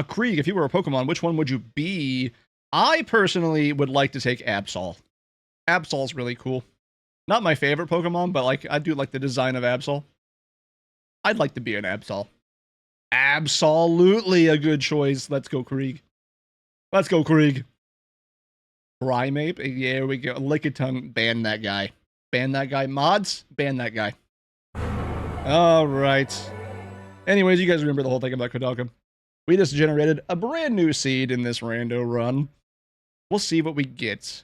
Krieg, if you were a Pokemon, which one would you be? I personally would like to take Absol. Absol's really cool. Not my favorite Pokemon, but like I do like the design of Absol. I'd like to be an Absol. Absolutely a good choice. Let's go, Krieg. Let's go, Krieg. Primeape. Yeah, here we go. Lickitung. Ban that guy. Ban that guy. Mods. Ban that guy. All right. Anyways, you guys remember the whole thing about Koudelka. We just generated a brand new seed in this rando run. We'll see what we get.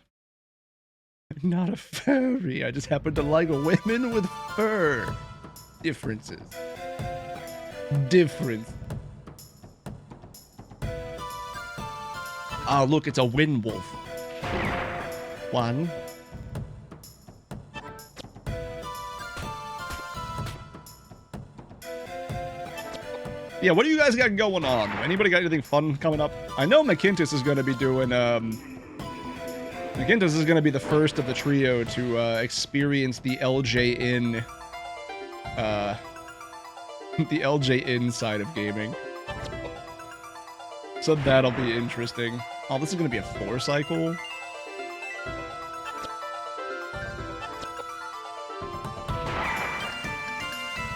I'm not a furry. I just happen to like women with fur. Differences. Difference. Oh, look, it's a wind wolf. One. Yeah, what do you guys got going on? Anybody got anything fun coming up? I know McKintis is going to be doing, McKintis is going to be the first of the trio to, experience the LJN, the LJN side of gaming. So that'll be interesting. Oh, this is going to be a 4-cycle.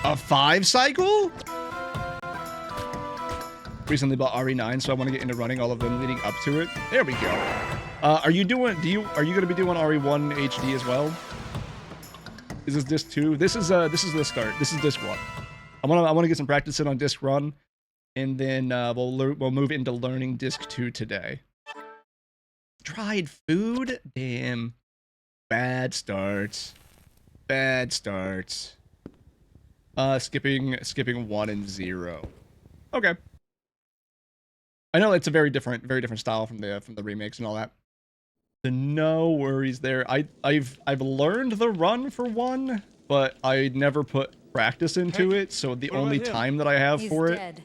A 5-cycle? Recently bought RE9, so I want to get into running all of them leading up to it. There we go. Are you going to be doing RE1 HD as well? Is this disc 2? This is the start. This is disc 1. I want to get some practice in on disc 1, and then we'll move into learning disc 2 today. Tried food? Damn. Bad starts. Bad starts. Skipping 1 and 0. Okay. I know it's a very different style from the remakes and all that. So no worries there. I've learned the run for 1, but I never put practice into it. So the only time that I have for it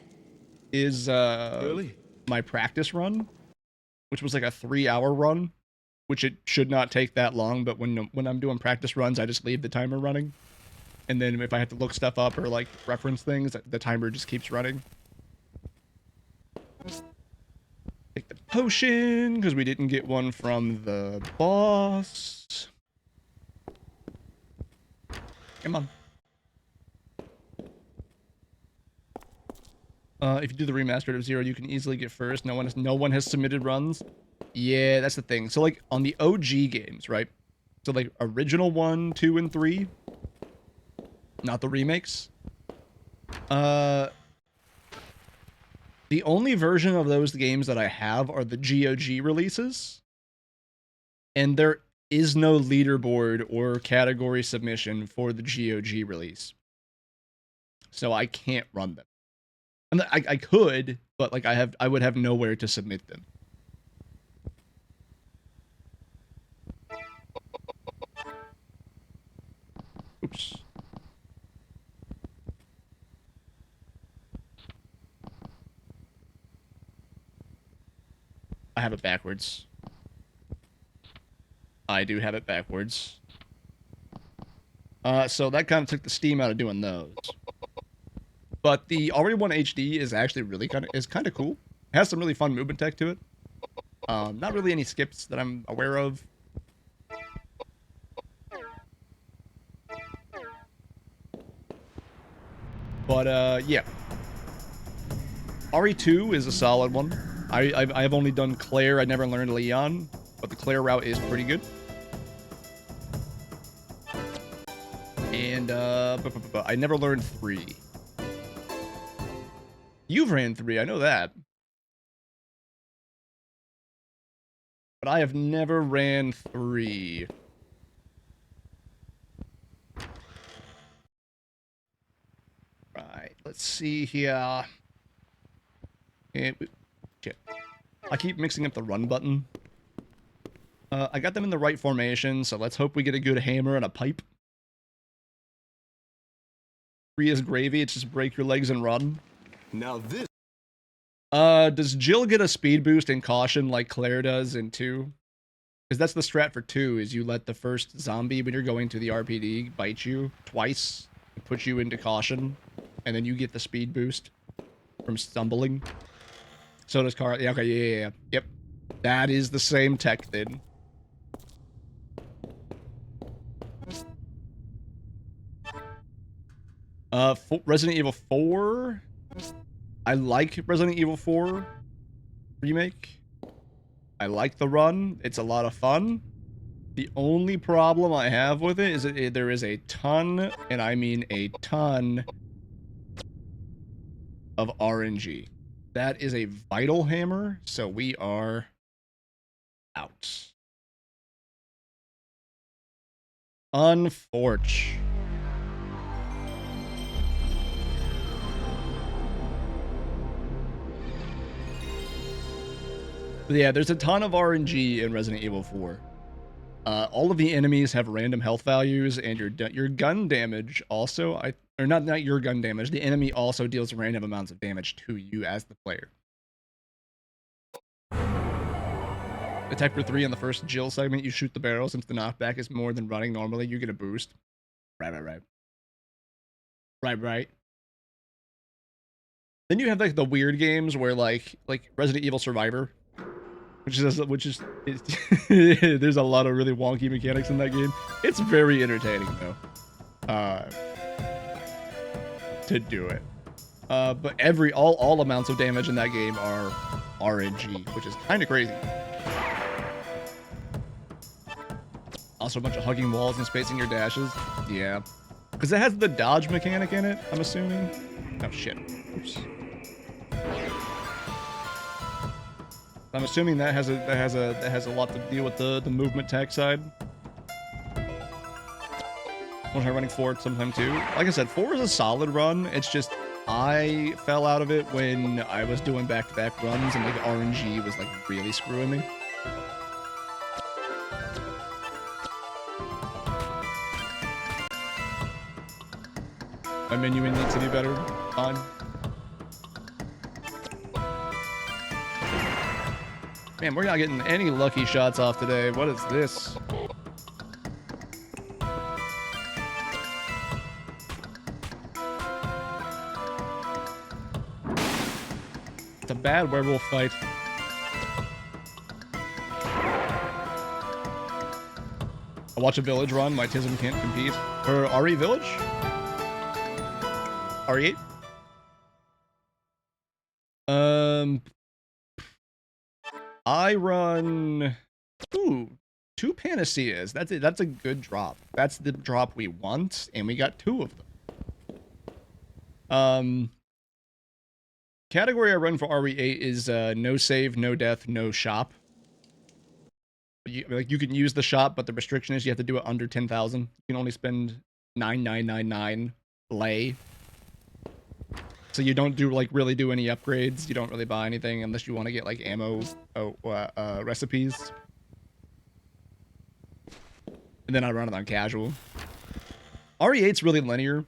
is my practice run, which was like a 3-hour run, which it should not take that long. But when I'm doing practice runs, I just leave the timer running, and then if I have to look stuff up or like reference things, the timer just keeps running. Take the potion, because we didn't get one from the boss. Come on. If you do the remastered of 0, you can easily get first. No one has submitted runs. Yeah, that's the thing. So like on the OG games, right? So like original 1, 2, and 3, not the remakes. The only version of those games that I have are the GOG releases, and there is no leaderboard or category submission for the GOG release, so I can't run them. And I could, but like I would have nowhere to submit them. Oops. I have it backwards. I do have it backwards. So that kind of took the steam out of doing those. But the RE1 HD is actually really kind of cool. It has some really fun movement tech to it. Not really any skips that I'm aware of. But yeah. RE2 is a solid one. I've only done Claire. I never learned Leon, but the Claire route is pretty good. And I never learned 3. You've ran 3, I know that. But I have never ran 3. Right, let's see here. Shit. I keep mixing up the run button. I got them in the right formation, so let's hope we get a good hammer and a pipe. 3 is gravy, it's just break your legs and run. Now this... does Jill get a speed boost and caution like Claire does in 2? Because that's the strat for 2, is you let the first zombie, when you're going to the RPD, bite you twice, and put you into caution, and then you get the speed boost from stumbling. So does car. Yeah, okay, yeah. Yep. That is the same tech then. Resident Evil 4. I like Resident Evil 4 remake. I like the run. It's a lot of fun. The only problem I have with it is that there is a ton, and I mean a ton, of RNG. That is a vital hammer, so we are out. Unfortunate. Yeah, there's a ton of RNG in Resident Evil 4. All of the enemies have random health values, and your gun damage also, or not your gun damage. The enemy also deals random amounts of damage to you as the player. Attack for 3 on the first Jill segment. You shoot the barrel. Since the knockback is more than running normally, you get a boost. Right. Then you have like the weird games where like Resident Evil Survivor, which is there's a lot of really wonky mechanics in that game. It's very entertaining though, to do it. But all amounts of damage in that game are RNG, which is kind of crazy. Also a bunch of hugging walls and spacing your dashes. Yeah, because it has the dodge mechanic in it, I'm assuming. Oh shit. Oops. I'm assuming that has a lot to deal with the movement tech side. I'll try running 4 sometime too. Like I said, 4 is a solid run. It's just I fell out of it when I was doing back-to-back runs and like RNG was like really screwing me. My menuing needs to be better. Fine. Man, we're not getting any lucky shots off today. What is this? It's a bad werewolf fight. I watch a village run. My Tism can't compete. For RE Village? RE8? I run 2 Panaceas. That's it. That's a good drop. That's the drop we want, and we got 2 of them. Category I run for RE8 is no save, no death, no shop. You can use the shop, but the restriction is you have to do it under 10,000. You can only spend 9,999 lei. So you don't really do any upgrades. You don't really buy anything unless you want to get like ammo recipes. And then I run it on casual. RE8's really linear.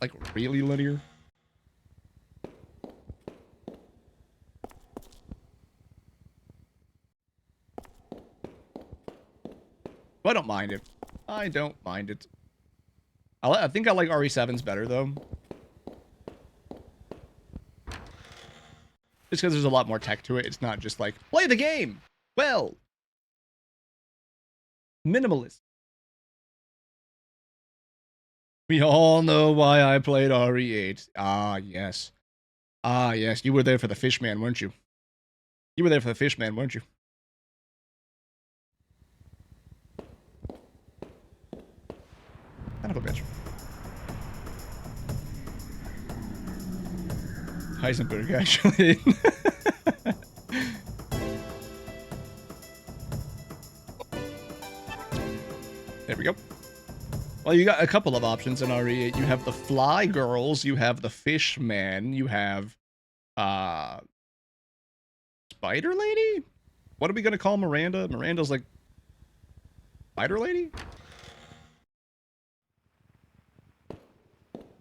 Like really linear. But I don't mind it. I don't mind it. I think I like RE7's better though. Just because there's a lot more tech to it. It's not just like, play the game! Well! Minimalist. We all know why I played RE8. Ah, yes. Ah, yes. You were there for the fish man, weren't you? You were there for the fish man, weren't you? Son of a bitch. Heisenberg, actually. There we go. Well, you got a couple of options in RE8. You have the Fly Girls, you have the Fish Man, you have Spider Lady? What are we gonna call Miranda? Miranda's like Spider Lady?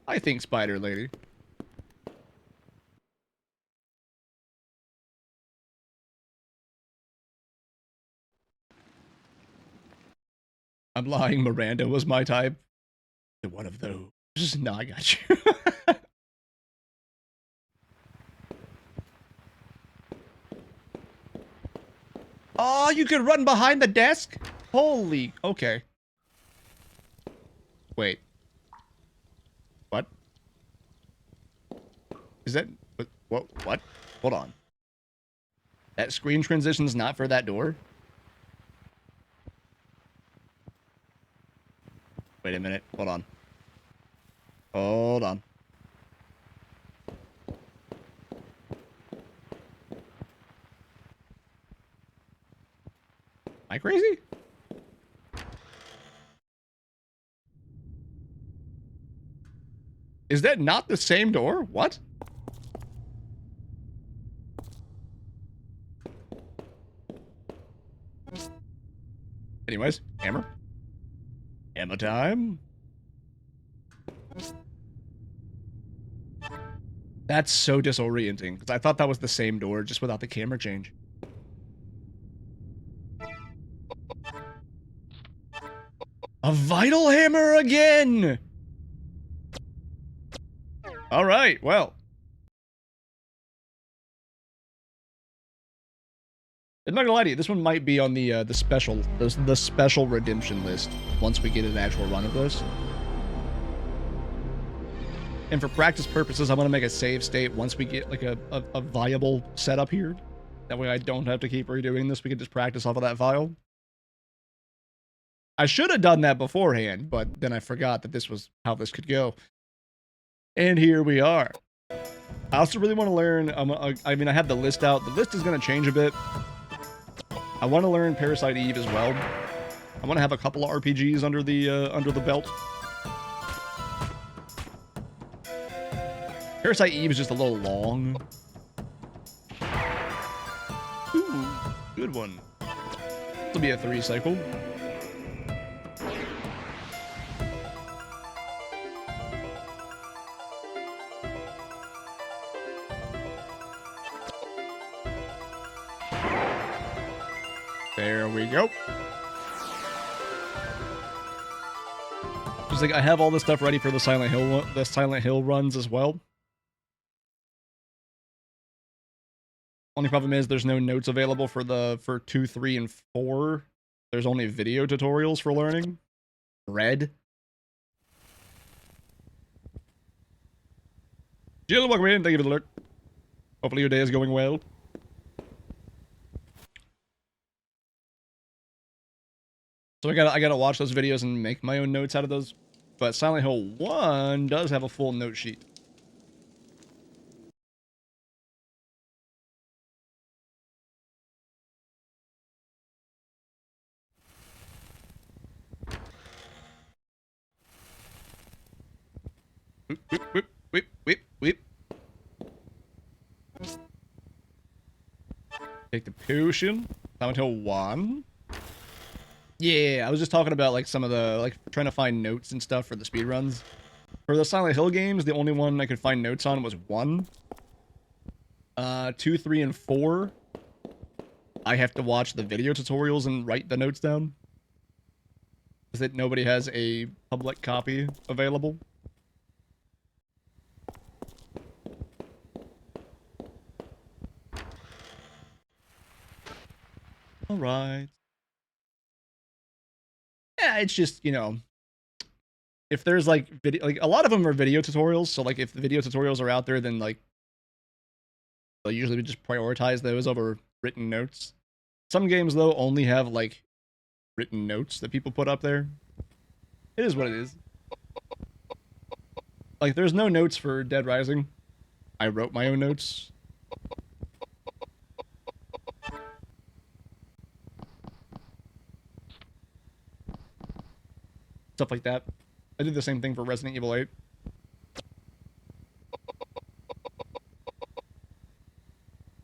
I think Spider Lady. I'm lying, Miranda was my type. One of those. No, I got you. Oh, you could run behind the desk? Holy, okay. Wait. What? Is that, what? Hold on. That screen transition's not for that door? Wait a minute, hold on. Hold on. Am I crazy? Is that not the same door? What? Anyways, hammer. Hammer time. That's so disorienting, because I thought that was the same door, just without the camera change. A vital hammer again! Alright, well. I'm not gonna lie to you, this one might be on the special redemption list once we get an actual run of this. And for practice purposes, I'm gonna make a save state once we get like a viable setup here. That way I don't have to keep redoing this, we can just practice off of that file. I should have done that beforehand, but then I forgot that this was how this could go. And here we are. I also really want to learn, I mean, I have the list out. The list is going to change a bit. I want to learn Parasite Eve as well. I want to have a couple of RPGs under the belt. Parasite Eve is just a little long. Ooh, good one. This will be a 3 cycle. There we go. Just like I have all this stuff ready for the Silent Hill runs as well. Only problem is there's no notes available for 2, 3, and 4. There's only video tutorials for learning. Red. Jill, welcome in. Thank you for the lurk. Hopefully your day is going well. So I gotta watch those videos and make my own notes out of those. But Silent Hill 1 does have a full note sheet. Whip, whip, whip, whip. Take the potion. Silent Hill 1. Yeah, I was just talking about like some of the like trying to find notes and stuff for the speedruns. For the Silent Hill games, the only one I could find notes on was 1. 2, 3, and 4. I have to watch the video tutorials and write the notes down. Is that nobody has a public copy available? Alright. Yeah, it's just, you know, if there's like video, like a lot of them are video tutorials. So like if the video tutorials are out there, then like they'll usually just prioritize those over written notes. Some games though only have like written notes that people put up there. It is what it is. Like there's no notes for Dead Rising. I wrote my own notes. Stuff like that. I did the same thing for Resident Evil 8.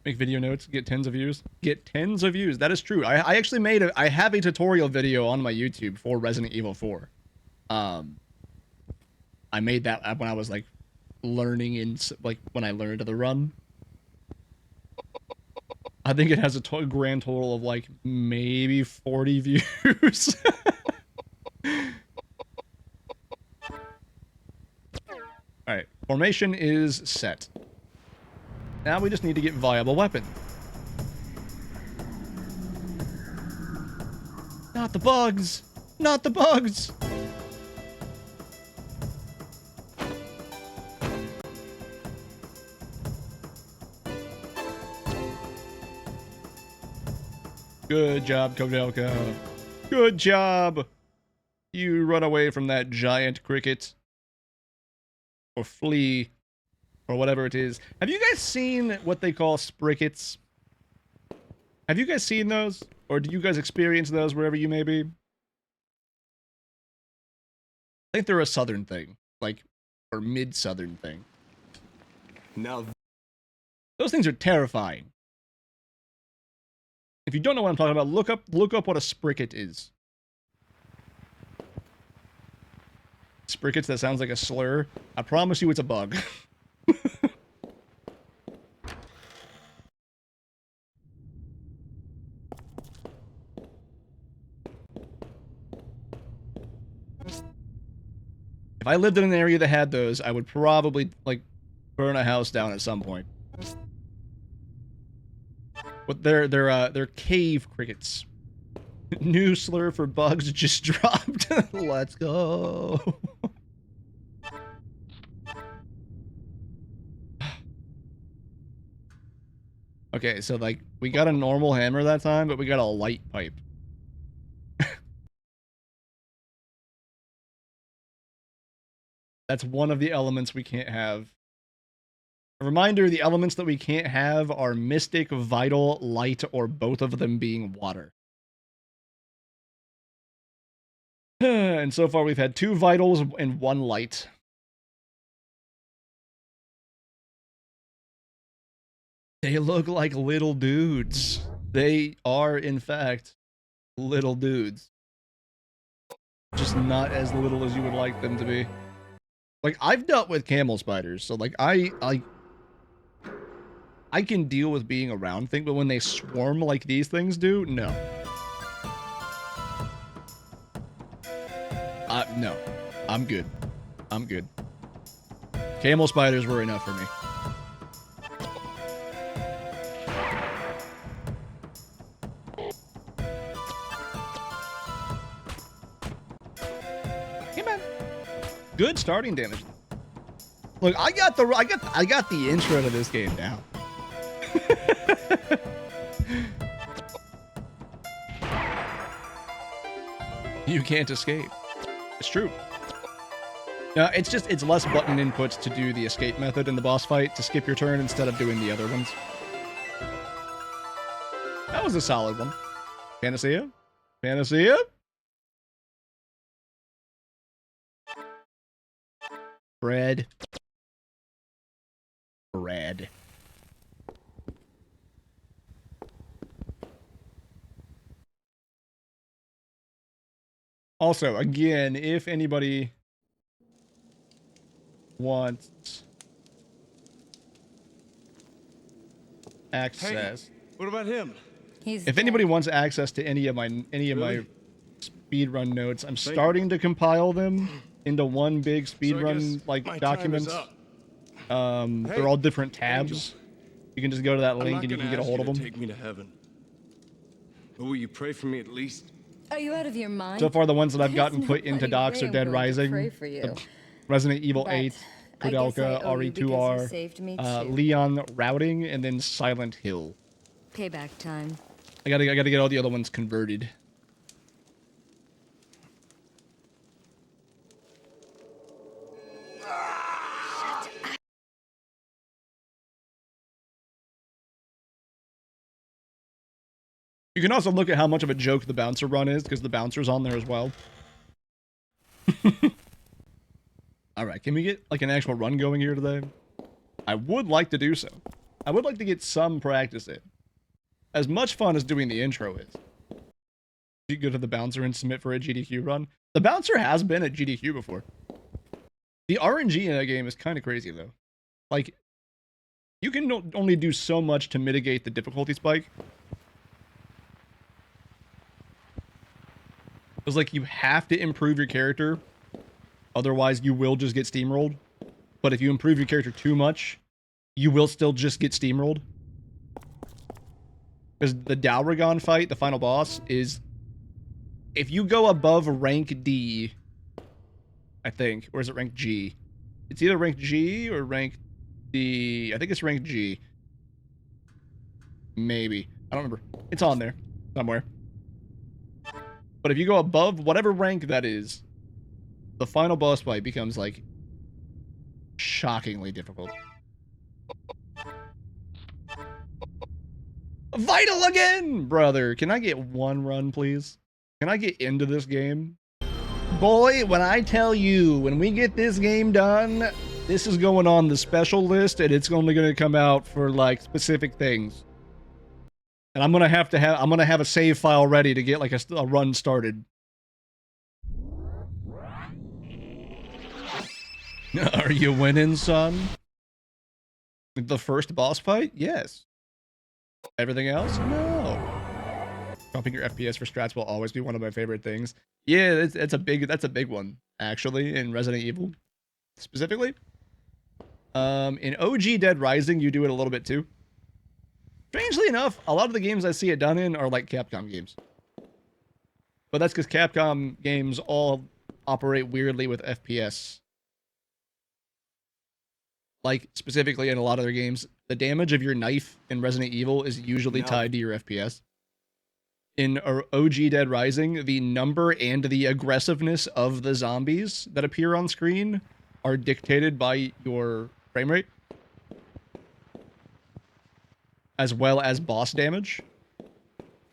Make video notes, get tens of views. Get tens of views. That is true. I actually made I have a tutorial video on my YouTube for Resident Evil 4. I made that when I was like learning like when I learned the run. I think it has a grand total of like maybe 40 views. Alright, formation is set. Now we just need to get viable weapon. Not the bugs! Not the bugs! Good job, Koudelka. Good job! You run away from that giant cricket. Or flea. Or whatever it is. Have you guys seen what they call sprickets? Have you guys seen those? Or do you guys experience those wherever you may be? I think they're a southern thing. Like, or mid-southern thing. Now, those things are terrifying. If you don't know what I'm talking about, look up what a spricket is. Sprickets, that sounds like a slur. I promise you it's a bug. If I lived in an area that had those, I would probably, like, burn a house down at some point. But they're cave crickets. New slur for bugs just dropped. Let's go. Okay, so, like, we got a normal hammer that time, but we got a light pipe. That's one of the elements we can't have. A reminder, the elements that we can't have are mystic, vital, light, or both of them being water. And so far we've had 2 vitals and 1 light. They look like little dudes. They are, in fact, little dudes. Just not as little as you would like them to be. Like, I've dealt with camel spiders, so, like, I can deal with being around things, but when they swarm like these things do, no. No. I'm good. I'm good. Camel spiders were enough for me. Hey, man. Good starting damage. Look, I got the intro to this game down. You can't escape. It's true. It's less button inputs to do the escape method in the boss fight to skip your turn instead of doing the other ones. That was a solid one. Panacea? Panacea? Bread. Bread. Also, again, if anybody wants access, hey, what about him? If anybody wants access to any of my speedrun notes, I'm starting to compile them into one big speedrun document. They're all different tabs. Angel. You can just go to that link and you can get a hold of them. Take me to heaven. But will you pray for me at least? Are you out of your mind? So far, the ones that I've gotten put into docs are Dead Rising, Resident Evil 8, Koudelka, RE2R, Leon Routing, and then Silent Hill. Payback time. I gotta get all the other ones converted. You can also look at how much of a joke the bouncer run is, because the bouncer's on there as well. Alright, can we get like an actual run going here today? I would like to do so. I would like to get some practice in. As much fun as doing the intro is. You go to the bouncer and submit for a GDQ run. The bouncer has been at GDQ before. The RNG in that game is kind of crazy though. Like, you can only do so much to mitigate the difficulty spike. It's like you have to improve your character, otherwise you will just get steamrolled. But if you improve your character too much, you will still just get steamrolled. Because the Dalragon fight, the final boss, is if you go above rank D, I think, or is it rank G? It's either rank G or rank D. I think it's rank G. Maybe. I don't remember. It's on there somewhere. But if you go above whatever rank that is, the final boss fight becomes, like, shockingly difficult. Vital again! Brother, can I get one run, please? Can I get into this game? Boy, when I tell you, when we get this game done, this is going on the special list, and it's only going to come out for, like, specific things. And I'm gonna have a save file ready to get, like, a run started. Are you winning, son? The first boss fight? Yes. Everything else? No. Dropping your FPS for strats will always be one of my favorite things. Yeah, that's a big one, actually, in Resident Evil, specifically. In OG Dead Rising, you do it a little bit too. Strangely enough, a lot of the games I see it done in are like Capcom games. But that's because Capcom games all operate weirdly with FPS. Like, specifically in a lot of their games, the damage of your knife in Resident Evil is usually tied to your FPS. In OG Dead Rising, the number and the aggressiveness of the zombies that appear on screen are dictated by your frame rate, as well as boss damage.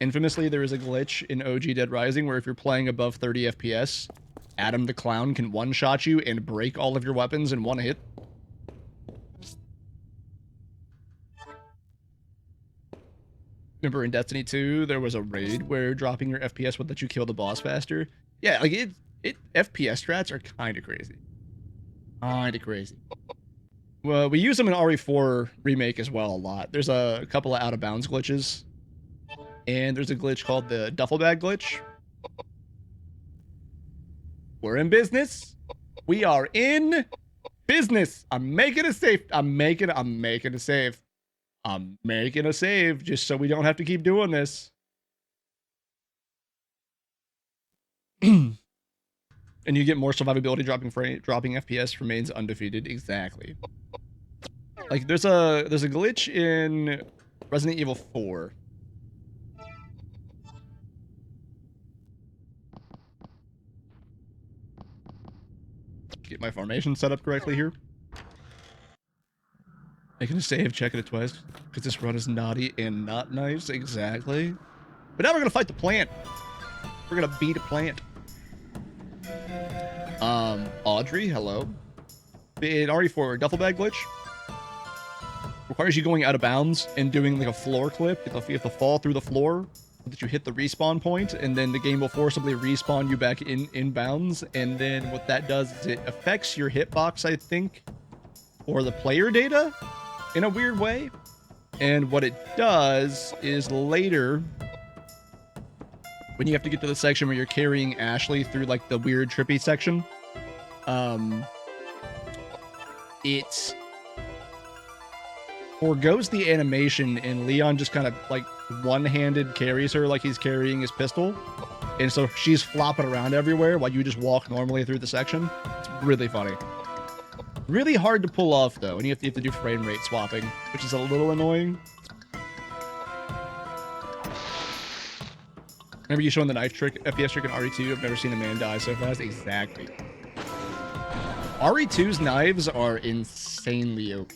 Infamously, there is a glitch in OG Dead Rising where if you're playing above 30 FPS, Adam the Clown can one-shot you and break all of your weapons in one hit. Remember in Destiny 2, there was a raid where dropping your FPS would let you kill the boss faster? Yeah, like, FPS strats are kind of crazy. Kind of crazy. Well, we use them in RE4 Remake as well a lot. There's a couple of out-of-bounds glitches. And there's a glitch called the duffel bag glitch. We're in business. We are in business. I'm making a save. I'm making a save. I'm making a save just so we don't have to keep doing this. And you get more survivability. Dropping FPS remains undefeated. Exactly. Like there's a glitch in Resident Evil 4. Get my formation set up correctly here. Making a save, checking it twice, because this run is naughty and not nice. Exactly. But now we're gonna fight the plant. We're gonna beat a plant. Audrey, hello. In RE4, duffel bag glitch requires you going out of bounds and doing like a floor clip. You have to fall through the floor so that you hit the respawn point, and then the game will forcibly respawn you back in bounds. And then what that does is it affects your hitbox, I think, or the player data in a weird way. And what it does is later, when you have to get to the section where you're carrying Ashley through like the weird trippy section, it forgoes the animation and Leon just kind of like one-handed carries her like he's carrying his pistol. And so she's flopping around everywhere while you just walk normally through the section. It's really funny. Really hard to pull off though, and you have to do frame rate swapping, which is a little annoying. Remember you showing the knife trick, FPS trick in RE2? I've never seen a man die so fast. Exactly. RE2's knives are insanely OP.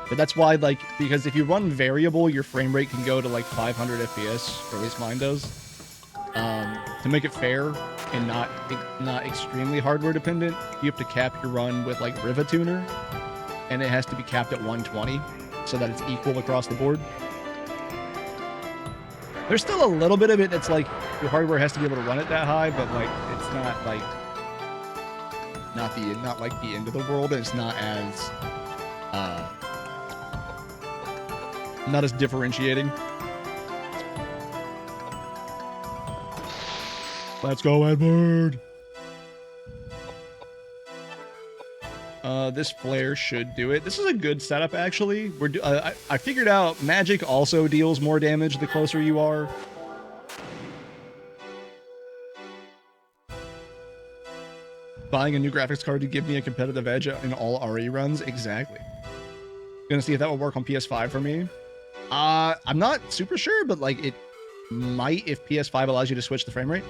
But that's why, like, because if you run variable, your frame rate can go to like 500 FPS, or at least mine does. To make it fair and not extremely hardware dependent, you have to cap your run with like Riva Tuner, and it has to be capped at 120 so that it's equal across the board. There's still a little bit of it that's like your hardware has to be able to run it that high, but like it's not like not like the end of the world, and it's not as differentiating. Let's go, Edward. This flare should do it. This is a good setup, actually. I figured out magic also deals more damage the closer you are. buying a new graphics card to give me a competitive edge in all RE runs. Exactly. Gonna see if that will work on PS5 for me. I'm not super sure, but like it might if PS5 allows you to switch the frame rate.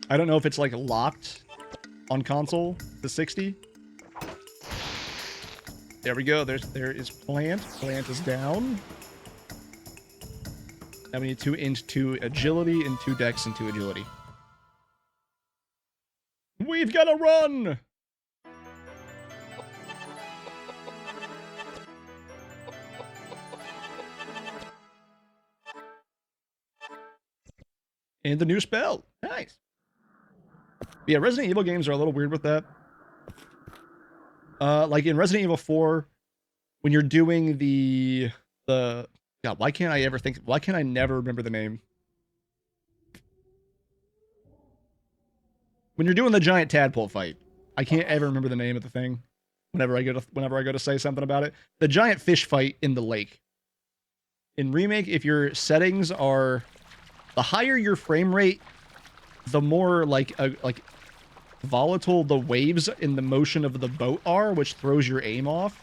I don't know if it's like locked on console to 60. There we go. There is plant. Plant is down. Now we need 2 int, 2 agility, and 2 dex and 2 agility. We've got to run! And the new spell. Nice. Yeah, Resident Evil games are a little weird with that. Like in Resident Evil 4, when you're doing the God, why can't I never remember the name? When you're doing the giant tadpole fight, I can't ever remember the name of the thing. Whenever I go to say something about it, the giant fish fight in the lake. In Remake, if your settings are the higher your frame rate, the more like volatile the waves in the motion of the boat are, which throws your aim off.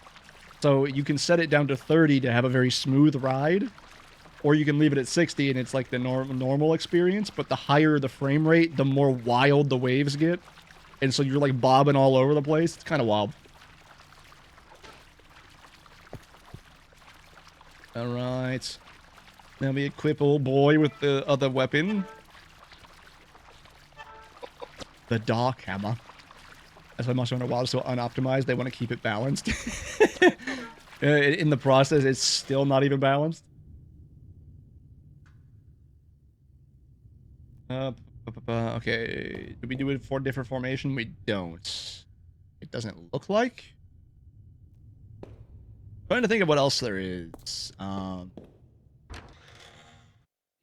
So you can set it down to 30 to have a very smooth ride, or you can leave it at 60 and it's like the normal experience, but the higher the frame rate, the more wild the waves get. And so you're like bobbing all over the place. It's kind of wild. Alright. Now we equip old boy with the other weapon. The dark hammer. That's why Monster Hunter Wild is so unoptimized. They want to keep it balanced. In the process, it's still not even balanced. Okay. Do we do it for different formation? We don't. It doesn't look like. Trying to think of what else there is.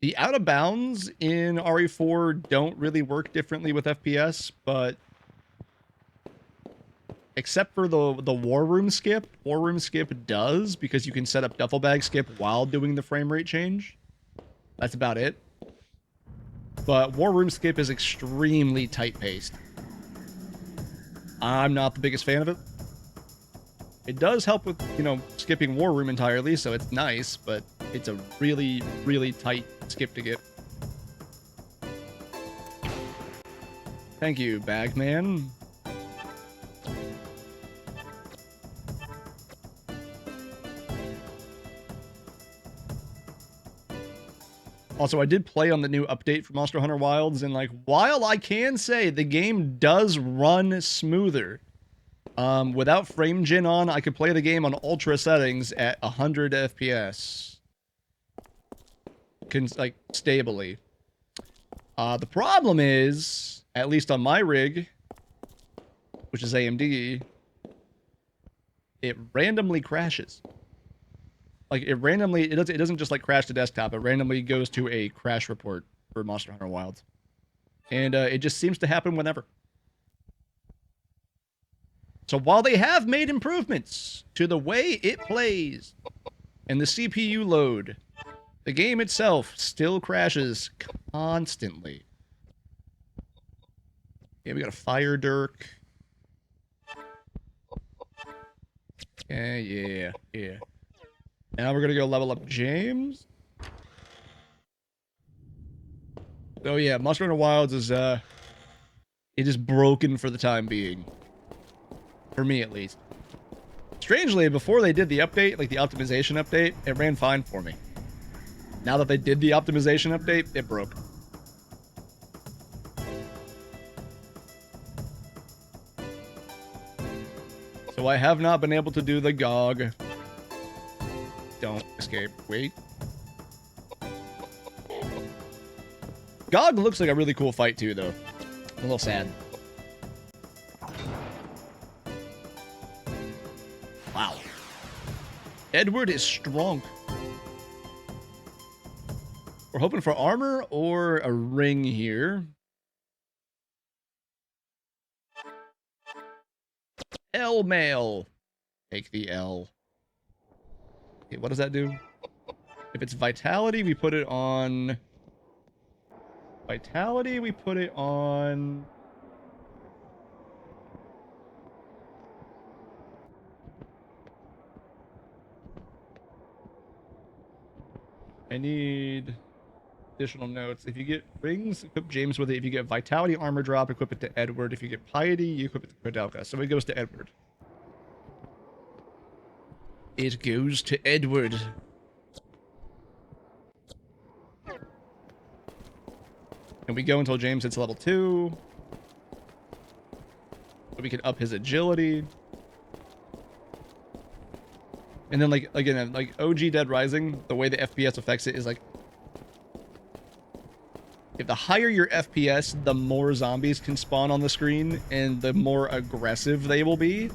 The out of bounds in RE4 don't really work differently with FPS, but except for the war room skip does, because you can set up duffel bag skip while doing the frame rate change. That's about it. But war room skip is extremely tight paced. I'm not the biggest fan of it. It does help with, you know, skipping war room entirely, so it's nice, but it's a really, really tight skip to get. Thank you, Bagman. Also, I did play on the new update for Monster Hunter Wilds, and like, while I can say the game does run smoother, without frame gen on, I could play the game on ultra settings at 100 FPS. Like, stably. The problem is, at least on my rig, which is AMD, it randomly crashes. Like, it doesn't just like crash to desktop, it randomly goes to a crash report for Monster Hunter Wilds. And it just seems to happen whenever. So while they have made improvements to the way it plays and the CPU load, the game itself still crashes constantly. Yeah, we got a fire dirk. Yeah. Now we're gonna go level up James. Oh yeah, Monster Hunter Wilds is it is broken for the time being. For me, at least. Strangely, before they did the update, like the optimization update, it ran fine for me. Now that they did the optimization update, it broke. So I have not been able to do the GOG. Don't escape. Wait. GOG looks like a really cool fight too, though. I'm a little sad. Wow. Edward is strong. We're hoping for armor or a ring here. L mail. Take the L. Okay, what does that do? If it's vitality, we put it on Vitality, we put it on... I need additional notes. If you get rings, equip James with it. If you get Vitality armor drop, equip it to Edward. If you get Piety, you equip it to Koudelka. So it goes to Edward. It goes to Edward. And we go until James hits level 2. So we can up his agility. And then, like, again, like OG Dead Rising, the way the FPS affects it is like, if the higher your FPS, the more zombies can spawn on the screen, and the more aggressive they will be.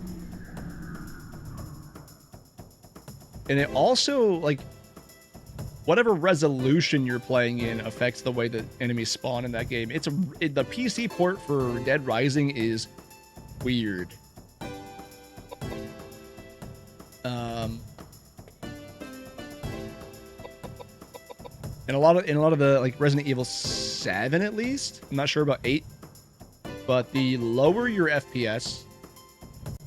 And it also, like, whatever resolution you're playing in affects the way that enemies spawn in that game. The PC port for Dead Rising is weird. In a lot of the, like, Resident Evil 7 at least, I'm not sure about 8, but the lower your FPS,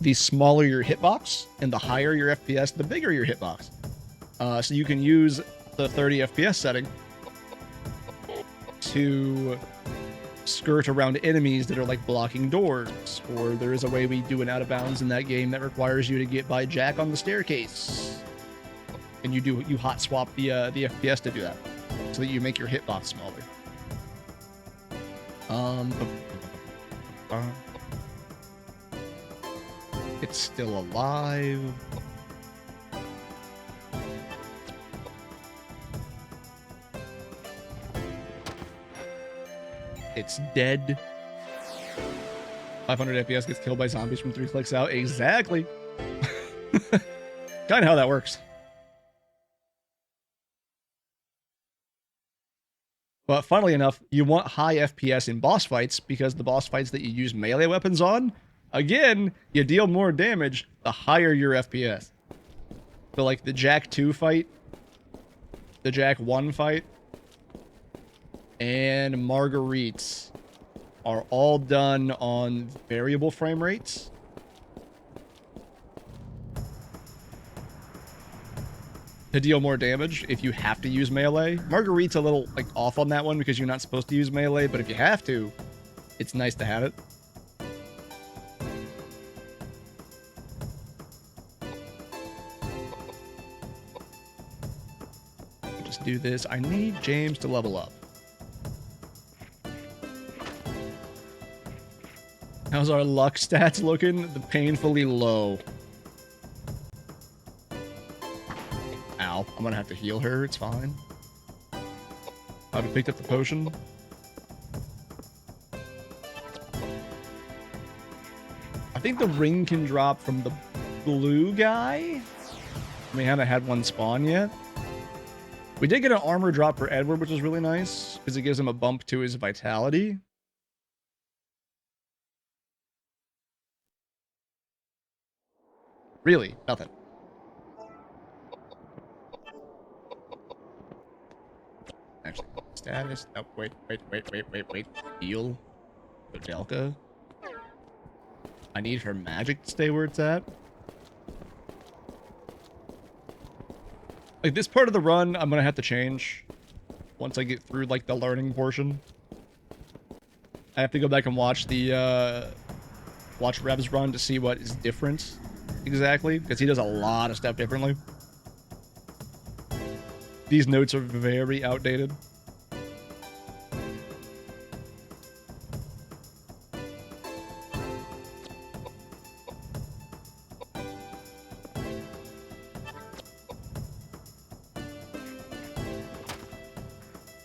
the smaller your hitbox, and the higher your FPS, the bigger your hitbox. So you can use the 30 FPS setting to skirt around enemies that are, like, blocking doors, or there is a way we do an out of bounds in that game that requires you to get by Jack on the staircase, and you hot swap the FPS to do that, so that you make your hitbox smaller. It's still alive. It's dead. 500 FPS gets killed by zombies from 3 clicks out. Exactly. Kind of how that works. But funnily enough, you want high FPS in boss fights, because the boss fights that you use melee weapons on, again, you deal more damage the higher your FPS. So, like, the Jack 2 fight, the Jack 1 fight, and Marguerite's are all done on variable frame rates. To deal more damage if you have to use melee. Marguerite's a little, like, off on that one because you're not supposed to use melee, but if you have to, it's nice to have it. Just do this. I need James to level up. How's our luck stats looking? The painfully low. Ow. I'm gonna have to heal her. It's fine. I've picked up the potion. I think the ring can drop from the blue guy. We haven't had one spawn yet. We did get an armor drop for Edward, which is really nice, because it gives him a bump to his vitality. Really? Nothing. Actually, status. Oh, wait. Heal. Koudelka. I need her magic to stay where it's at. Like, this part of the run, I'm gonna have to change once I get through, like, the learning portion. I have to go back and watch the, watch Rev's run to see what is different exactly, because he does a lot of stuff differently. These notes are very outdated.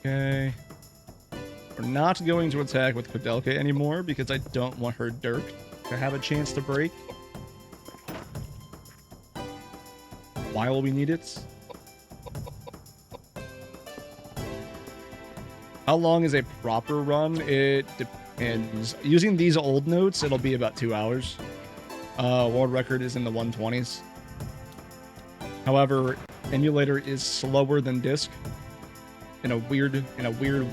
Okay. We're not going to attack with Koudelka anymore because I don't want her Dirk to have a chance to break while we need it. How long is a proper run? It depends. Using these old notes, it'll be about 2 hours. World record is in the 120s. However, emulator is slower than disc in a weird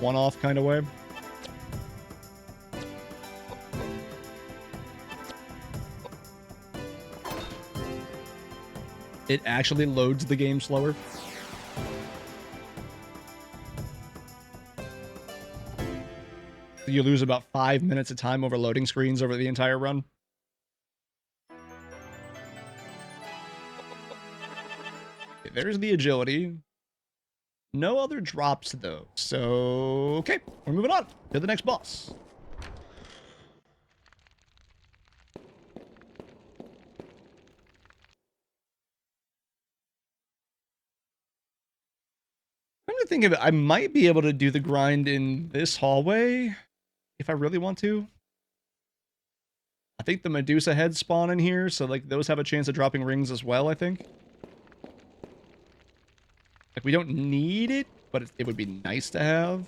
one-off kind of way. it actually loads the game slower. You lose about 5 minutes of time over loading screens over the entire run. Okay, there's the agility. No other drops, though. So, okay, we're moving on to the next boss. I'm gonna think of it. I might be able to do the grind in this hallway if I really want to. I think the Medusa heads spawn in here, so like those have a chance of dropping rings as well, I think. Like, we don't need it, but it would be nice to have.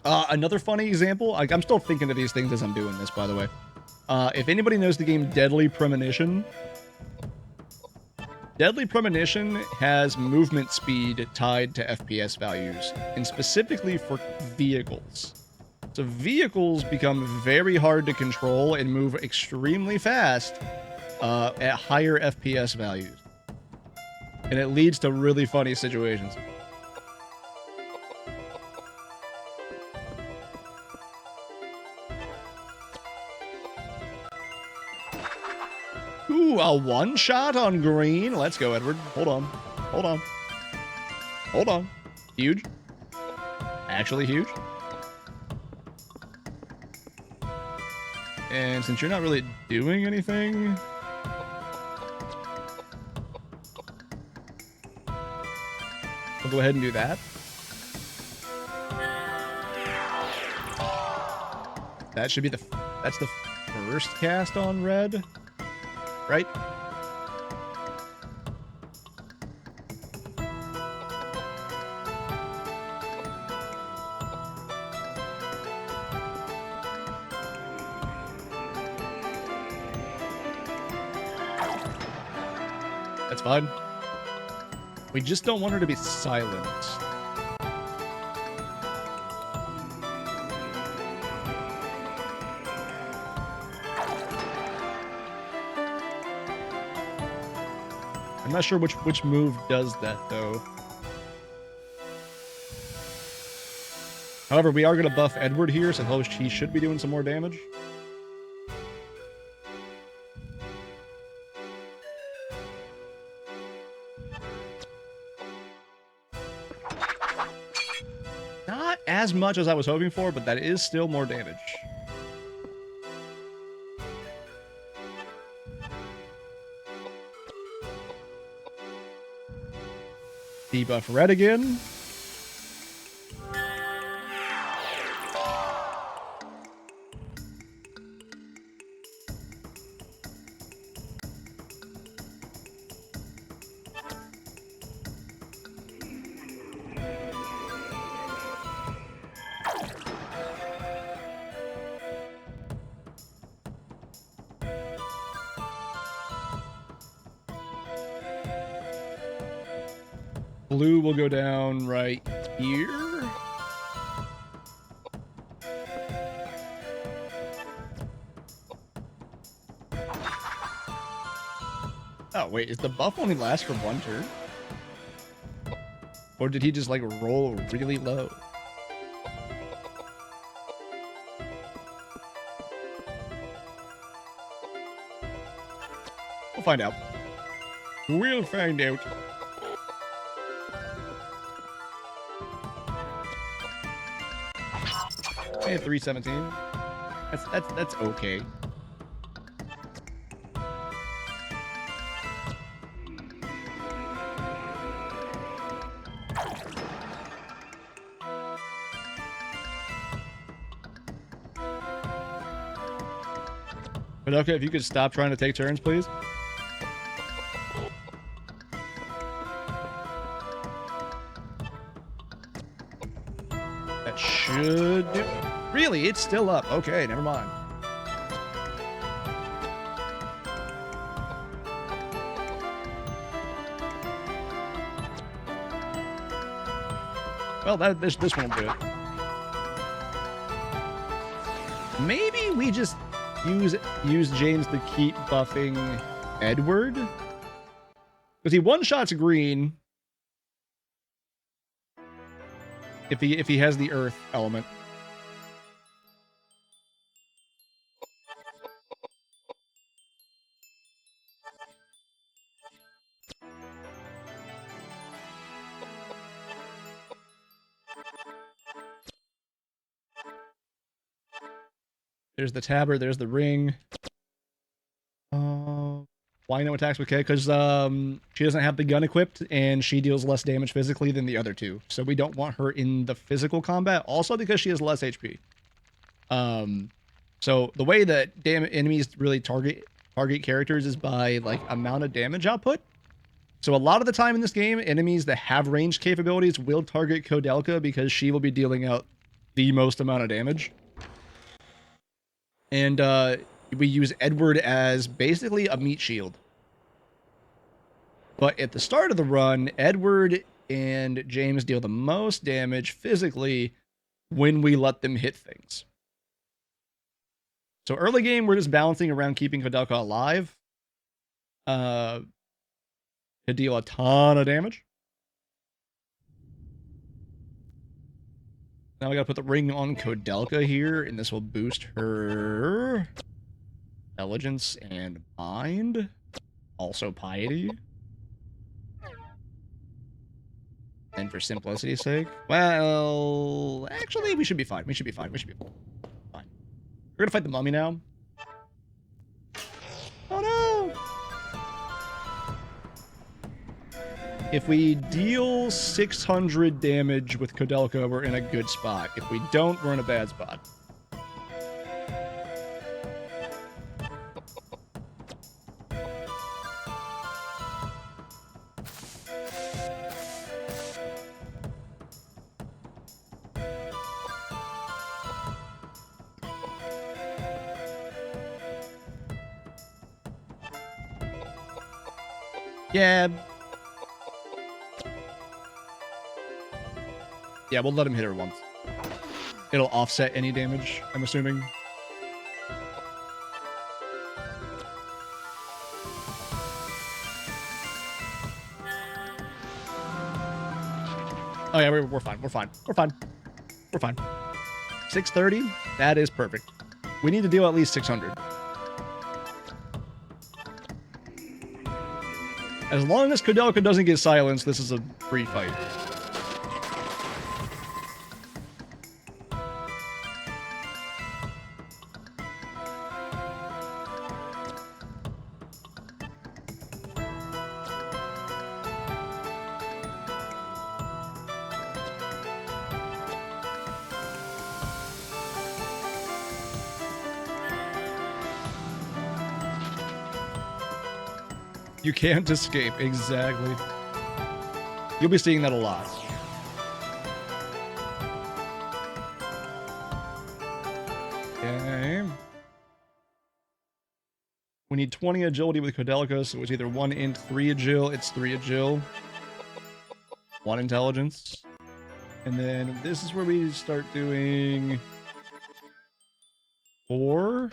Another funny example, like, I'm still thinking of these things as I'm doing this, by the way. If anybody knows the game Deadly Premonition, Deadly Premonition has movement speed tied to FPS values, and specifically for vehicles. So vehicles become very hard to control and move extremely fast at higher FPS values. And it leads to really funny situations. Ooh, a one-shot on green. Let's go, Edward. Hold on. Hold on. Hold on. Huge. Actually huge. And since you're not really doing anything... I'll go ahead and do that. That should be the... That's the first cast on red. Right? That's fine. We just don't want her to be silent. I'm not sure which move does that, though. However, we are going to buff Edward here, so he should be doing some more damage. Not as much as I was hoping for, but that is still more damage. Debuff red again. Blue will go down right here. Oh, wait, is the buff only last for one turn? Or did he just, like, roll really low? We'll find out. We'll find out. And 317. That's okay. But okay, if you could stop trying to take turns, please. That should do. Really? It's still up. Okay, never mind. Well, this won't do it. Maybe we just use James to keep buffing Edward? Because he one-shots green if he has the earth element. There's the tabard, there's the ring. Why no attacks with K? Because she doesn't have the gun equipped, and she deals less damage physically than the other two. So we don't want her in the physical combat. Also because she has less HP. So the way that enemies really target characters is by like amount of damage output. So a lot of the time in this game, enemies that have ranged capabilities will target Koudelka because she will be dealing out the most amount of damage. And we use Edward as basically a meat shield. But at the start of the run, Edward and James deal the most damage physically when we let them hit things. So early game, we're just balancing around keeping Koudelka alive. To deal a ton of damage. Now we gotta put the ring on Koudelka here, and this will boost her intelligence and mind. Also piety. And for simplicity's sake, well, actually, we should be fine. We should be fine. We should be fine. We're gonna fight the mummy now. Oh no! If we deal 600 damage with Koudelka, we're in a good spot. If we don't, we're in a bad spot. Yeah. Yeah, we'll let him hit her once. It'll offset any damage, I'm assuming. Oh yeah, we're fine. We're fine. We're fine. We're fine. 630? That is perfect. We need to deal at least 600. As long as Koudelka doesn't get silenced, this is a free fight. You can't escape, exactly. You'll be seeing that a lot. Okay. We need 20 agility with Koudelka, so it's either 1 int, 3 agil. It's 3 agil. 1 intelligence. And then this is where we start doing 4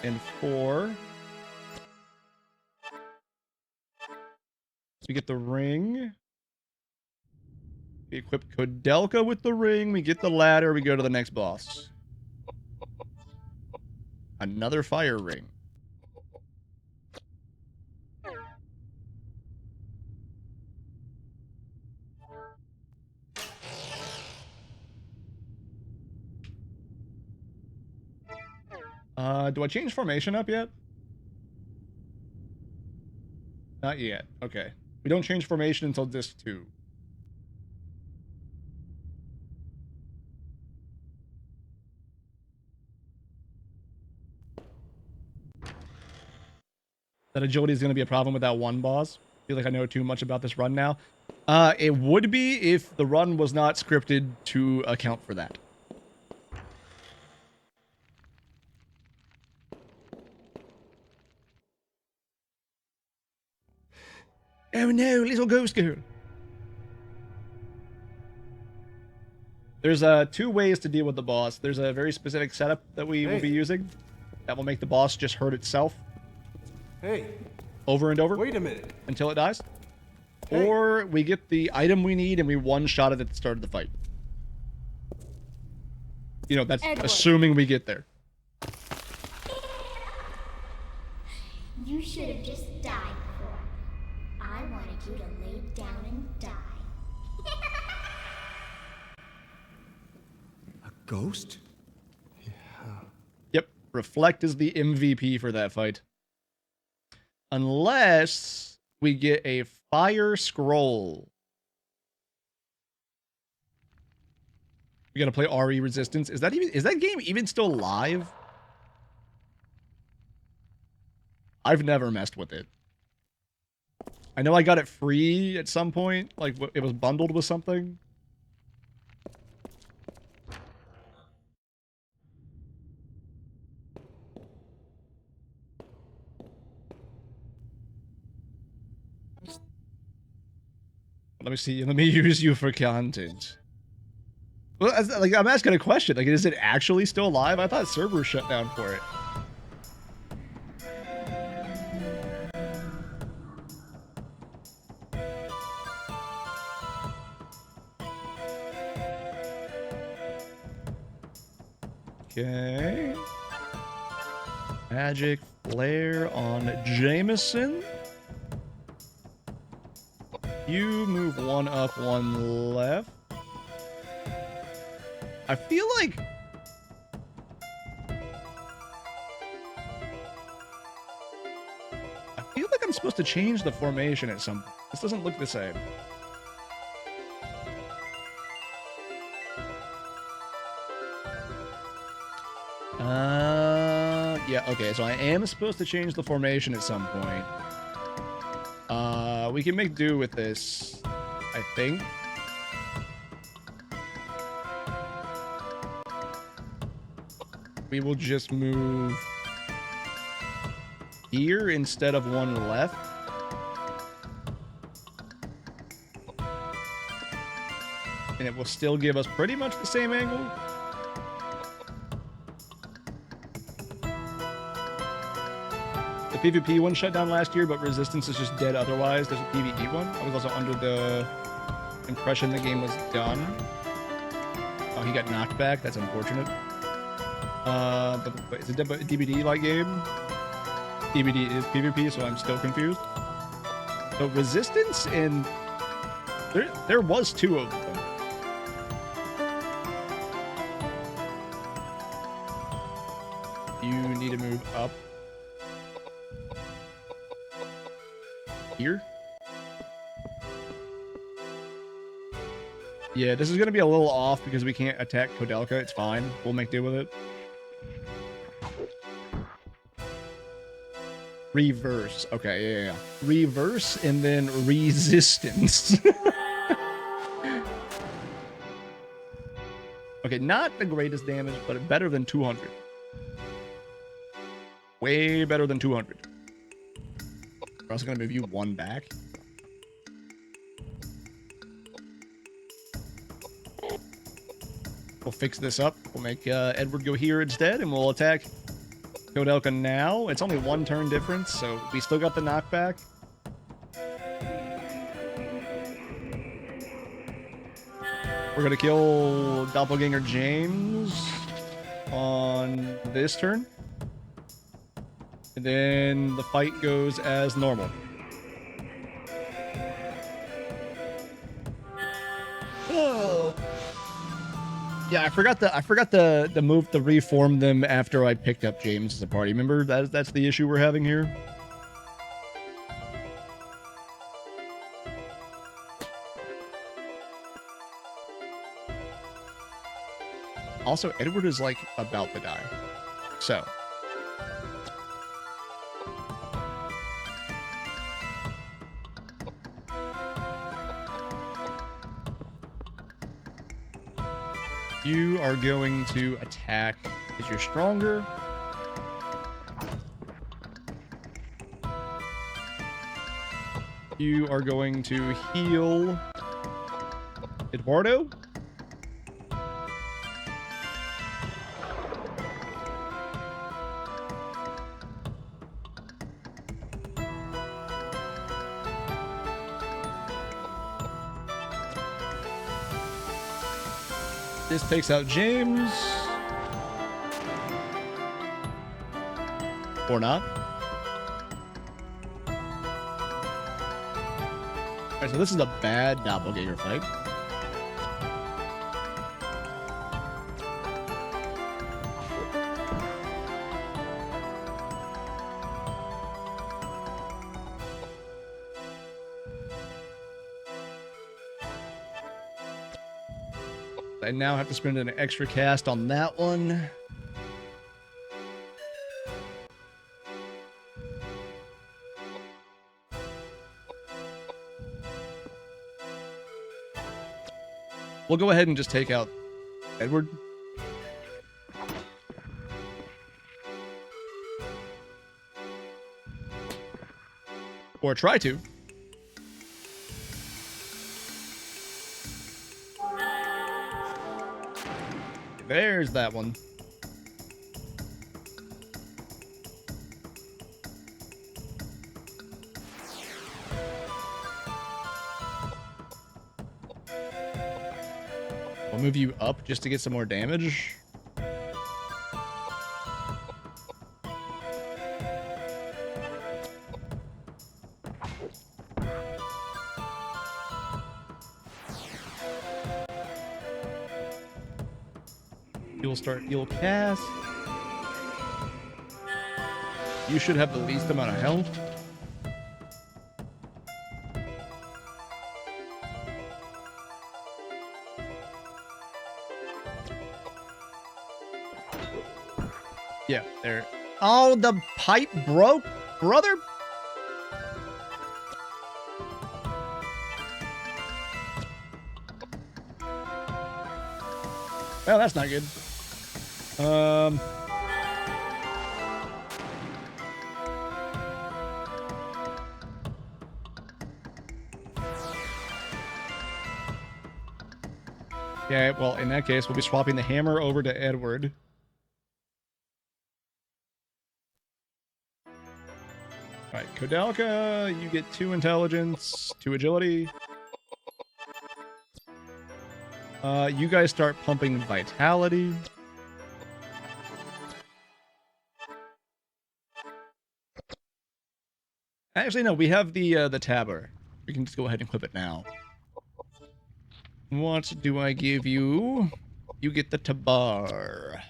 and 4. So we get the ring. We equip Koudelka with the ring. We get the ladder. We go to the next boss. Another fire ring. Do I change formation up yet? Not yet. Okay. We don't change formation until disc 2. That agility is going to be a problem with that one boss. I feel like I know too much about this run now. It would be if the run was not scripted to account for that. Oh no, little ghost girl. There's 2 ways to deal with the boss. There's a very specific setup that we will be using that will make the boss just hurt itself. Hey. Over and over. Wait a minute. Until it dies. Hey. Or we get the item we need and we one-shot it at the start of the fight. You know, that's Edward. assuming we get there. You should have just died before. I wanted you to lay down and die. A ghost? Yep. Reflect is the MVP for that fight. Unless we get a fire scroll. We gotta play RE Resistance. Is that game even still live? I've never messed with it. I know I got it free at some point. Like, it was bundled with something. Let me see. Let me use you for content. Well, like, I'm asking a question. Like, is it actually still live? I thought servers shut down for it. Okay. Magic Flare on Jameson. You move 1 up, 1 left. I feel like... I'm supposed to change the formation at some point. This doesn't look the same. Yeah, okay, so I am supposed to change the formation at some point. We can make do with this, I think. We will just move here instead of 1 left. And it will still give us pretty much the same angle. The PvP one shut down last year, but Resistance is just dead otherwise. There's a PvE one. I was also under the impression the game was done. Oh, he got knocked back. That's unfortunate. But it's a DBD-like game. DBD is PvP, so I'm still confused. So Resistance and... There was 2 of them. You need to move up. Here? Yeah, this is going to be a little off because we can't attack Koudelka. It's fine. We'll make do with it. Reverse. Okay, yeah. Reverse and then resistance. Okay, not the greatest damage, but better than 200. Way better than 200. We're also going to move you 1 back. We'll fix this up. We'll make Edward go here instead, and we'll attack Koudelka now. It's only 1 turn difference, so we still got the knockback. We're going to kill Doppelganger James on this turn. And then the fight goes as normal. Oh. Yeah, I forgot the move to reform them after I picked up James as a party. Remember, that's the issue we're having here. Also, Edward is like about to die. So you are going to attack because you're stronger. You are going to heal Eduardo. This takes out James. Or not. Alright, so this is a bad doppelganger fight. I now have to spend an extra cast on that one. We'll go ahead and just take out Edward. Or try to. There's that one. We'll move you up just to get some more damage. You'll cast. You should have the least amount of health. Yeah, there. Oh, the pipe broke, brother. Well, that's not good. Okay, well, in that case, we'll be swapping the hammer over to Edward. Alright, Koudelka, you get 2 intelligence, 2 agility. You guys start pumping vitality. Actually, no, we have the tabber. We can just go ahead and equip it now. What do I give you? You get the tabar.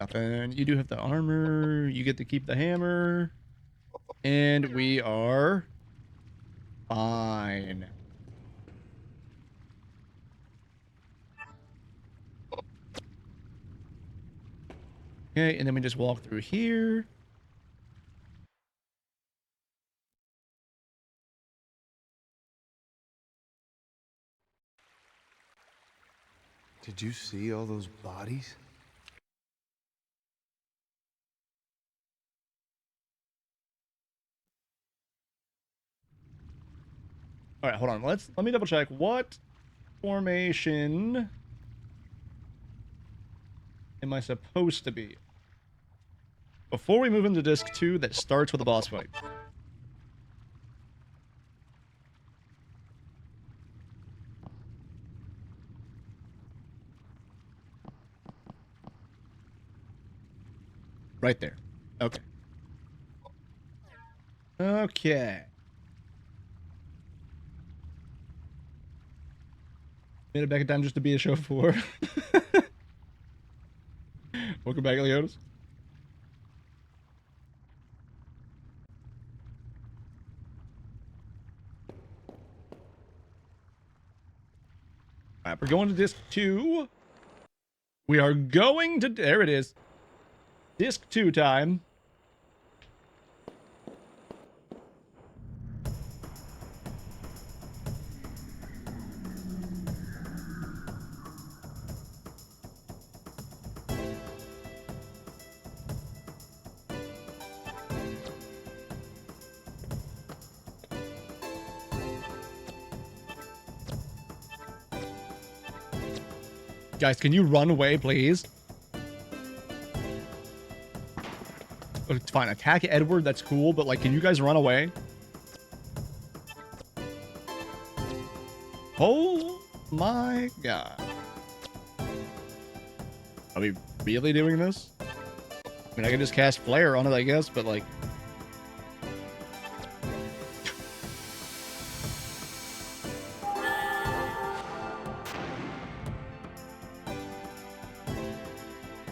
Nothing. You do have the armor. You get to keep the hammer. And we are fine. Okay, and then we just walk through here. Did you see all those bodies? All right, hold on. Let me double check. What formation am I supposed to be? Before we move into disc 2, that starts with a boss fight. Right there. Okay. Okay. Made it back in time just to be a show 4. Welcome back, Leotis. Alright, we're going to disc 2. We are going to... There it is. Disc 2 time. Guys, can you run away, please? Oh, it's fine. Attack Edward, that's cool, but, like, can you guys run away? Holy my god. Are we really doing this? I mean, I can just cast Flare on it, I guess, but like...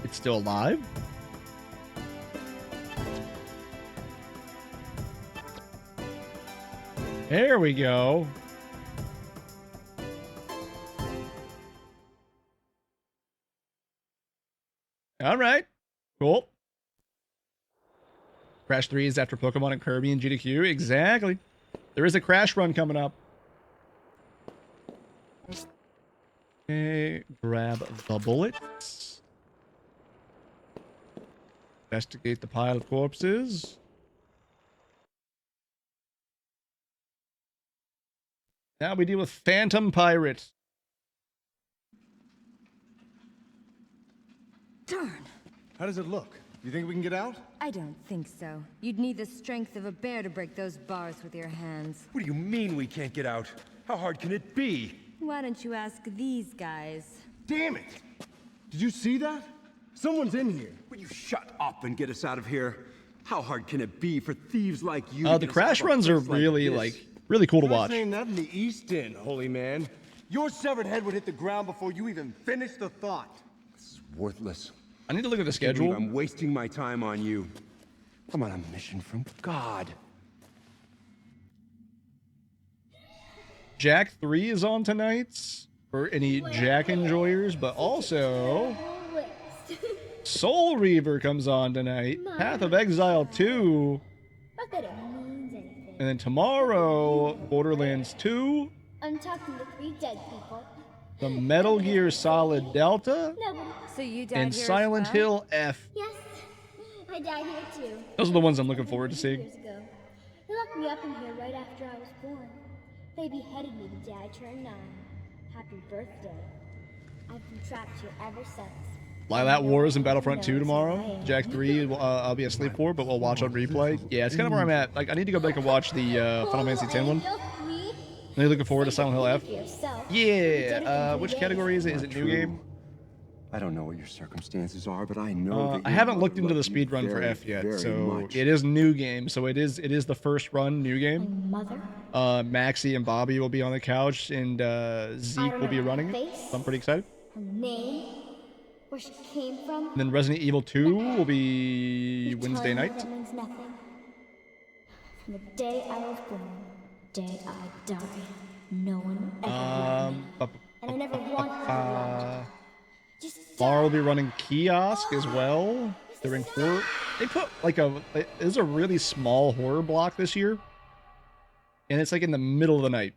It's still alive? There we go. All right. Cool. Crash 3 is after Pokemon and Kirby and GDQ. Exactly. There is a Crash run coming up. Okay, grab the bullets. Investigate the pile of corpses. Now we deal with Phantom Pirate. Darn. How does it look? You think we can get out? I don't think so. You'd need the strength of a bear to break those bars with your hands. What do you mean we can't get out? How hard can it be? Why don't you ask these guys? Damn it! Did you see that? Someone's in here. Will you shut up and get us out of here? How hard can it be for thieves like you? The Crash runs are really, really cool to You're watch. saying that in the East End, holy man. Your severed head would hit the ground before you even finished the thought. This is worthless. I need to look at the I can't believe schedule. I'm wasting my time on you. I'm on a mission from God. Jack 3 is on tonight for any Jack enjoyers, but also Soul Reaver comes on tonight. Path of Exile 2. Not that it means anything. And then tomorrow, Borderlands 2, I'm talking to 3 dead people. the Metal Gear Solid Delta, Nobody. So you died and here as Silent well? Hill F. Yes, I died here too. Those are the ones I'm looking forward to seeing. Years ago. They locked me up in here right after I was born. They beheaded me the day I turned 9. Happy birthday. I've been trapped here ever since. Lilat Wars and Battlefront 2 tomorrow. Jack 3, I'll be asleep for, but we'll watch on replay. Yeah, it's kind of where I'm at. Like, I need to go back and watch the Final Fantasy X one. Really looking forward to Silent Hill F. Yeah, which category is it? Is it new game? I don't know what your circumstances are, but I know that I your haven't mother looked into the loved you speed run for very, F yet, very so much. it is new game. So it is the first run new game. Mother? Maxie and Bobby will be on the couch, and Zeke will be running it. So I'm pretty excited. Her name? Where she came from? And then Resident Evil 2 will be You Wednesday tell me night. That means nothing. From the day I was born, the day I die, no one ever loved me. And I never wanted to be loved. Just Tomorrow will be running Kiosk as well during horror. They put like there's a really small horror block this year, and it's like in the middle of the night.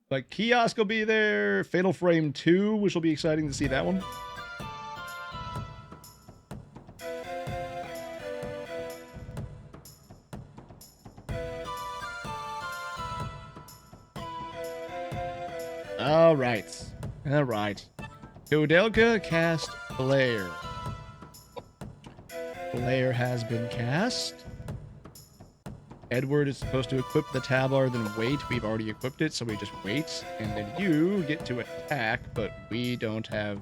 Like Kiosk will be there, Fatal Frame 2, which will be exciting to see that one. All right. Koudelka cast Flare. Flare has been cast. Edward is supposed to equip the Tabar, then wait. We've already equipped it, so we just wait. And then you get to attack, but we don't have...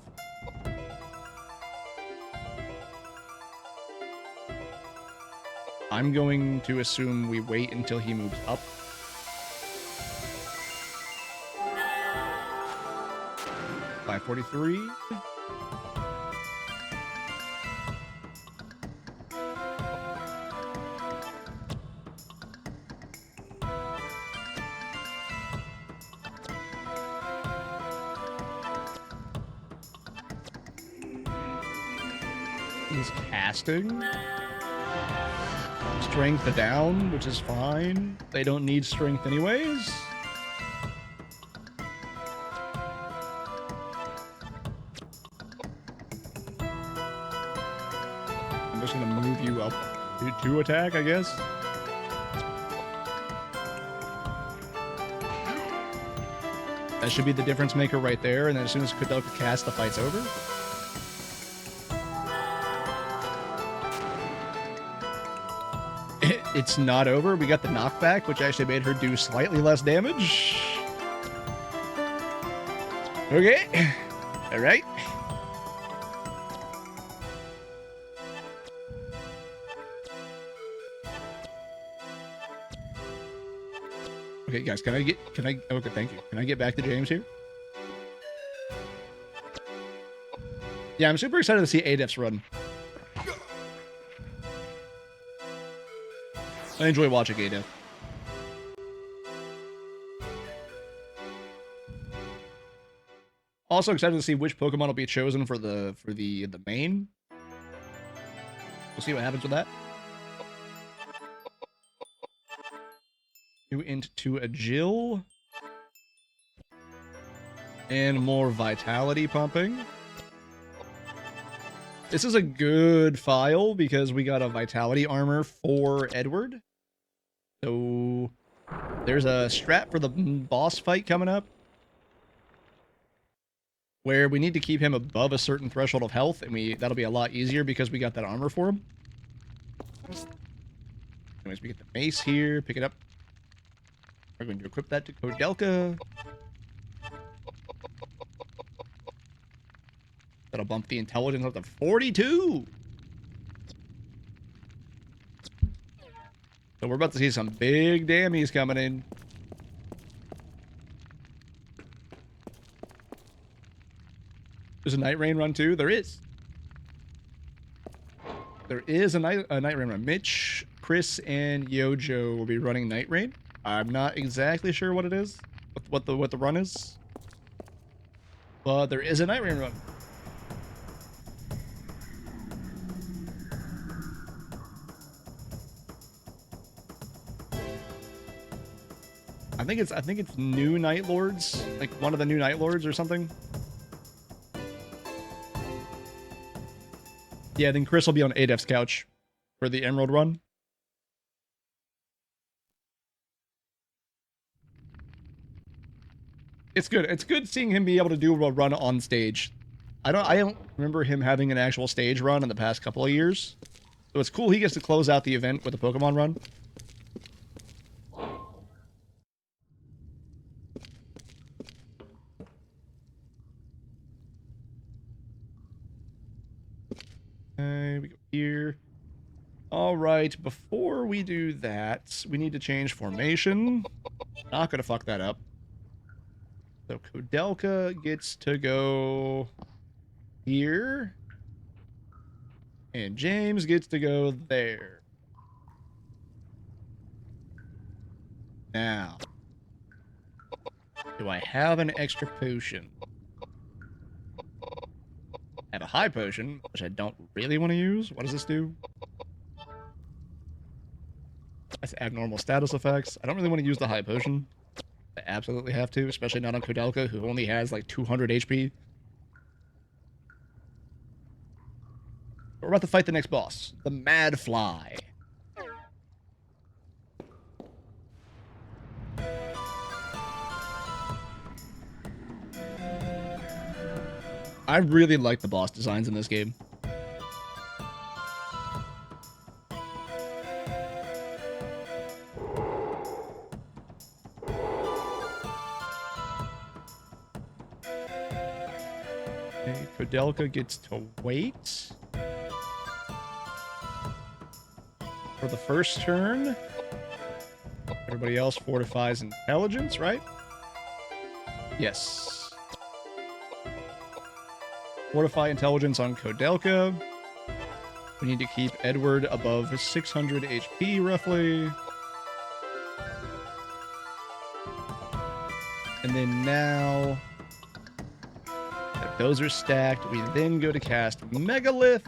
I'm going to assume we wait until he moves up. $543. He's casting. Strength down, which is fine. They don't need strength anyways. I'm just gonna move you up to attack, I guess. That should be the difference maker right there, and then as soon as Koudelka casts, the fight's over. It's not over. We got the knockback, which actually made her do slightly less damage. Okay. All right. Okay, guys, okay, thank you. Can I get back to James here? Yeah, I'm super excited to see ADEF's run. I enjoy watching ADEF. Also excited to see which Pokemon will be chosen for the main. We'll see what happens with that. New into a Jill. And more vitality pumping. This is a good file because we got a vitality armor for Edward. So there's a strat for the boss fight coming up where we need to keep him above a certain threshold of health, and that'll be a lot easier because we got that armor for him. Anyways, we get the mace here, pick it up. We're going to equip that to Koudelka. That'll bump the intelligence up to 42. So we're about to see some big dammies coming in. There's a Night Rain run too. There is. There is a Night Rain run. Mitch, Chris, and Yojo will be running Night Rain. I'm not exactly sure what it is, what the run is, but there is a Night Rain run. I think it's new Night Lords, like one of the new Night Lords or something. Yeah, then Chris will be on ADEF's couch for the Emerald run. It's good. It's good seeing him be able to do a run on stage. I don't remember him having an actual stage run in the past couple of years. So it's cool he gets to close out the event with a Pokemon run. Okay, we go here. All right, before we do that, we need to change formation. Not gonna fuck that up. So Koudelka gets to go here. And James gets to go there. Now, do I have an extra potion? I have a high potion, which I don't really want to use. What does this do? That's abnormal status effects. I don't really want to use the high potion. I absolutely have to, especially not on Koudelka, who only has like 200 HP. We're about to fight the next boss, the Mad Fly. I really like the boss designs in this game. Okay, Koudelka gets to wait for the first turn. Everybody else fortifies intelligence, right? Yes. Fortify intelligence on Koudelka. We need to keep Edward above 600 HP, roughly. And then now that those are stacked, we then go to cast Megalith.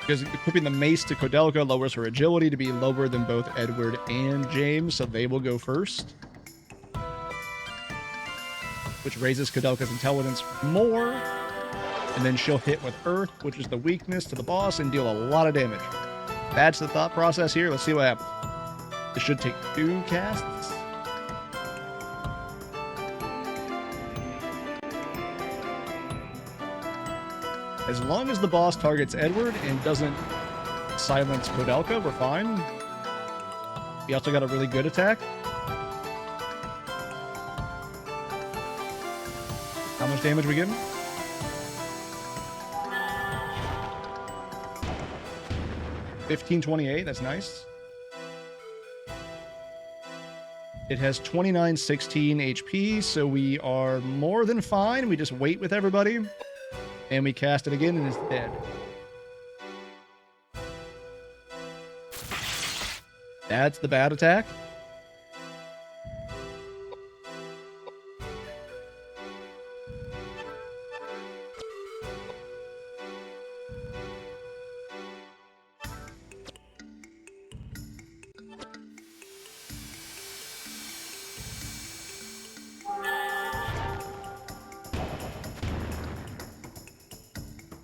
Because equipping the mace to Koudelka lowers her agility to be lower than both Edward and James, so they will go first. Which raises Koudelka's intelligence more. And then she'll hit with Earth, which is the weakness to the boss, and deal a lot of damage. That's the thought process here. Let's see what happens. This should take 2 casts. As long as the boss targets Edward and doesn't silence Koudelka. We're fine. We also got a really good attack. How much damage we getting? $1528. That's nice. It has 2916 HP, so we are more than fine. We just wait with everybody, and we cast it again, and it's dead. That's the bad attack.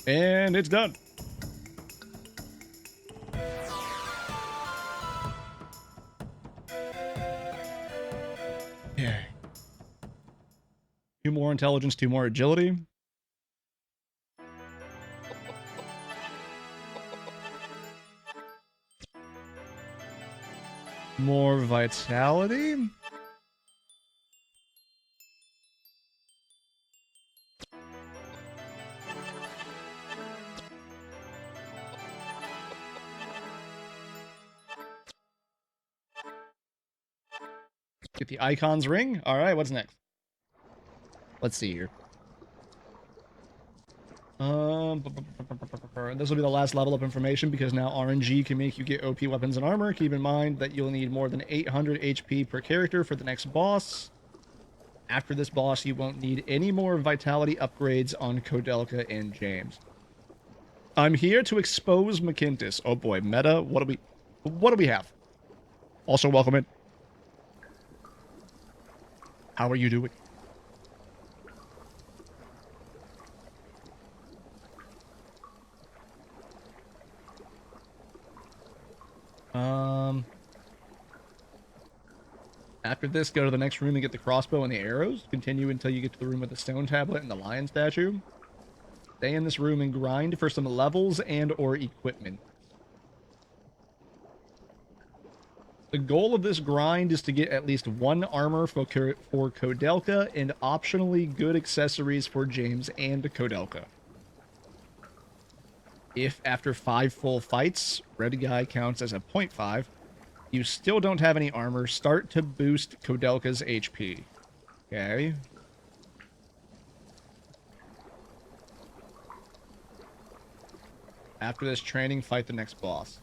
And it's done. Yeah. 2 more intelligence, 2 more agility. More vitality. Get the icon's ring. All right, what's next? Let's see here. This will be the last level up information because now RNG can make you get OP weapons and armor. Keep in mind that you'll need more than 800 HP per character for the next boss. After this boss, you won't need any more vitality upgrades on Koudelka and James. I'm here to expose McKintis. Oh boy, meta. What do we have? Also, welcome in. How are you doing? After this, go to the next room and get the crossbow and the arrows. Continue until you get to the room with the stone tablet and the lion statue. Stay in this room and grind for some levels and or equipment. The goal of this grind is to get at least 1 armor for Koudelka and optionally good accessories for James and Koudelka. If after 5 full fights, red guy counts as a 0.5, you still don't have any armor, start to boost Koudelka's HP. Okay. After this training, fight the next boss.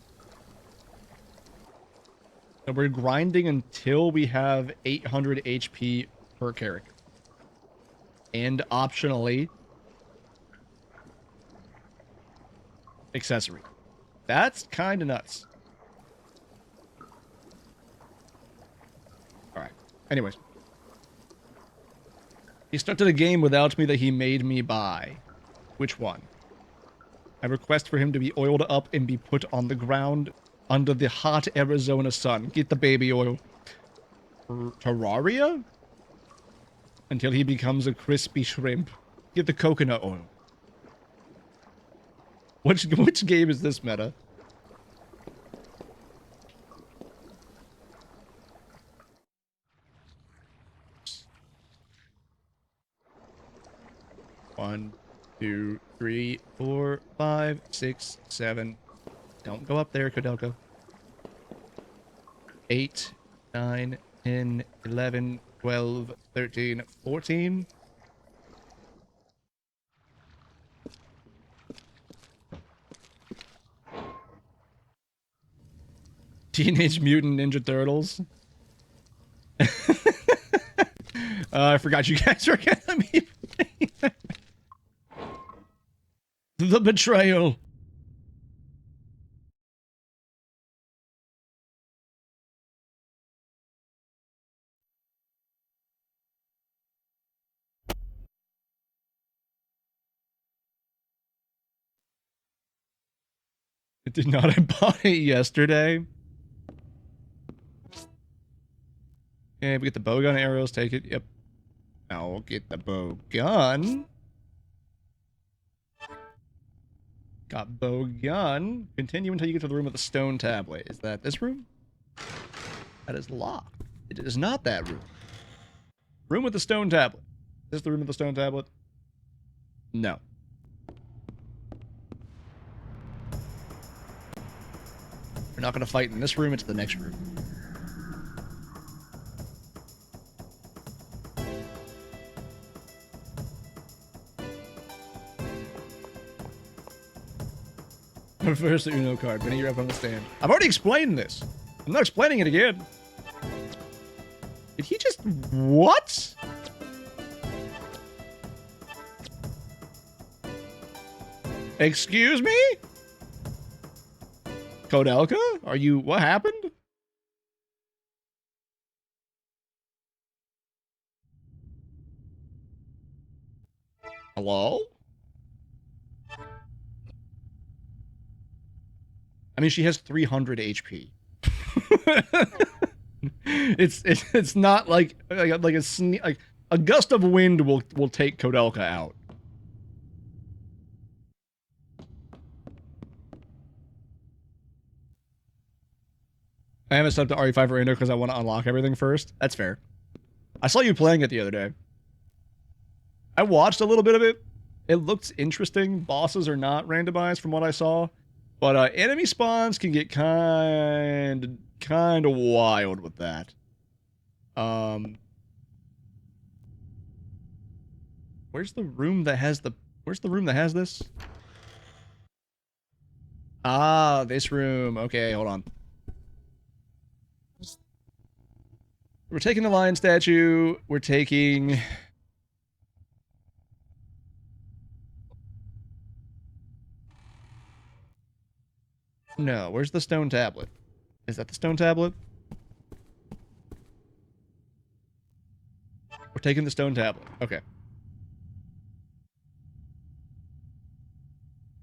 So we're grinding until we have 800 HP per character. And optionally, accessory. That's kind of nuts. Alright. Anyways. He started a game without me that he made me buy. Which one? I request for him to be oiled up and be put on the ground under the hot Arizona sun. Get the baby oil. Terraria? Until he becomes a crispy shrimp. Get the coconut oil. Which game is this meta? One, 2, 3, 4, 5, 6, 7. Don't go up there, Koudelka. 8, 9, 10, 11, 12, 13, 14. Teenage Mutant Ninja Turtles. I forgot you guys were gonna be playing. The betrayal. It did not. I bought it yesterday. Okay, we get the bow gun arrows. Take it. Yep. Now we'll get the bow gun. Got bow gun. Continue until you get to the room with the stone tablet. Is that this room? That is locked. It is not that room. Room with the stone tablet. Is this the room with the stone tablet? No. We're not going to fight in this room. It's the next room. First the Uno card. Vinny, you're up on the stand. I've already explained this. I'm not explaining it again. Did he just... What? Excuse me? Koudelka? Are you... What happened? Hello? I mean, she has 300 HP. it's not like a gust of wind will take Koudelka out. I haven't stepped to RE5 or Indo because I want to unlock everything first. That's fair. I saw you playing it the other day. I watched a little bit of it. It looks interesting. Bosses are not randomized from what I saw. But enemy spawns can get kind of wild with that. Where's the room that has this? Ah, this room. Okay, hold on. We're taking the lion statue. We're taking... No, where's the stone tablet? Is that the stone tablet? We're taking the stone tablet. Okay.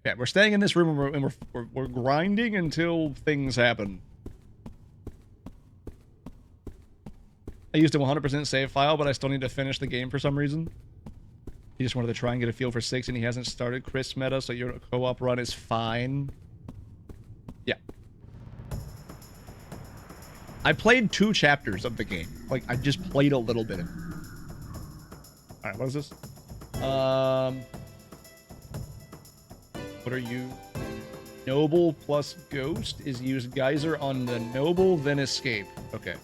Yeah, we're staying in this room and we're grinding until things happen. I used a 100% save file, but I still need to finish the game for some reason. He just wanted to try and get a feel for 6, and he hasn't started Chris meta, so your co-op run is fine. Yeah. I played 2 chapters of the game. Like, I just played a little bit of it. Alright, what is this? What are you? Noble plus Ghost is use Geyser on the Noble, then Escape. Okay.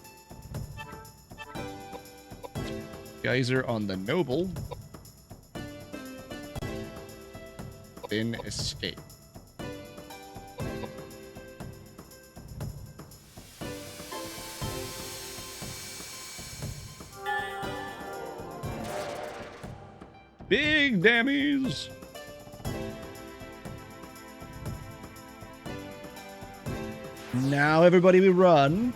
Geyser on the Noble. Then Escape. Big dammies. Now everybody we run.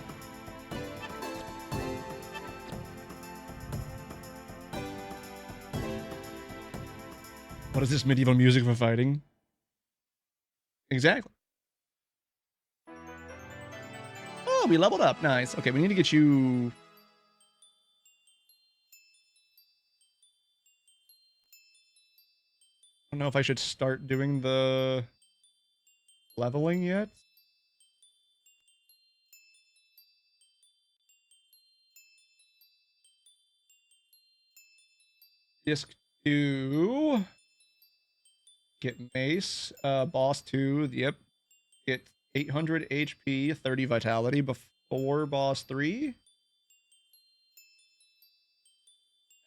What is this medieval music for fighting? Exactly. Oh, we leveled up. Nice. Okay, we need to get you... I don't know if I should start doing the leveling yet. Disc 2. Get Mace. Boss 2. Yep. Get 800 HP, 30 Vitality before Boss 3.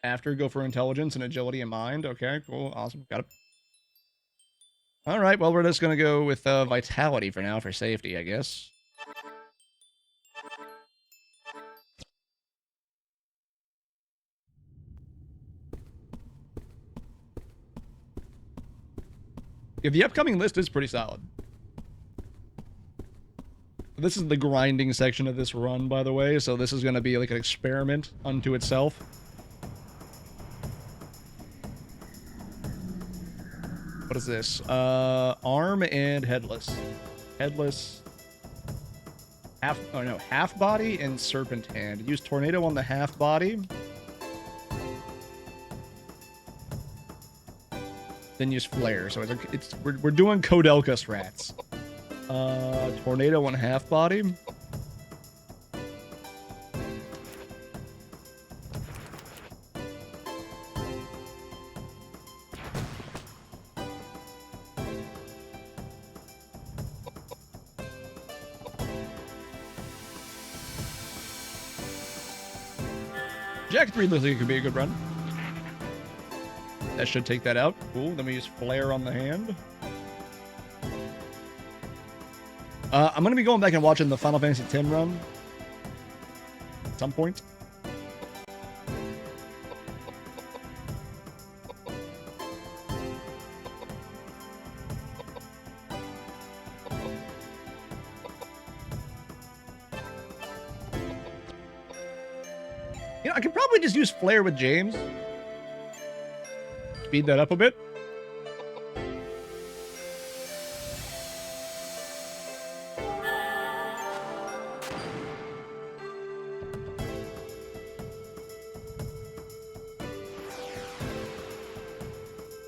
After, go for Intelligence and Agility and Mind. Okay, cool. Awesome. Got it. Alright, well, we're just going to go with Vitality for now, for safety, I guess. Yeah, the upcoming list is pretty solid. This is the grinding section of this run, by the way, so this is going to be like an experiment unto itself. What is this? Arm and headless. Headless. Half body and serpent hand. Use tornado on the half body. then use flare. So we're doing Koudelka strats. Tornado and half body. Jack 3 looks like it could be a good run. That should take that out. Cool. Then we use flare on the hand. I'm going to be going back and watching the Final Fantasy X run at some point. You know, I could probably just use flare with James. Speed that up a bit.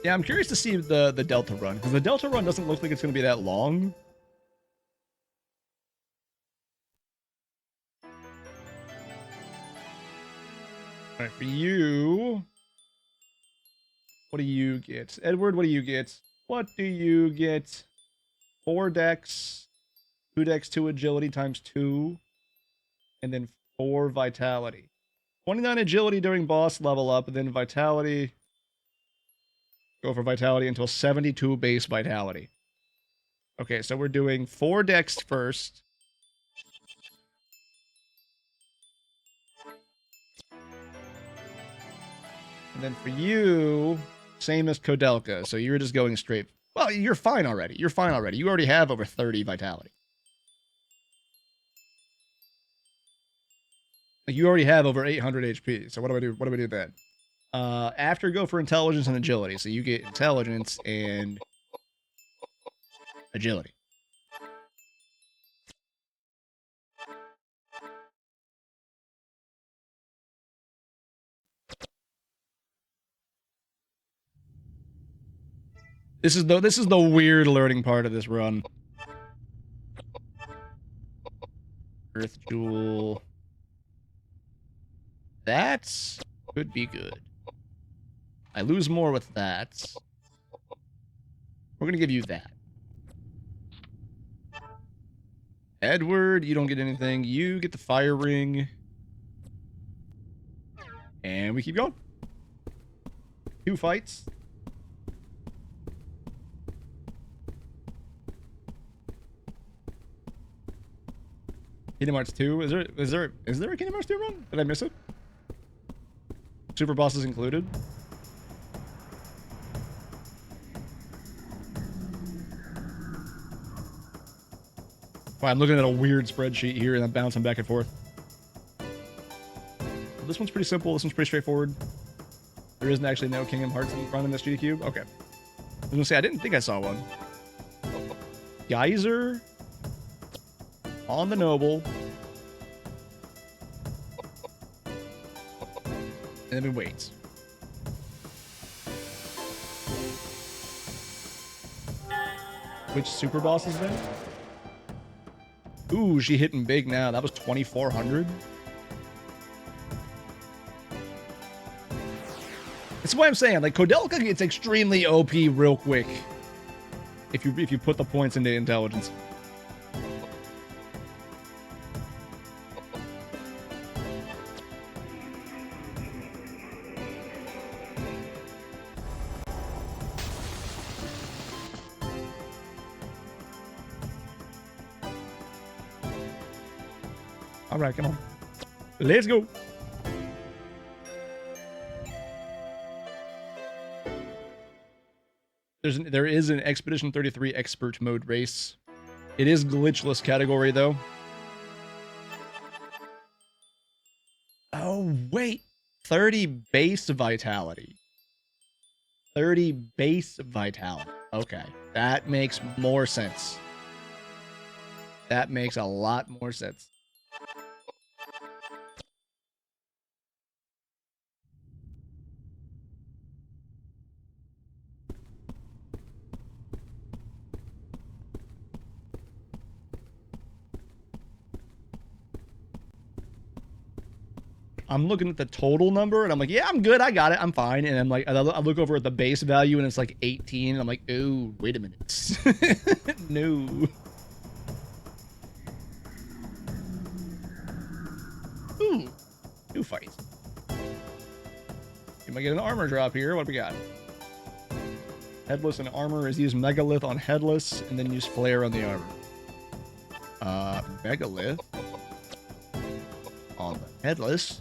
Yeah, I'm curious to see the Delta run, because the Delta run doesn't look like it's going to be that long. All right, for you, what do you get? Edward, what do you get? What do you get? 4 dex, 2 dex, 2 agility times 2, and then 4 vitality. 29 agility during boss level up, and then vitality. Go for vitality until 72 base vitality. Okay, so we're doing 4 dex first. And then for you, same as Koudelka. So you're just going straight. Well, you're fine already. You're fine already. You already have over 30 vitality. Like you already have over 800 HP. So what do I do? What do we do then? After go for intelligence and agility. So you get intelligence and agility. This is the weird learning part of this run. Earth Jewel. That could be good. I lose more with that. We're gonna give you that. Edward, you don't get anything. You get the fire ring. And we keep going. 2 fights. Kingdom Hearts 2. Is there a Kingdom Hearts 2 run? Did I miss it? Super bosses included. Wow, I'm looking at a weird spreadsheet here and I'm bouncing back and forth. This one's pretty simple. This one's pretty straightforward. There isn't actually no Kingdom Hearts run in this GDQ. Okay. I was gonna say I didn't think I saw one. Geyser on the Noble. And then we wait. Which super boss is that? Ooh, she hitting big now. That was 2,400. That's why I'm saying, like, Koudelka gets extremely OP real quick if you put the points into intelligence. All right, come on. Let's go. There is an Expedition 33 Expert Mode race. It is glitchless category, though. Oh, wait. 30 base vitality. 30 base vitality. Okay. That makes more sense. That makes a lot more sense. I'm looking at the total number, and I'm like, yeah, I'm good. I got it. I'm fine. And I'm like, I look over at the base value, and it's like 18. And I'm like, oh, wait a minute. No. Ooh, new fight. You might get an armor drop here. What do we got? Headless and armor is use megalith on headless, and then use flare on the armor. Megalith on the headless.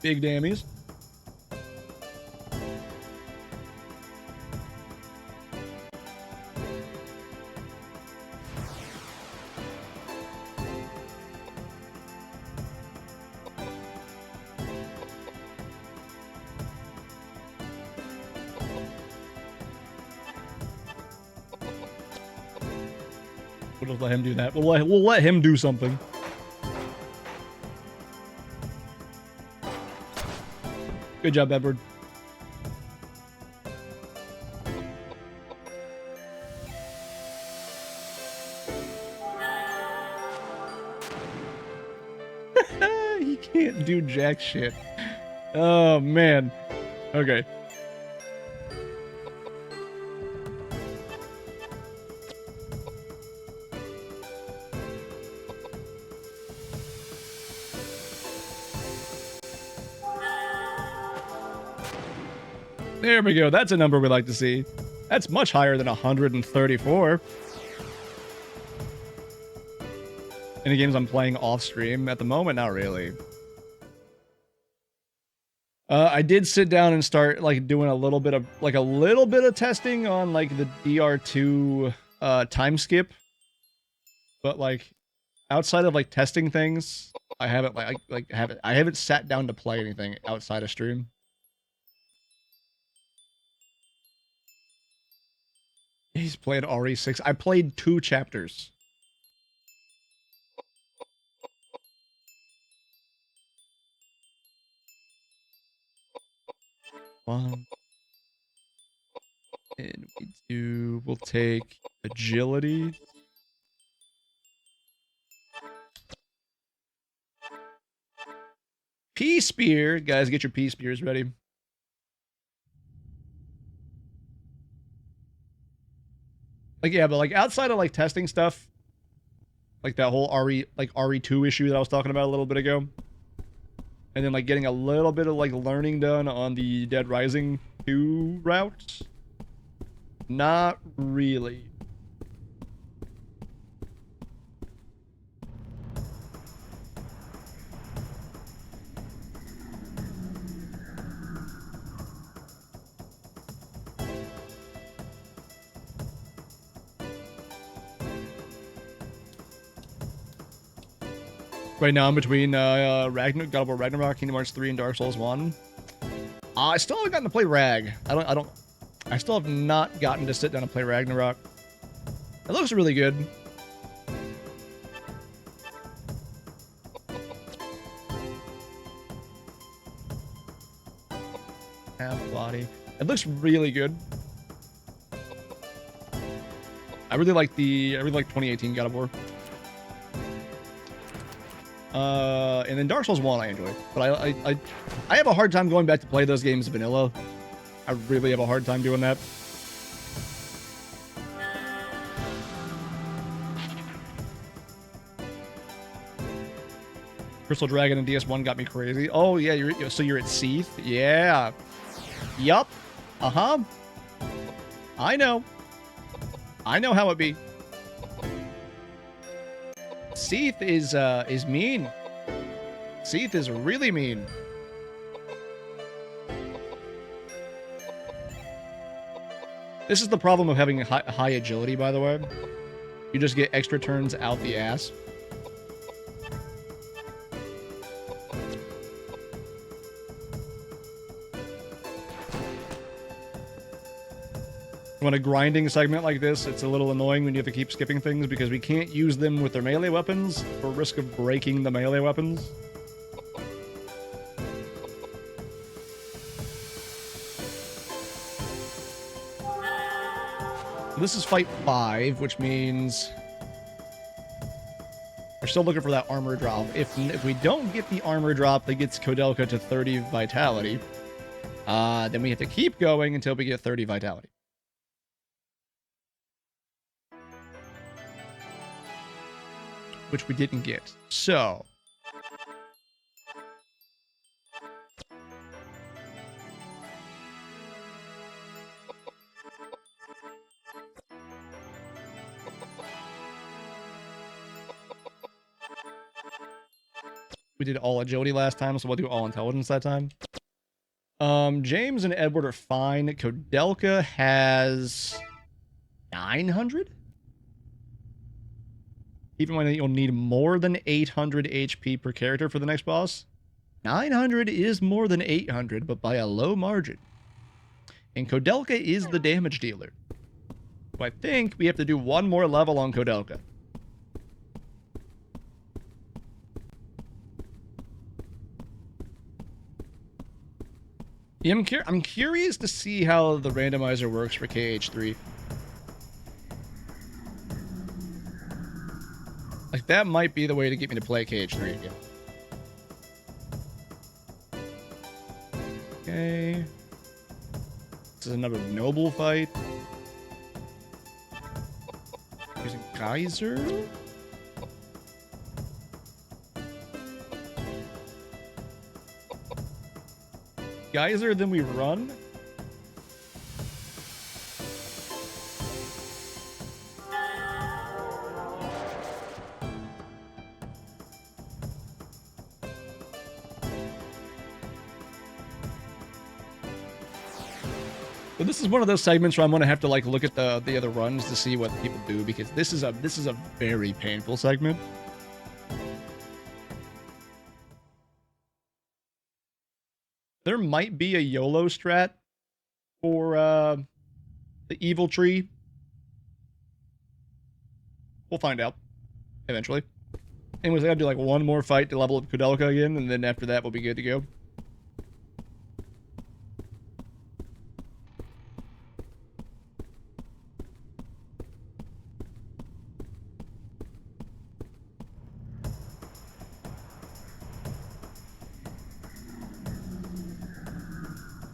Big dammies. We'll just let him do that. We'll let him do something. Good job, Edward. He can't do jack shit. Oh, man. Okay. There we go. That's a number we like to see. That's much higher than 134. Any games I'm playing off stream at the moment? Not really. I did sit down and start like doing a little bit of testing on like the DR2 time skip, but like outside of like testing things, I haven't I haven't sat down to play anything outside of stream. He's played RE6. I played 2 chapters. One. And we'll take agility. P-Spear. Guys, get your P-Spears ready. Like, yeah, but like outside of like testing stuff, like that whole RE2 issue that I was talking about a little bit ago, and then like getting a little bit of like learning done on the Dead Rising 2 route, not really. Right now I'm between God of War Ragnarok, Kingdom Hearts 3, and Dark Souls 1. I still haven't gotten to play Rag. I still have not gotten to sit down and play Ragnarok. It looks really good. Half body. It looks really good. I really like 2018 God of War. And then Dark Souls 1 I enjoy, but I have a hard time going back to play those games vanilla. I really have a hard time doing that. Crystal Dragon and DS1 got me crazy. Oh yeah, you're at Seath? Yeah. Yup. Uh-huh. I know how it be. Seath is mean. Seath is really mean. This is the problem of having high agility, by the way. You just get extra turns out the ass. When a grinding segment like this, it's a little annoying when you have to keep skipping things because we can't use them with their melee weapons for risk of breaking the melee weapons. This is fight 5, which means we're still looking for that armor drop. If we don't get the armor drop that gets Koudelka to 30 vitality, then we have to keep going until we get 30 vitality. Which we didn't get. So we did all agility last time, so we'll do all intelligence that time. James and Edward are fine. Koudelka has 900? Even when you'll need more than 800 HP per character for the next boss. 900 is more than 800, but by a low margin. And Koudelka is the damage dealer. So I think we have to do one more level on Koudelka. Yeah, I'm curious to see how the randomizer works for KH3. Like, that might be the way to get me to play KH3 again. Okay. This is another noble fight. Using Geyser? Geyser, then we run? But this is one of those segments where I'm gonna have to like look at the other runs to see what people do, because this is a very painful segment. There might be a YOLO strat for the evil tree. We'll find out eventually. Anyways, I gotta do like one more fight to level up Koudelka again, and then after that we'll be good to go.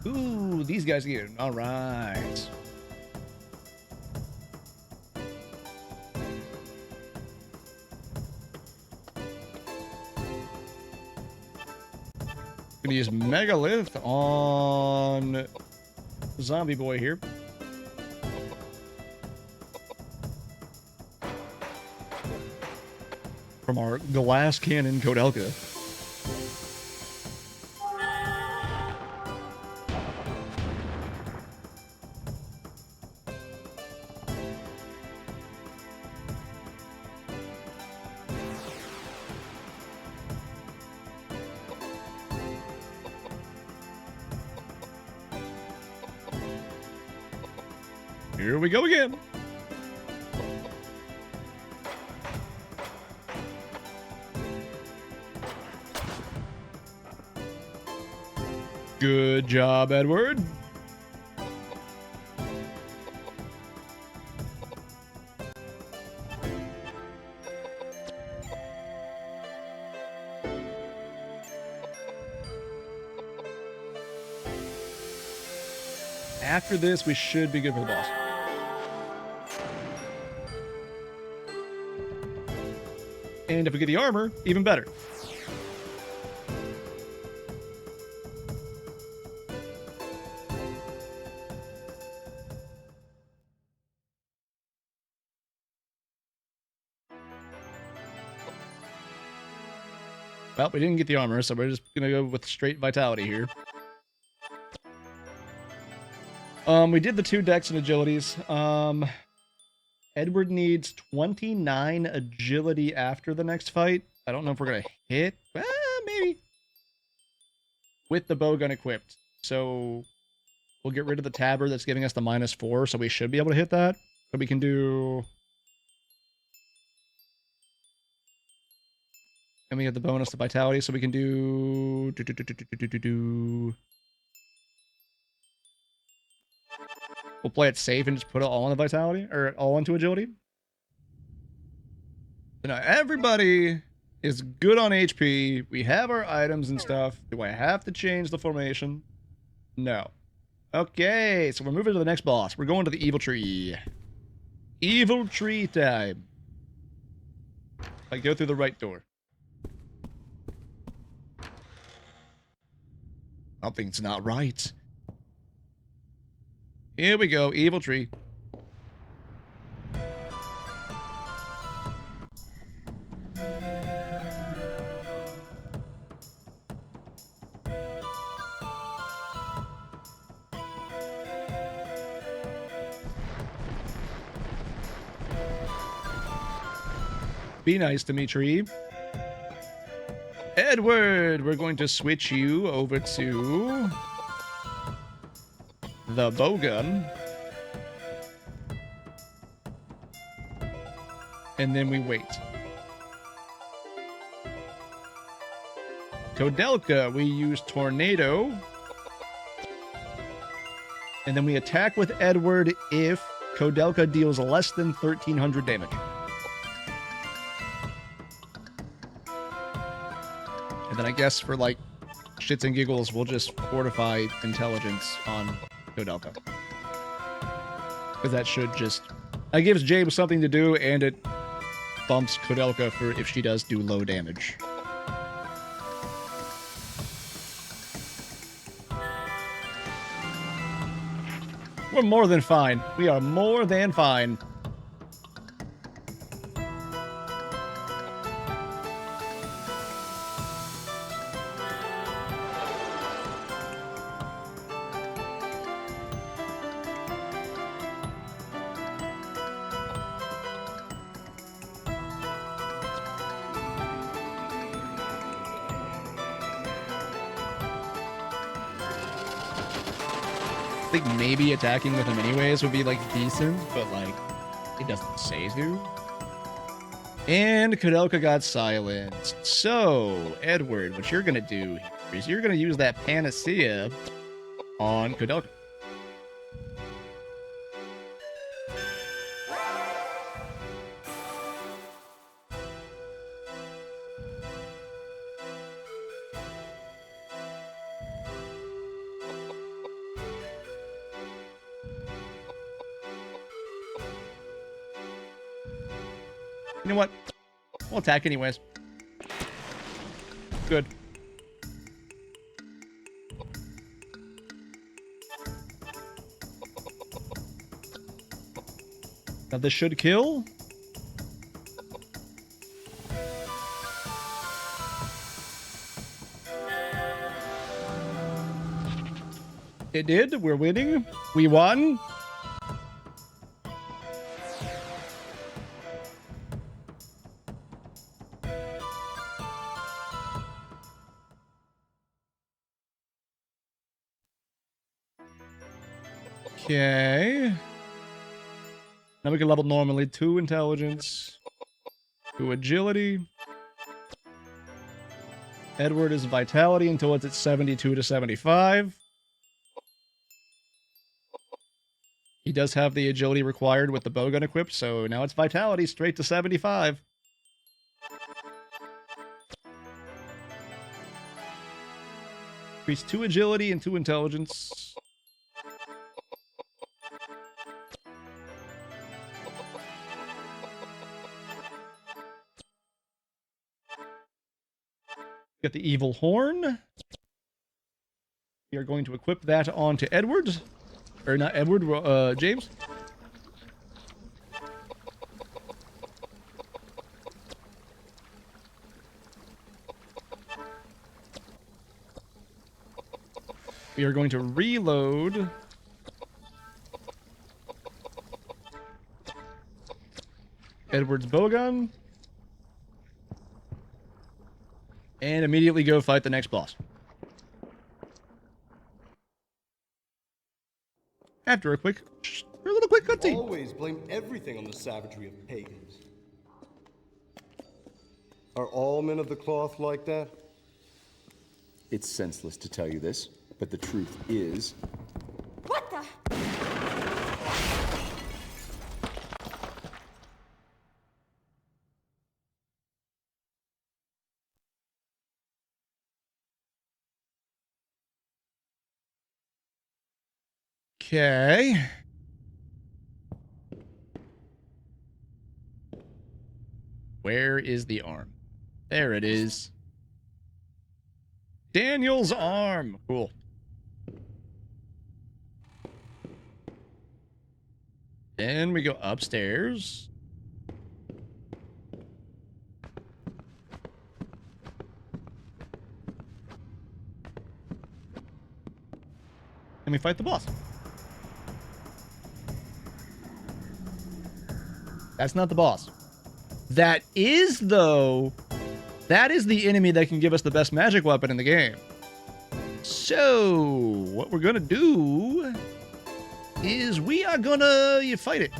Ooh, these guys get it. All right. Gonna use Megalith on Zombie Boy here. From our glass cannon Koudelka. Here we go again. Good job, Edward. After this, we should be good for the boss. And if we get the armor, even better. Well, we didn't get the armor, so we're just gonna go with straight vitality here. We did the 2 dex and agilities. Edward needs 29 agility after the next fight. I don't know if we're gonna hit. Maybe. With the bowgun equipped. So we'll get rid of the tabard that's giving us the -4, so we should be able to hit that. So we can do... And we have the bonus to vitality, so we can do... We'll play it safe and just put it all on the vitality, or all into agility. So now everybody is good on HP. We have our items and stuff. Do I have to change the formation? No. Okay, so we're moving to the next boss. We're going to the evil tree. Evil tree time. I go through the right door. Something's not right. Here we go, evil tree. Be nice to me, tree. Edward, we're going to switch you over to the bowgun. And then we wait. Koudelka, we use Tornado. And then we attack with Edward if Koudelka deals less than 1,300 damage. And then I guess for, like, shits and giggles, we'll just fortify intelligence on Koudelka. Because that should just... That gives James something to do, and it bumps Koudelka for if she does do low damage. We're more than fine. We are more than fine. I think maybe attacking with him anyways would be, like, decent, but, like, it doesn't say to. And Koudelka got silenced. So, Edward, what you're gonna do here is you're gonna use that Panacea on Koudelka. You know what? We'll attack anyways. Good. Now this should kill. It did. We're winning. We won. Okay. Now we can level normally 2 intelligence, 2 agility. Edward is vitality until it's at 72 to 75. He does have the agility required with the bowgun equipped, so now it's vitality straight to 75. Increase 2 agility and 2 intelligence. Get the evil horn. We are going to equip that onto Edward. Or not Edward, James. We are going to reload Edward's bowgun. And immediately go fight the next boss. After a little quick cutscene. Always blame everything on the savagery of pagans. Are all men of the cloth like that? It's senseless to tell you this, but the truth is... What the? Okay. Where is the arm? There it is. Daniel's arm. Cool. Then we go upstairs. And we fight the boss. That's not the boss. That is, though, that is the enemy that can give us the best magic weapon in the game. So, what we're gonna do is we are gonna fight it.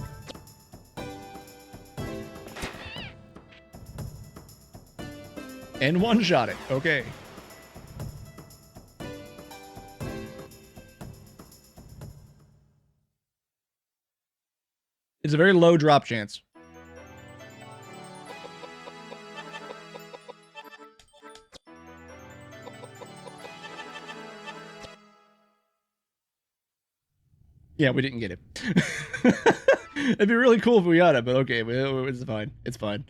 And one-shot it. Okay. It's a very low drop chance. Yeah, we didn't get it. It'd be really cool if we got it, but okay, it's fine. It's fine.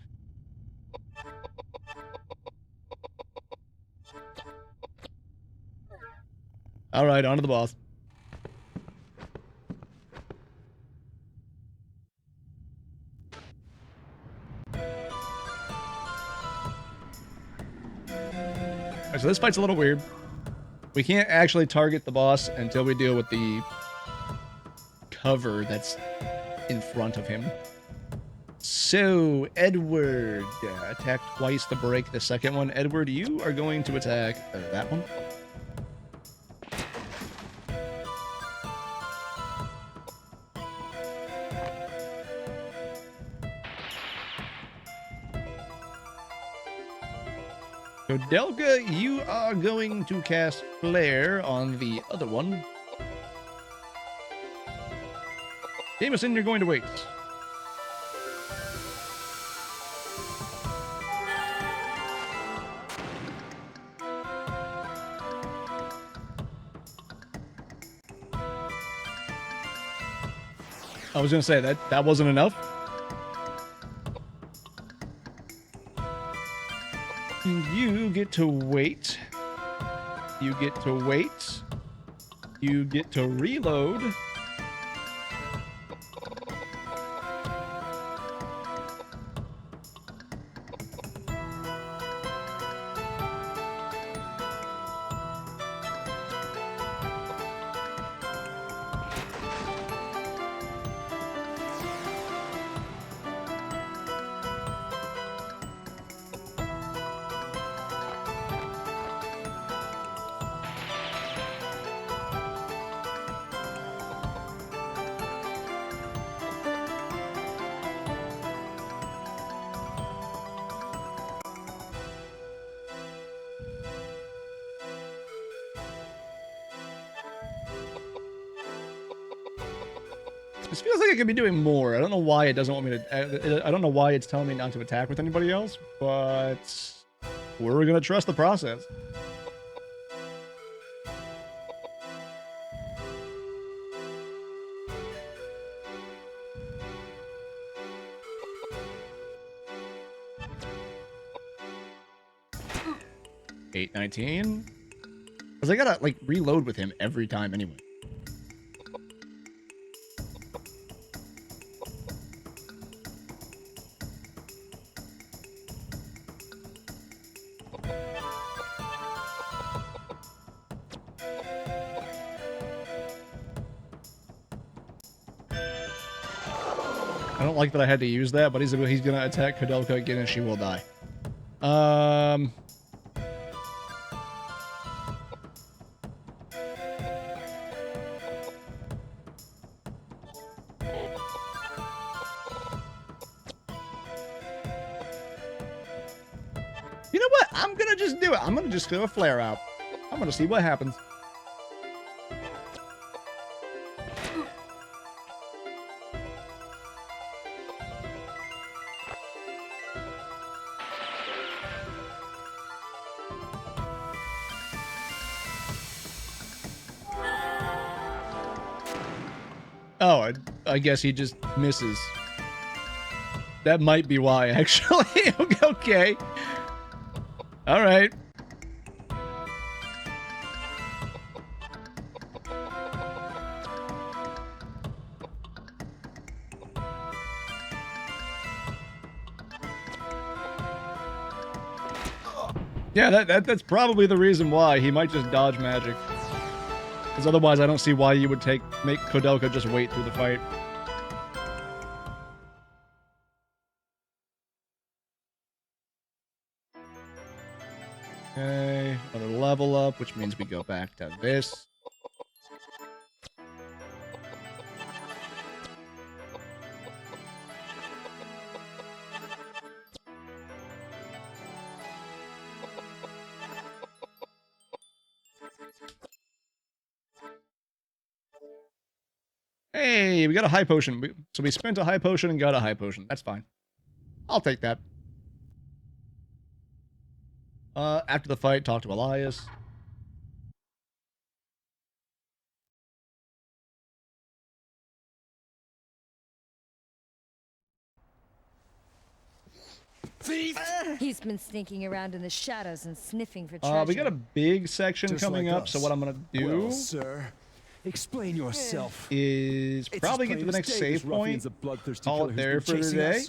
All right, on to the boss. Alright, so this fight's a little weird. We can't actually target the boss until we deal with the cover that's in front of him. So, Edward, attack twice to break the second one. Edward, you are going to attack that one. Koudelka, you are going to cast Flare on the other one. Jameson, you're going to wait. I was going to say that wasn't enough. You get to wait. You get to wait. You get to reload. This feels like I could be doing more. I don't know why it doesn't want me to... I don't know why it's telling me not to attack with anybody else, but we're going to trust the process. $8.19. Because I gotta, like, reload with him every time anyway. I don't like that I had to use that, but he's gonna attack Koudelka again and she will die. You know what? I'm gonna just do it. I'm gonna just throw a flare out. I'm gonna see what happens. Oh, I guess he just misses. That might be why, actually. Okay. All right. Yeah, that's probably the reason why. He might just dodge magic. Because otherwise, I don't see why you would make Koudelka just wait through the fight. Okay, another level up, which means we go back to this. Hey, we got a high potion. So we spent a high potion and got a high potion. That's fine. I'll take that. After the fight, talk to Elias. Thief! He's been sneaking around in the shadows and sniffing for treasure. We got a big section Just coming like up, us. so what I'm gonna do Well, sir, explain yourself. is probably get to the next save point. Call it there for today.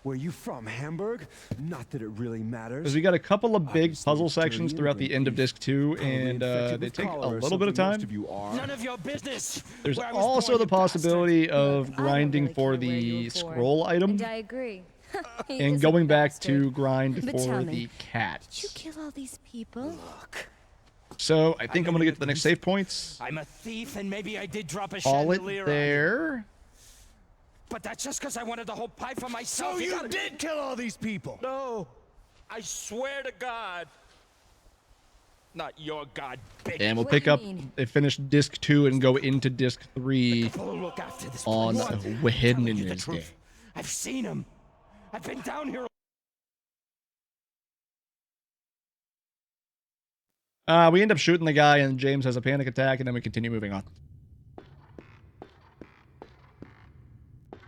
Where you from, Hamburg? Not that it really matters. Because we got a couple of big Obviously, puzzle the dirty sections throughout the end of England Disc 2, Probably and infected they with take a cholera or little bit of something most time. of you are. None of your business. There's Where I was also born, the you bastard. possibility of I don't grinding really for care where you the were born, scroll item, And I agree. He and is a going back bastard. to grind But for tell the me, Did you cats. kill all these people? So I think I'm gonna get to the next save points. I'm a thief, and maybe I did drop a Call it chandelier on you. there. But that's just because I wanted the whole pie for myself. So you gotta- did kill all these people? No. I swear to God. Not your God, bitch. And we'll What do pick you up mean? and finish Disc 2 and go into Disc 3 We'll look after this on place. Hidden Telling in you the His Day. truth. I've seen him. I've been down here. We end up shooting the guy, and James has a panic attack, and then we continue moving on.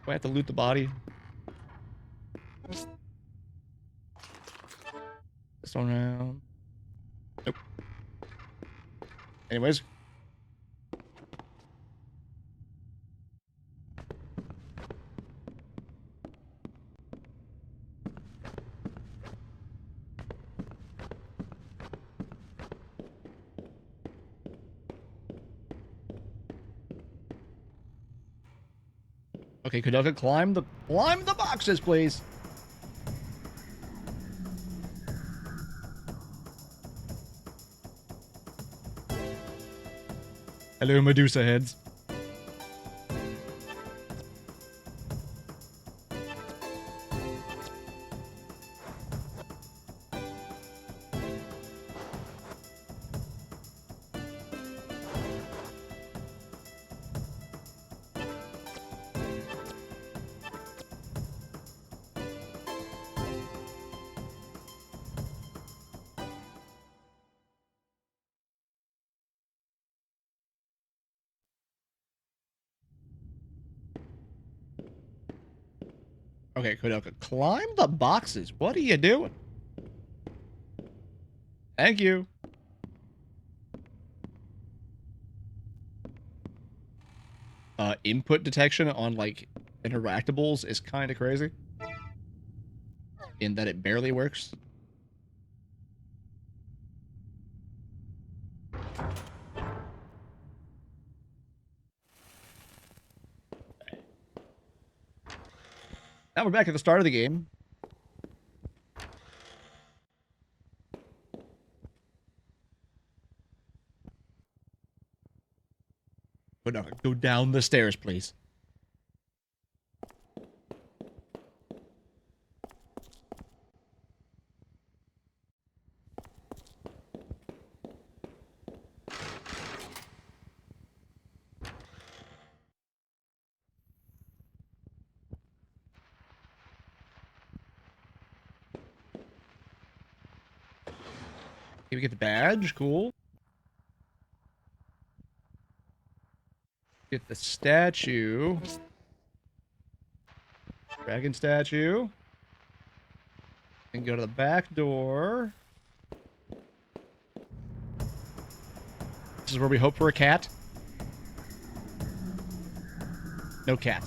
Do I have to loot the body? This one round. Nope. Anyways. Okay, Koudelka, climb the boxes, please. Hello, Medusa heads. Okay, Koudelka, climb the boxes. What are you doing? Thank you. Input detection on, like, interactables is kind of crazy. In that it barely works. Now we're back at the start of the game. But no, go down the stairs, please. Okay, we get the badge. Cool. Get the statue. Dragon statue. And go to the back door. This is where we hope for a cat. No cat.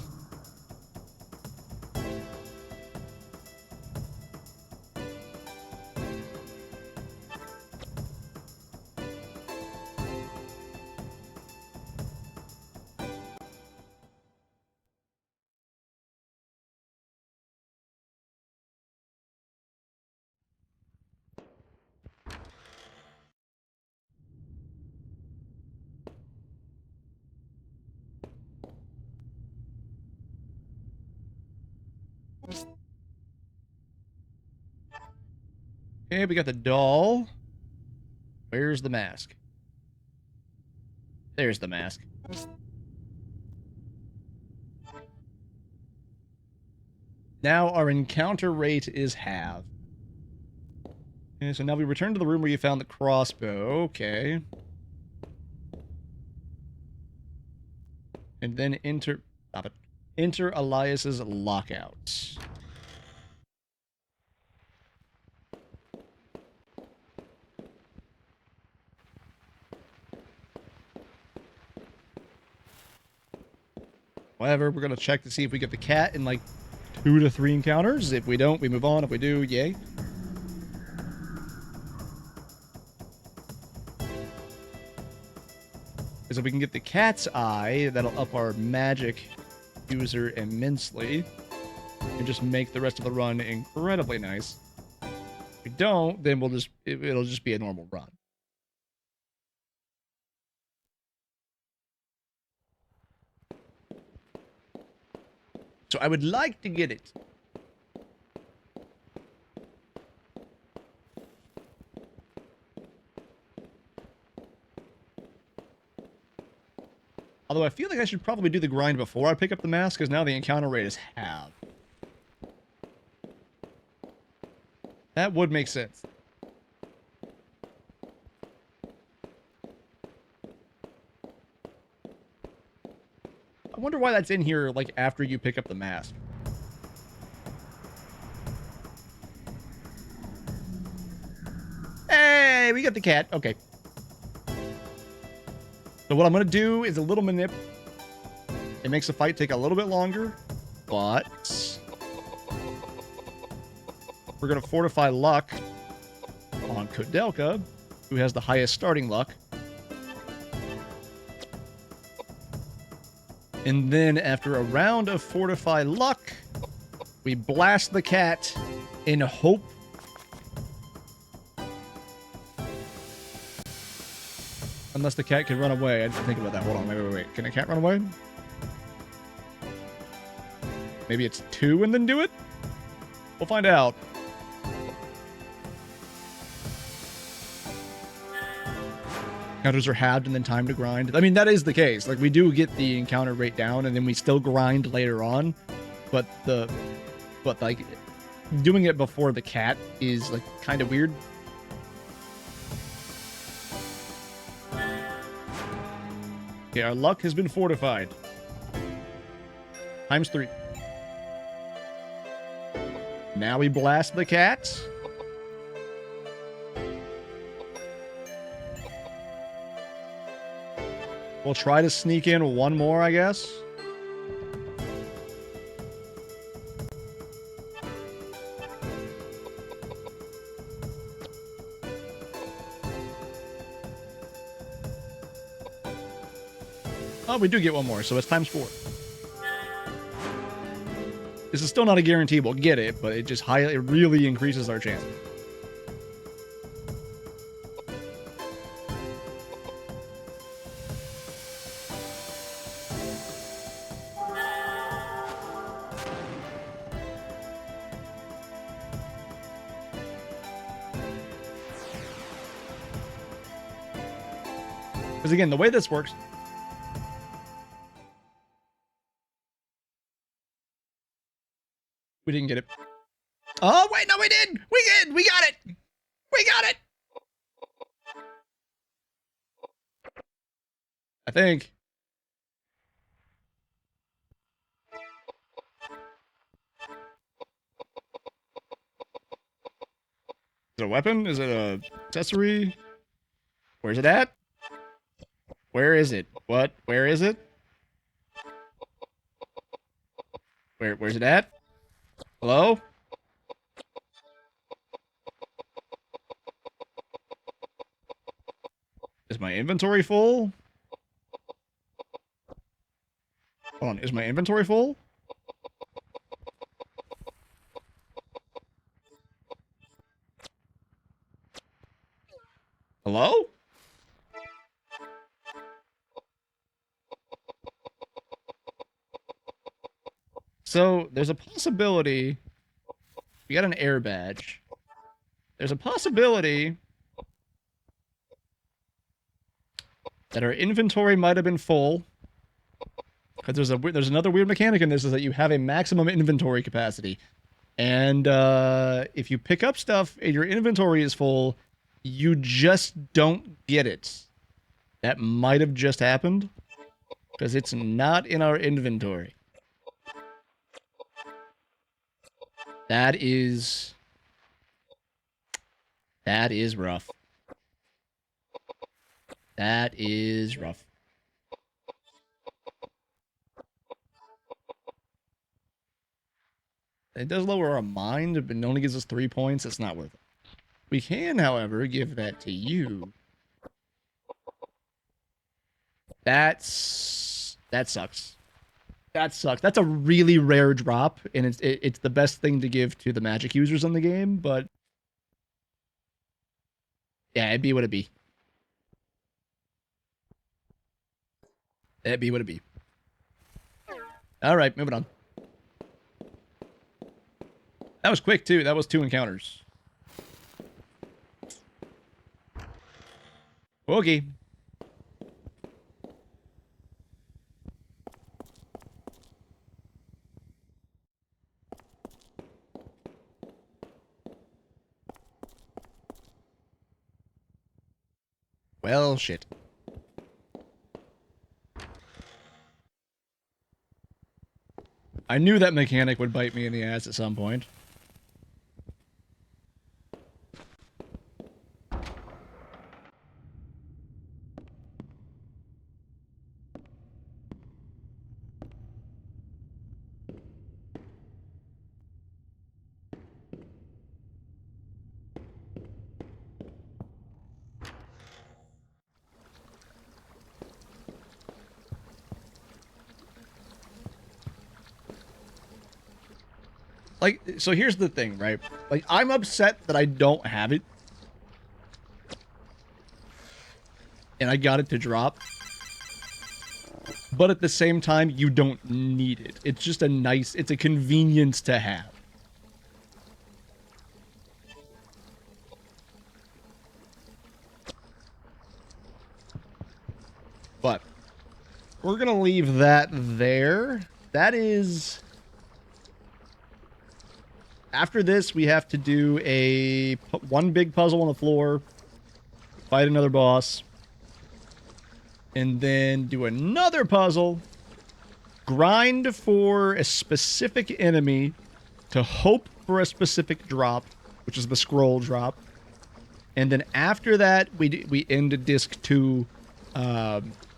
Okay, we got the doll. Where's the mask? There's the mask. Now our encounter rate is half. Okay, so now we return to the room where you found the crossbow. Okay. And then enter... Stop it. Enter Elias's lockout. Whatever, we're going to check to see if we get the cat in like 2 to 3 encounters. If we don't, we move on. If we do, yay. Because if we can get the cat's eye, that'll up our magic user immensely. And just make the rest of the run incredibly nice. If we don't, then it'll just be a normal run. So I would like to get it. Although I feel like I should probably do the grind before I pick up the mask, because now the encounter rate is half. That would make sense. I wonder why that's in here, like, after you pick up the mask. Hey, we got the cat. Okay. So what I'm going to do is a little manip. It makes the fight take a little bit longer, but we're going to fortify luck on Koudelka, who has the highest starting luck. And then after a round of fortify luck, we blast the cat in hope. Unless the cat can run away. I didn't think about that. Hold on. Wait. Can a cat run away? Maybe it's 2 and then do it? We'll find out. Encounters are halved and then time to grind. I mean, that is the case. Like, we do get the encounter rate down and then we still grind later on. But like, doing it before the cat is, like, kind of weird. Okay, our luck has been fortified. Times 3. Now we blast the cat. We'll try to sneak in one more, I guess. Oh, we do get one more, so it's times 4. This is still not a guarantee we'll get it, but it really increases our chances. Because again, the way this works... We didn't get it. Oh, wait, no, we did! We did! We got it! We got it! I think. weapon? Is it a accessory? Where's it at? Where is it? What? Where is it? Where's it at? Hello? Is my inventory full? Hold on, is my inventory full? Hello? So, there's a possibility... We got an air badge. There's a possibility... that our inventory might have been full. Because there's another weird mechanic in this, is that you have a maximum inventory capacity. And if you pick up stuff and your inventory is full, you just don't get it. That might have just happened. Because it's not in our inventory. That is rough. That is rough. It does lower our mind, but it only gives us 3 points. It's not worth it. We can, however, give that to you. That sucks. That sucks. That's a really rare drop, and it's the best thing to give to the magic users in the game, but... yeah, it'd be what it be. It'd be what it be. Alright, moving on. That was quick, too. That was 2 encounters. Okay. Well, shit. I knew that mechanic would bite me in the ass at some point. Like, so here's the thing, right? Like, I'm upset that I don't have it. And I got it to drop. But at the same time, you don't need it. It's just it's a convenience to have. But we're gonna leave that there. That is... After this, we have to do one big puzzle on the floor, fight another boss, and then do another puzzle, grind for a specific enemy to hope for a specific drop, which is the scroll drop, and then after that, we end disc 2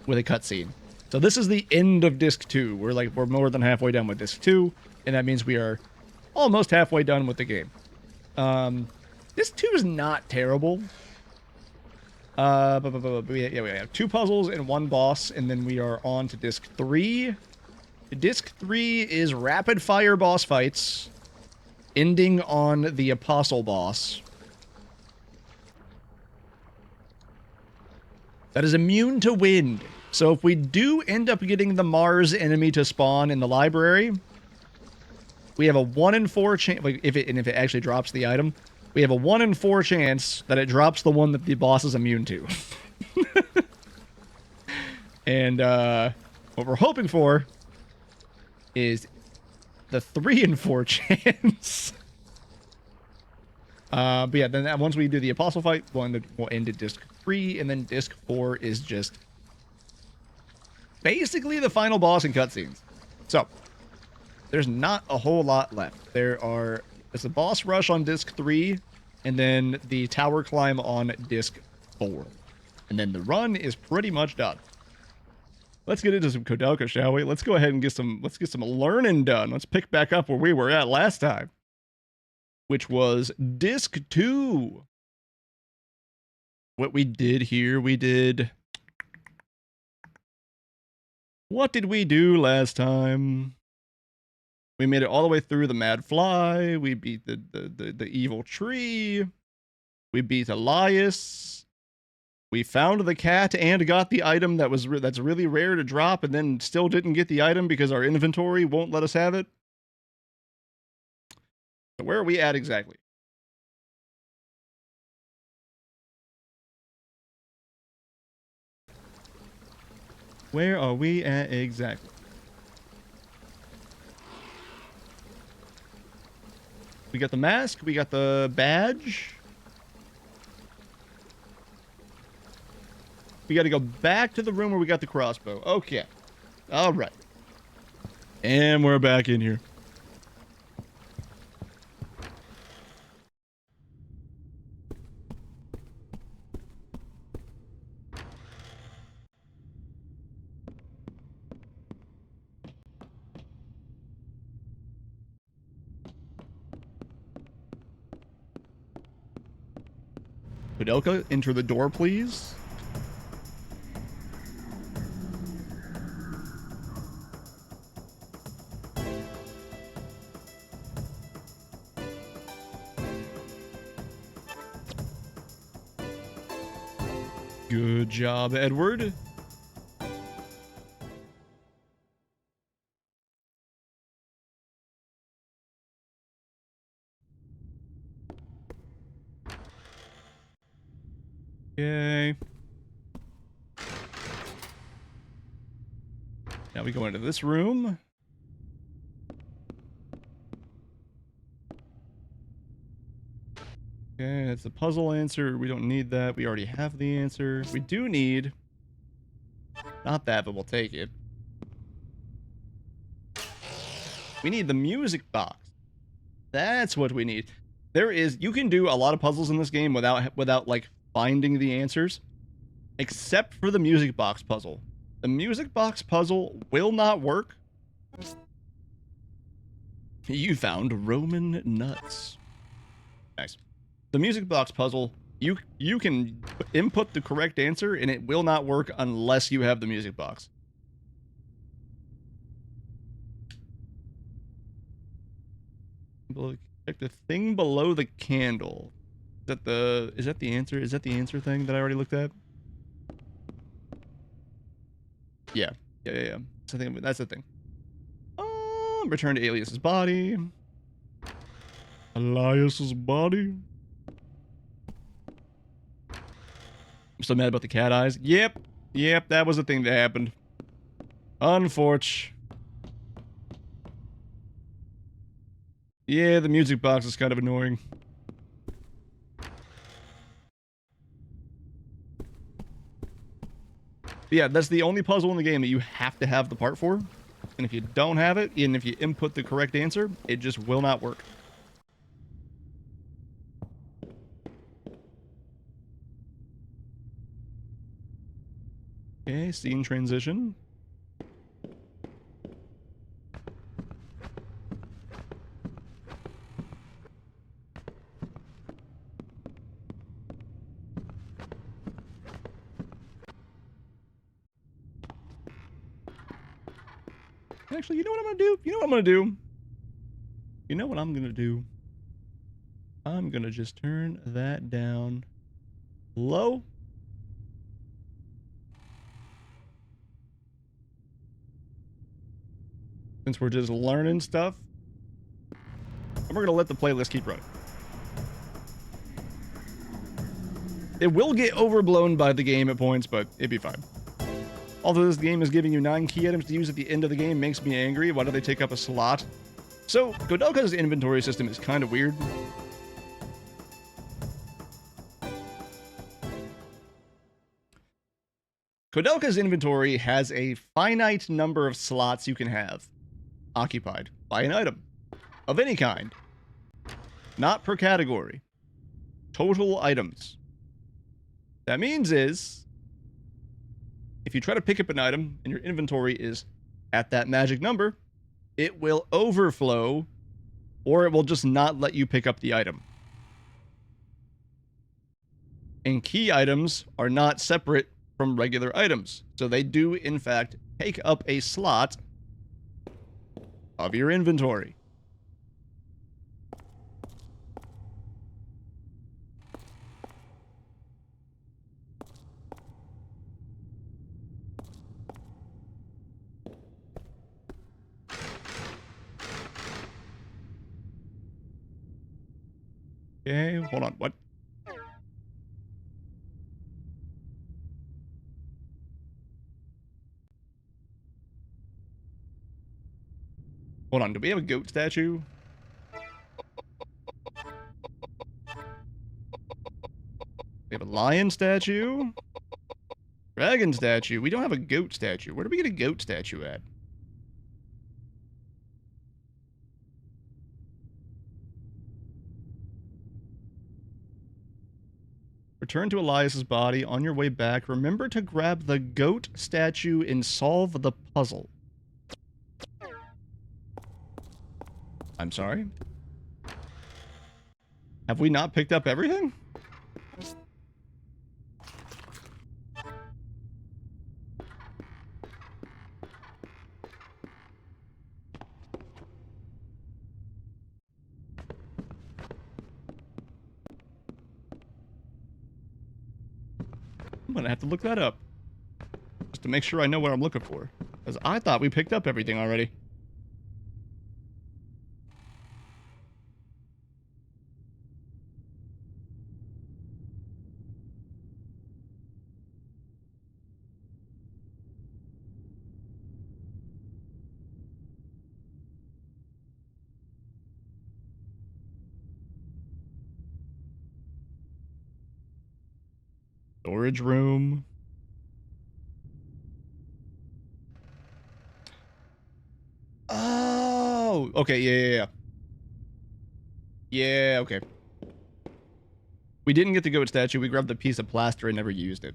with a cutscene. So this is the end of disc 2. We're more than halfway done with disc 2, and that means we are almost halfway done with the game. Disc 2 is not terrible. But we have 2 puzzles and 1 boss, and then we are on to disc 3. Disc 3 is rapid fire boss fights, ending on the apostle boss. That is immune to wind. So if we do end up getting the Mars enemy to spawn in the library, we have a 1 in 4 chance, like if it actually drops the item, we have a 1 in 4 chance that it drops the one that the boss is immune to. And what we're hoping for is the 3 in 4 chance. But yeah, then once we do the apostle fight, we'll end at disc 3, and then disc 4 is just basically the final boss and cutscenes. So there's not a whole lot left. There's a boss rush on disc 3, and then the tower climb on disc 4. And then the run is pretty much done. Let's get into some Koudelka, shall we? Let's go ahead and get some learning done. Let's pick back up where we were at last time, which was disc 2. What we did here, what did we do last time? We made it all the way through the Mad Fly. We beat the evil tree. We beat Elias. We found the cat and got the item that's really rare to drop, and then still didn't get the item because our inventory won't let us have it. So where are we at exactly? Where are we at exactly? We got the mask, we got the badge. We got to go back to the room where we got the crossbow. Okay. All right. And we're back in here. Koudelka, enter the door, please. Good job, Edward. Okay. Now we go into this room. Okay, that's the puzzle answer. We don't need that. We already have the answer. We do need... Not that, but we'll take it. We need the music box. That's what we need. You can do a lot of puzzles in this game without like finding the answers, except for the music box puzzle. The music box puzzle will not work. You found Roman nuts. Nice. The music box puzzle, you can input the correct answer and it will not work unless you have the music box. Check the thing below the candle. Is that the answer? Is that the answer thing that I already looked at? Yeah. That's the thing. Return to Elias's body. Elias's body. I'm so mad about the cat eyes. Yep, that was the thing that happened. Unfortunate. Yeah, the music box is kind of annoying. But yeah, that's the only puzzle in the game that you have to have the part for. And if you don't have it, and if you input the correct answer, it just will not work. Okay, scene transition. Actually, you know what I'm gonna do? I'm gonna just turn that down low. Since we're just learning stuff. And we're gonna let the playlist keep running. It will get overblown by the game at points, but it'd be fine. Although this game is giving you 9 key items to use at the end of the game, makes me angry. Why do they take up a slot? So, Koudelka's inventory system is kind of weird. Koudelka's inventory has a finite number of slots you can have occupied by an item of any kind. Not per category. total items. That means is, if you try to pick up an item and your inventory is at that magic number, it will overflow, or it will just not let you pick up the item. And key items are not separate from regular items, so they do, in fact, take up a slot of your inventory. Okay, hold on, what? Hold on, do we have a goat statue? We have a lion statue? Dragon statue. We don't have a goat statue. Where do we get a goat statue at? Return to Elias's body. On your way back, remember to grab the goat statue and solve the puzzle. I'm sorry? Have we not picked up everything? I'm gonna have to look that up. Just to make sure I know what I'm looking for. Because I thought we picked up everything already. Storage room. Oh, okay, yeah. Yeah, okay. We didn't get the goat statue. We grabbed the piece of plaster and never used it.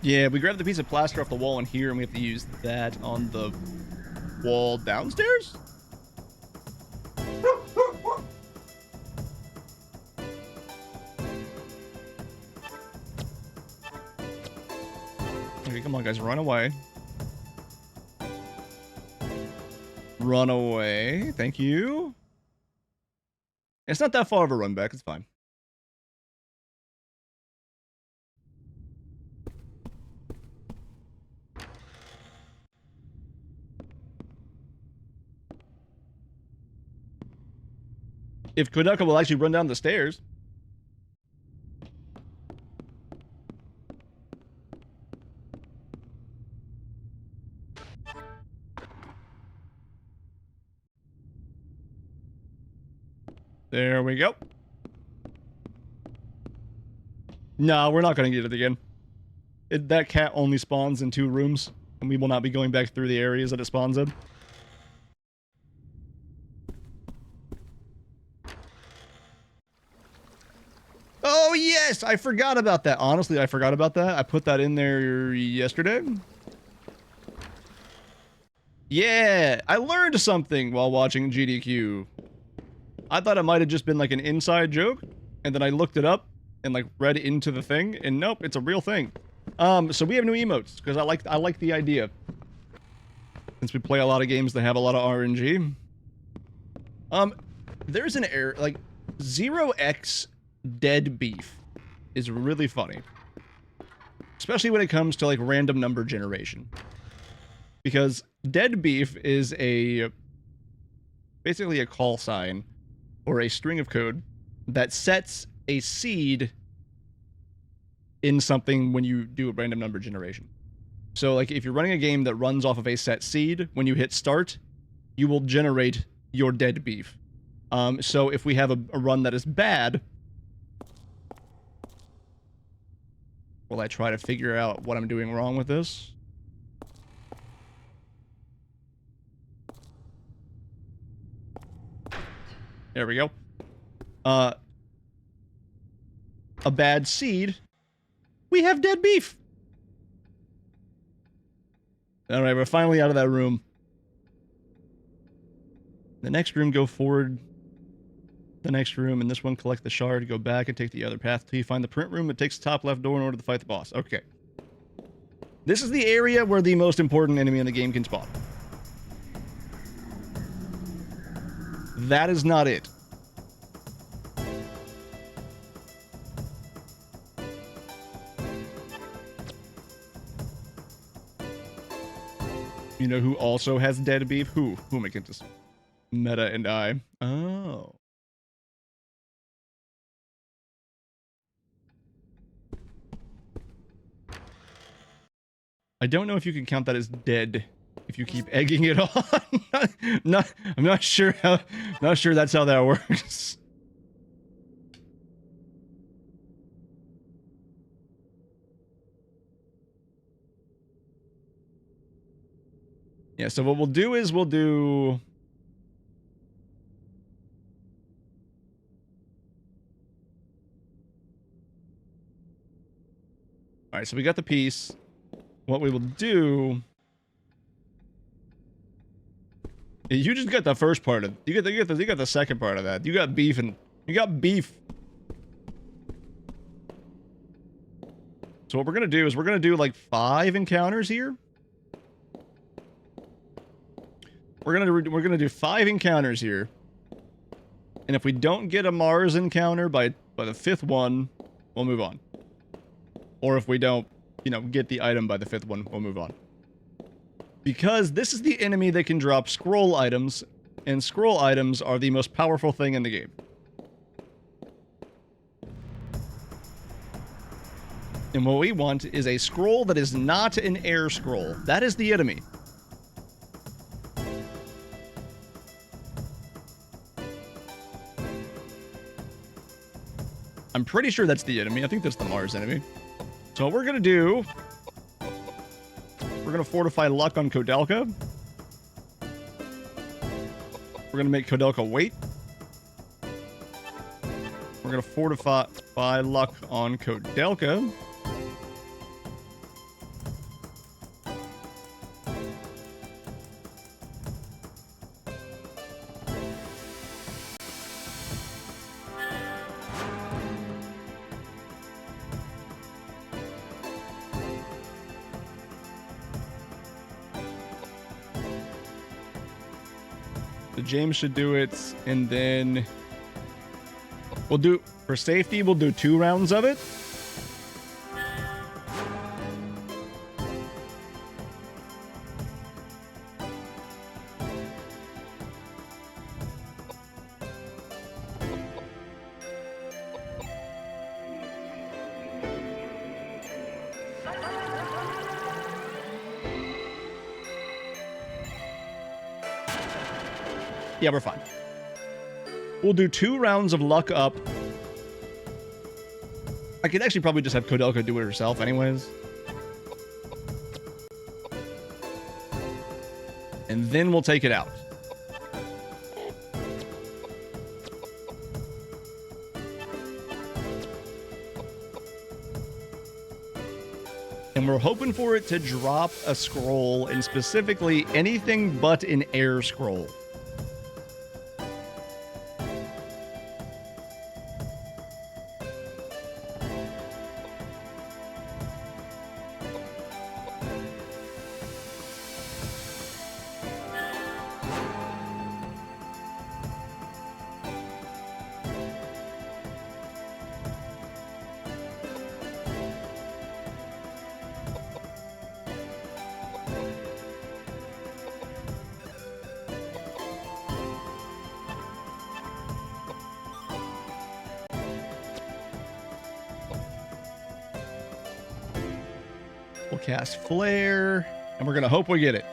Yeah, we grabbed the piece of plaster off the wall in here, and we have to use that on the wall downstairs? Okay, come on, guys, run away. Run away. Thank you. It's not that far of a run back. It's fine. If Koudelka will actually run down the stairs. There we go. No, we're not going to get it again. That cat only spawns in 2 rooms, and we will not be going back through the areas that it spawns in. Oh, yes! I forgot about that. Honestly, I forgot about that. I put that in there yesterday. Yeah, I learned something while watching GDQ. I thought it might have just been like an inside joke, and then I looked it up and like read into the thing, and nope, it's a real thing. So we have new emotes because I like the idea. Since we play a lot of games that have a lot of RNG. There's an error, like 0x dead beef is really funny. Especially when it comes to like random number generation. Because dead beef is basically a call sign or a string of code that sets a seed in something when you do a random number generation. So like if you're running a game that runs off of a set seed, when you hit start, you will generate your dead beef. So if we have a run that is bad, will I try to figure out what I'm doing wrong with this? There we go. A bad seed. We have dead beef. All right, we're finally out of that room. The next room, go forward. The next room, and this one, collect the shard, go back and take the other path till you find the print room. It takes the top left door in order to fight the boss. Okay. This is the area where the most important enemy in the game can spawn. That is not it. You know who also has dead beef? Who? Who am I getting this? Meta and I. Oh. I don't know if you can count that as dead if you keep egging it on. I'm not sure that's how that works. Yeah, so what we'll do is we'll do... Alright, so we got the piece. What we will do... You just got the first part of... You got the second part of that. You got beef and... You got beef. So what we're gonna do is we're gonna do like 5 encounters here. We're gonna do 5 encounters here, and if we don't get a Mars encounter by the 5th one, we'll move on. Or if we don't, you know, get the item by the 5th one, we'll move on. Because this is the enemy that can drop scroll items, and scroll items are the most powerful thing in the game. And what we want is a scroll that is not an air scroll. That is the enemy. I'm pretty sure that's the enemy. I think that's the Mars enemy. So what we're gonna do... We're gonna fortify luck on Koudelka. We're gonna make Koudelka wait. We're gonna fortify luck on Koudelka. James should do it, and then we'll do, for safety, we'll do 2 rounds of it. Yeah, we're fine. We'll do 2 rounds of luck up. I could actually probably just have Koudelka do it herself anyways. And then we'll take it out. And we're hoping for it to drop a scroll, and specifically anything but an air scroll. We'll cast Flare, and we're going to hope we get it.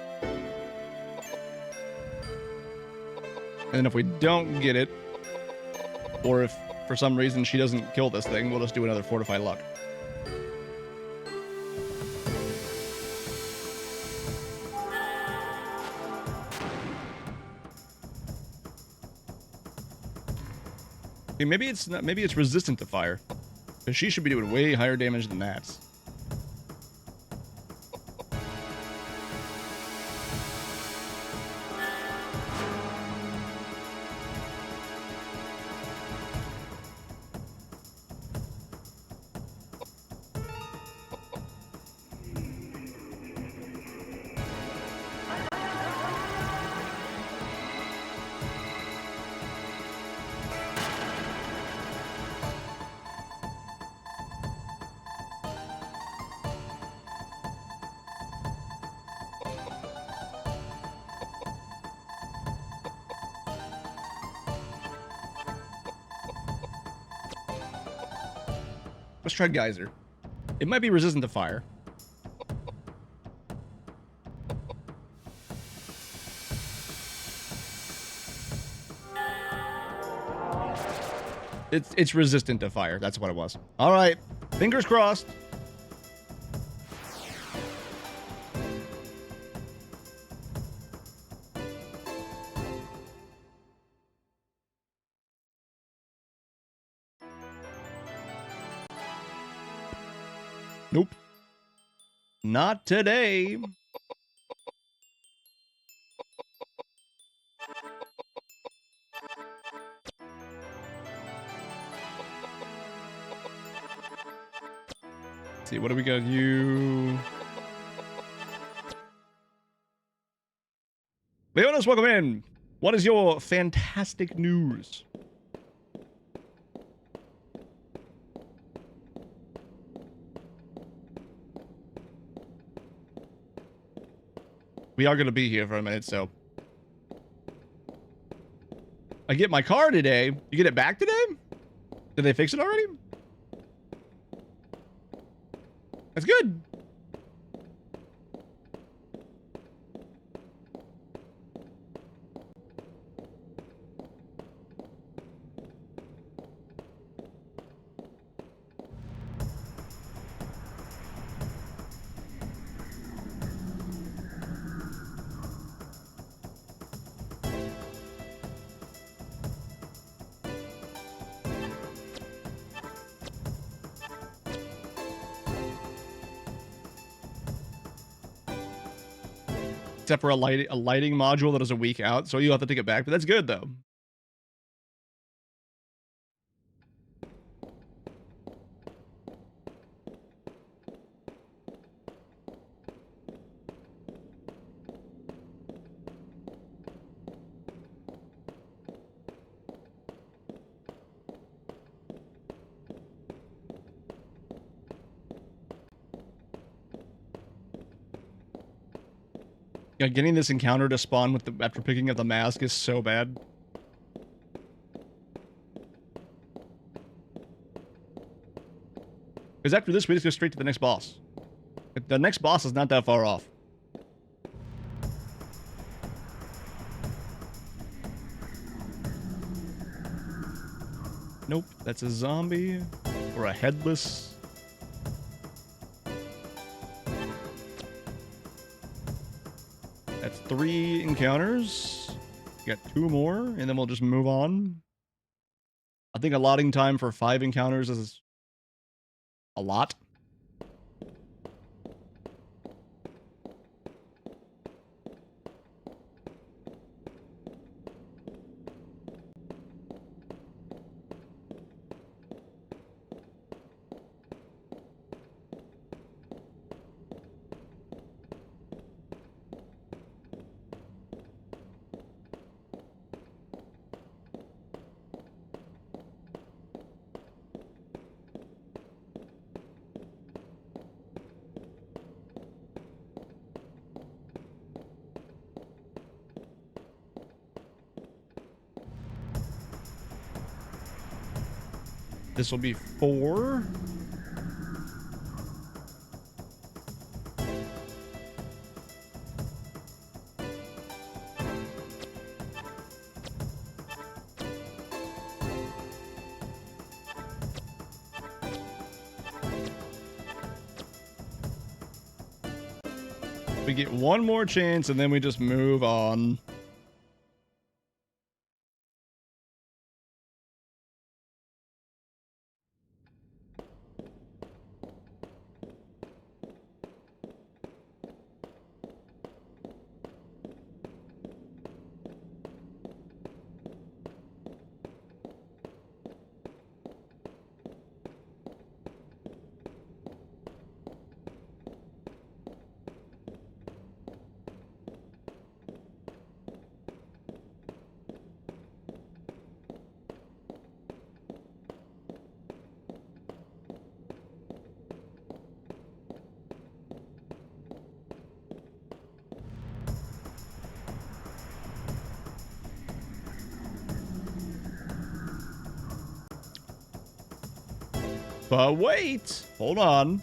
And if we don't get it, Or if for some reason she doesn't kill this thing, we'll just do another Fortify Luck. Okay, maybe it's not, maybe it's resistant to fire. Because she should be doing way higher damage than that. Let's try Geyser. It might be resistant to fire. It's resistant to fire. That's what it was. All right. Fingers crossed. Nope. Not today. Let's see, what do we got? You. Leonis, welcome in. What is your fantastic news? We are going to be here for a minute, so. I get my car today. You get it back today? Did they fix it already? That's good. Except for a lighting module that is a week out, so you'll have to take it back, but that's good though. Yeah, getting this encounter to spawn with after picking up the mask is so bad. Because after this, we just go straight to the next boss. The next boss is not that far off. Nope, that's a zombie or a headless. That's 3 encounters. Got 2 more, and then we'll just move on. I think allotting time for 5 encounters is a lot. This will be 4. We get one more chance and then we just move on. But wait, hold on.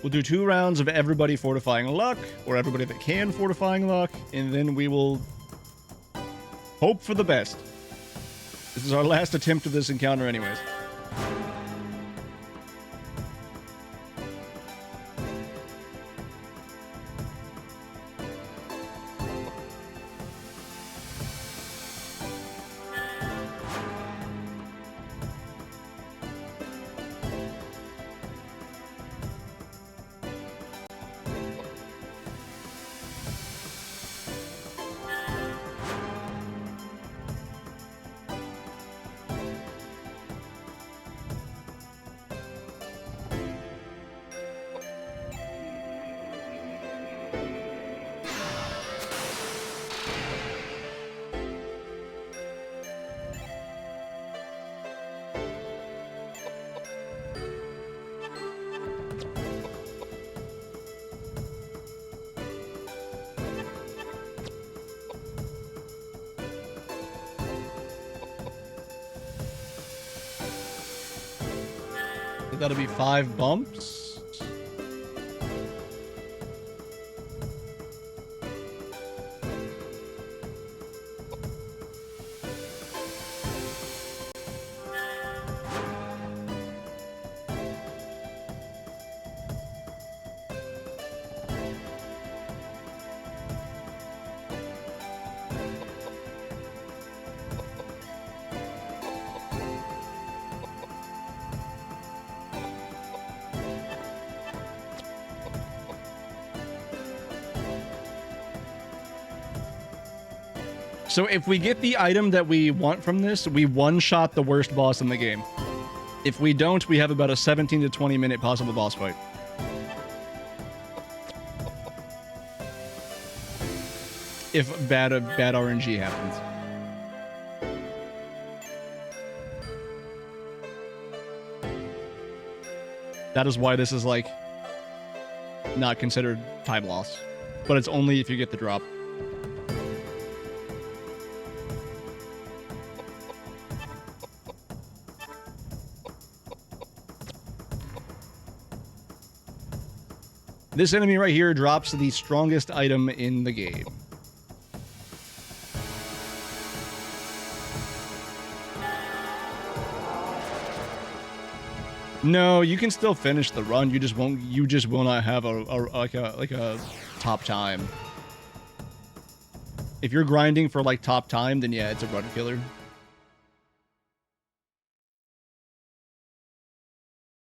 We'll do 2 rounds of everybody fortifying luck, or everybody that can fortifying luck, and then we will hope for the best. This is our last attempt of this encounter anyways. That'll be 5 bumps. So if we get the item that we want from this, we one-shot the worst boss in the game. If we don't, we have about a 17 to 20 minute possible boss fight. If bad RNG happens. That is why this is like not considered time loss. But it's only if you get the drop. This enemy right here drops the strongest item in the game. No, you can still finish the run. You just won't. You just will not have a top time. If you're grinding for like top time, then yeah, it's a run killer.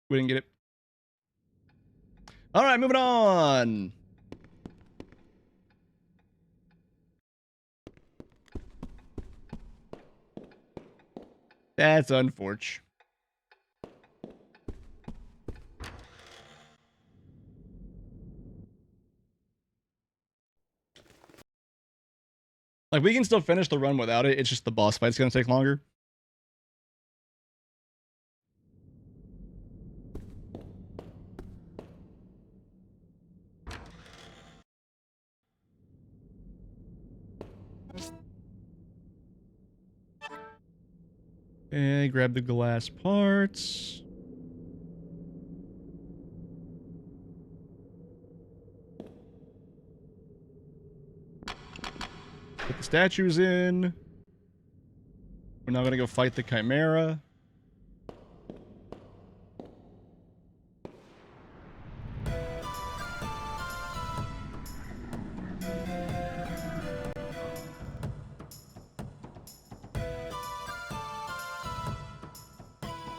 We didn't get it. All right, moving on. That's unfortunate. Like, we can still finish the run without it. It's just the boss fight's gonna take longer. And grab the glass parts. Put the statues in. We're now gonna go fight the Chimera.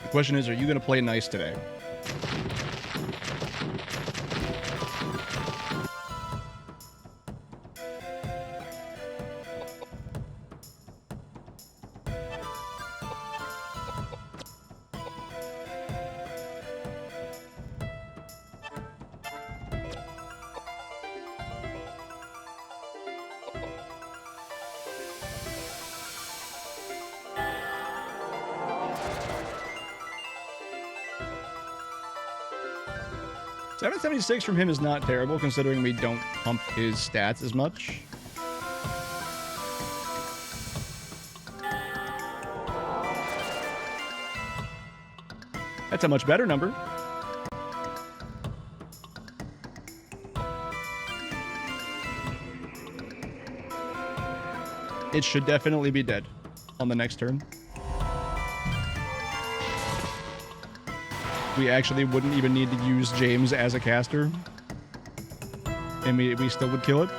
The question is, are you gonna play nice today? $776 from him is not terrible, considering we don't pump his stats as much. That's a much better number. It should definitely be dead on the next turn. We actually wouldn't even need to use James as a caster. And we still would kill it.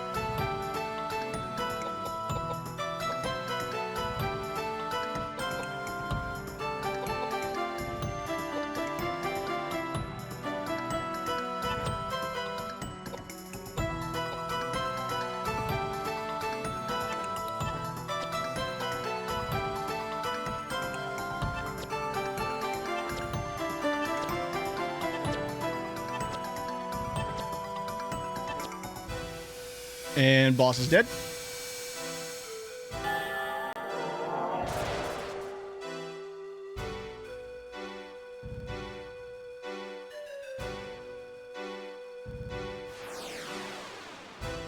And boss is dead.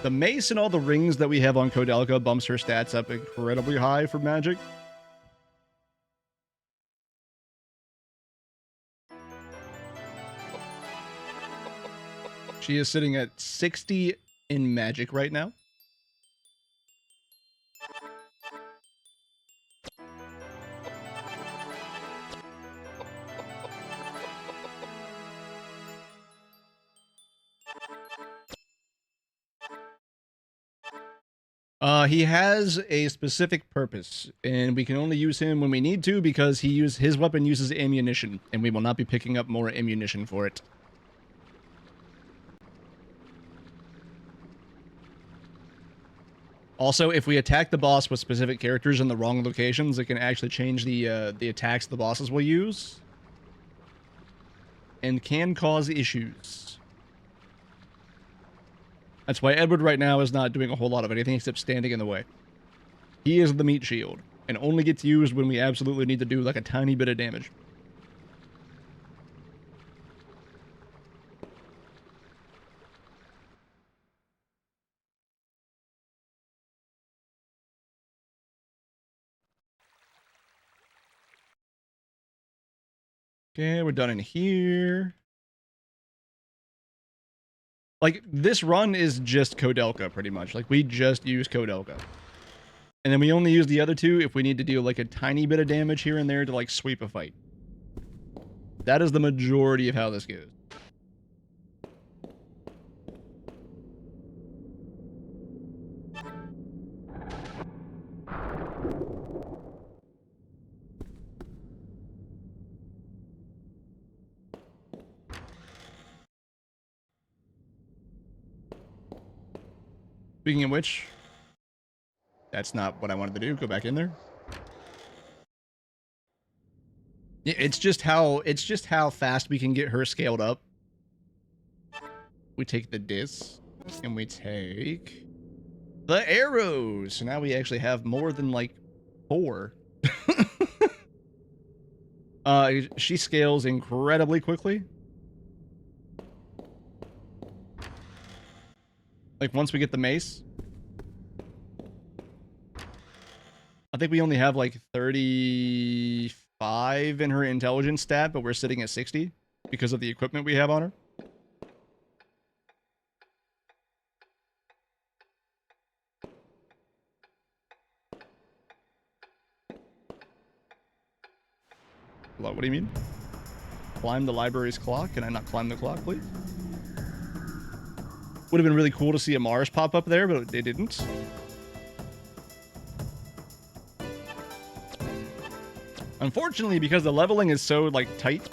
The mace and all the rings that we have on Koudelka bumps her stats up incredibly high for magic. She is sitting at 60 in magic right now. He has a specific purpose, and we can only use him when we need to because his weapon uses ammunition, and we will not be picking up more ammunition for it. Also, if we attack the boss with specific characters in the wrong locations, it can actually change the attacks the bosses will use. And can cause issues. That's why Edward right now is not doing a whole lot of anything except standing in the way. He is the meat shield, and only gets used when we absolutely need to do like a tiny bit of damage. Okay, we're done in here. Like, this run is just Koudelka, pretty much. Like, we just use Koudelka. And then we only use the other two if we need to do, like, a tiny bit of damage here and there to, like, sweep a fight. That is the majority of how this goes. Speaking of which, that's not what I wanted to do. Go back in there. Yeah, it's just how fast we can get her scaled up. We take the disc and we take the arrows. So now we actually have more than like 4. She scales incredibly quickly. Like, once we get the mace, I think we only have like 35 in her intelligence stat, but we're sitting at 60 because of the equipment we have on her. What do you mean? Climb the library's clock? Can I not climb the clock, please? Would have been really cool to see a Mars pop up there, but they didn't. Unfortunately, because the leveling is so, like, tight,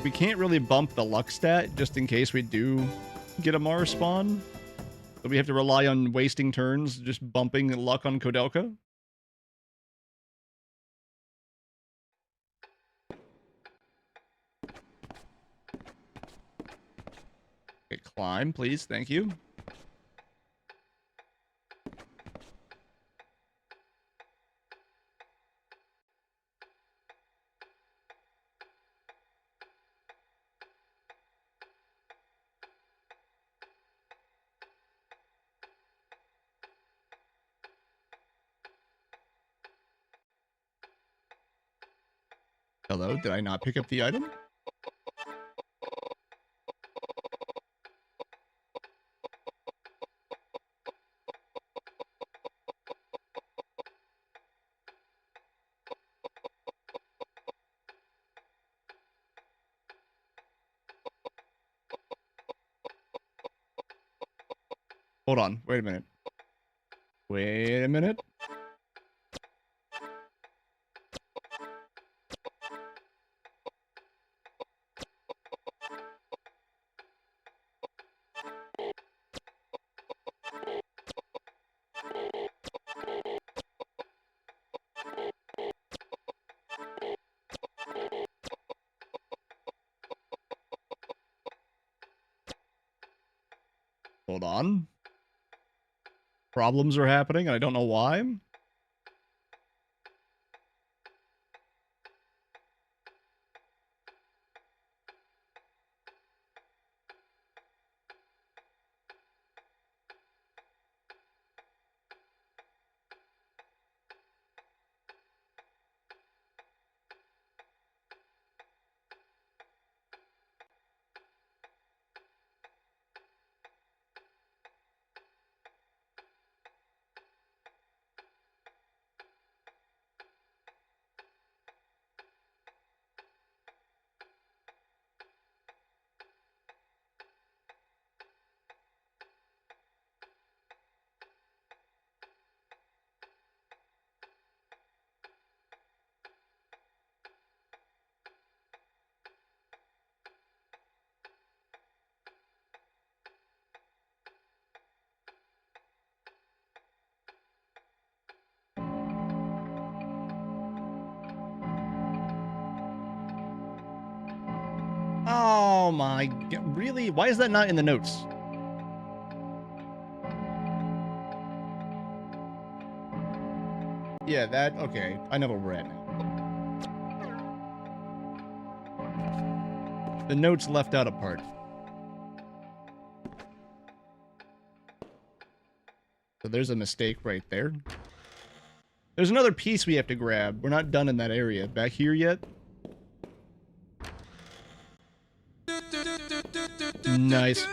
we can't really bump the luck stat just in case we do get a Mars spawn. So we have to rely on wasting turns, just bumping luck on Koudelka. Okay, climb, please. Thank you. Hello, did I not pick up the item? Hold on, wait a minute. Wait a minute. Hold on. Problems are happening, and I don't know why. Oh my god, really? Why is that not in the notes? Yeah, that, okay. I know where we're at now. The notes left out a part. So there's a mistake right there. There's another piece we have to grab. We're not done in that area. Back here yet? Nice.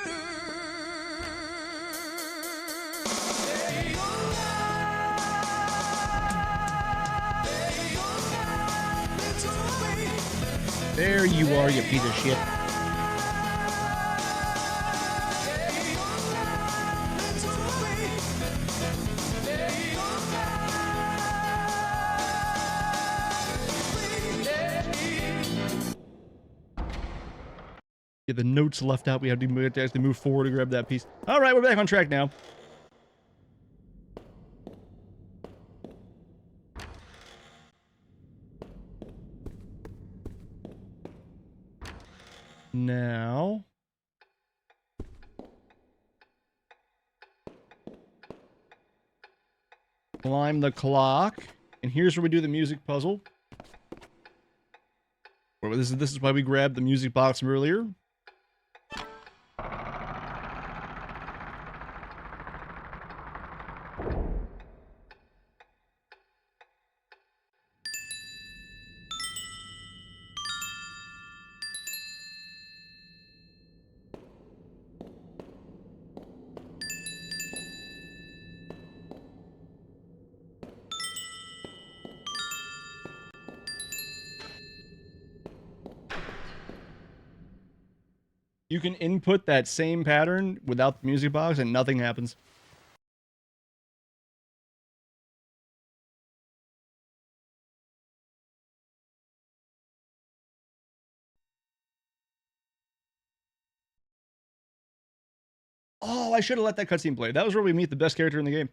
There you are, you piece of shit. Yeah, the notes left out. We have to actually move forward to grab that piece. All right, we're back on track now. Now, climb the clock, and here's where we do the music puzzle. This is why we grabbed the music box from earlier. You can input that same pattern without the music box and nothing happens. Oh, I should have let that cutscene play. That was where we meet the best character in the game.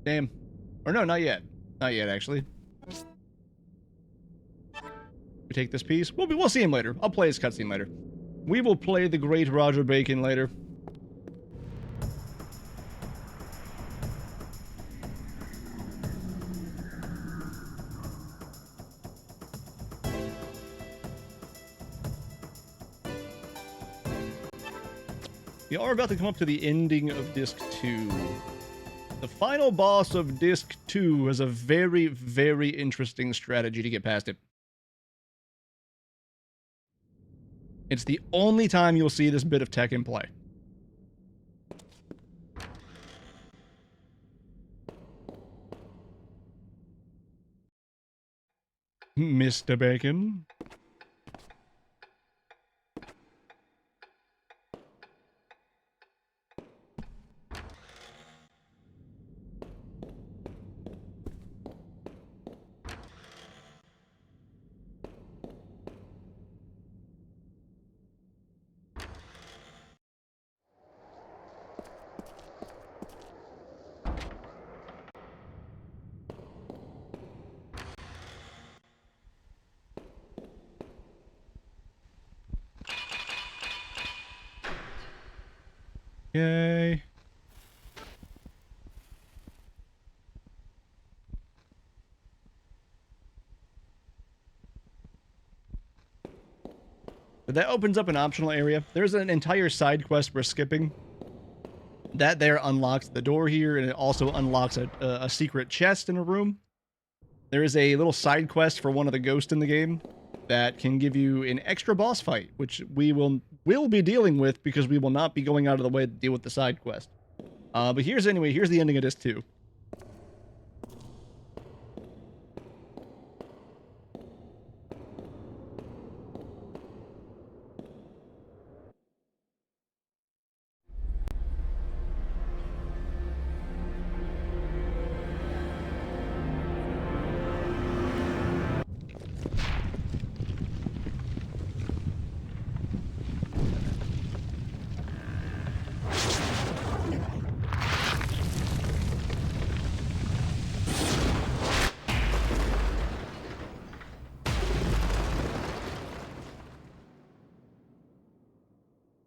Damn. Or no, not yet. Not yet, actually. We take this piece. We'll see him later. I'll play his cutscene later. We will play the great Roger Bacon later. We are about to come up to the ending of Disc 2. The final boss of Disc 2 has a very, very interesting strategy to get past it. It's the only time you'll see this bit of tech in play. Mr. Bacon. Yay. But that opens up an optional area. There's an entire side quest we're skipping. That there unlocks the door here, and it also unlocks a secret chest in a room. There is a little side quest for one of the ghosts in the game that can give you an extra boss fight, which we will be dealing with because we will not be going out of the way to deal with the side quest. But here's the ending of Disc 2.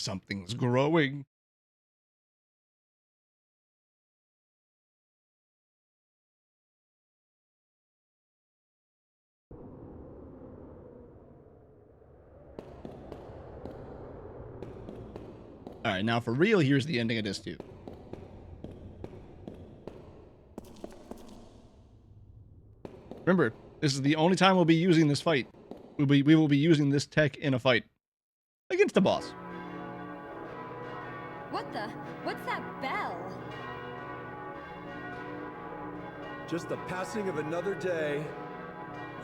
Something's growing. Alright, now for real, here's the ending of Disc 2. Remember, this is the only time we'll be using this fight. We will be using this tech in a fight. Against the boss. What the? What's that bell? Just the passing of another day.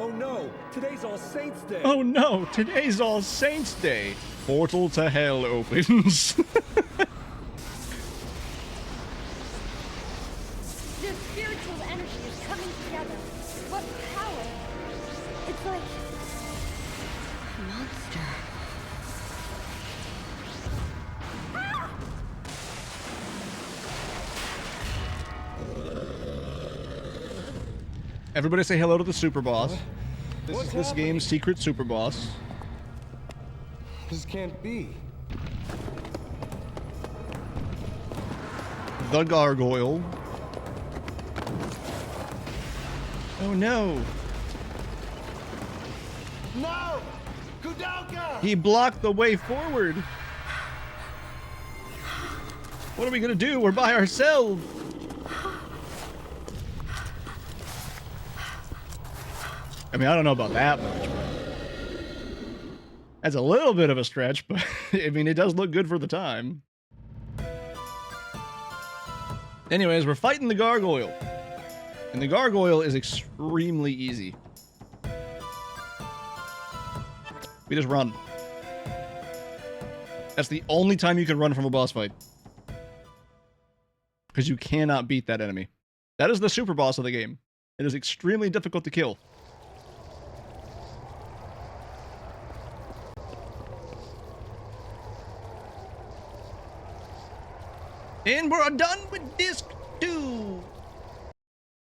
Oh no, today's All Saints Day. Oh no, today's All Saints Day. Portal to hell opens. Their spiritual energy is coming together. What power? It's like a monster. Everybody say hello to the super boss. This is this game's secret super boss. This can't be. The gargoyle. Oh no. No! Koudelka! He blocked the way forward. What are we gonna do? We're by ourselves. I mean, I don't know about that much, but that's a little bit of a stretch, but I mean, it does look good for the time. Anyways, we're fighting the gargoyle. And the gargoyle is extremely easy. We just run. That's the only time you can run from a boss fight. Because you cannot beat that enemy. That is the super boss of the game. It is extremely difficult to kill. And we're done with disc 2.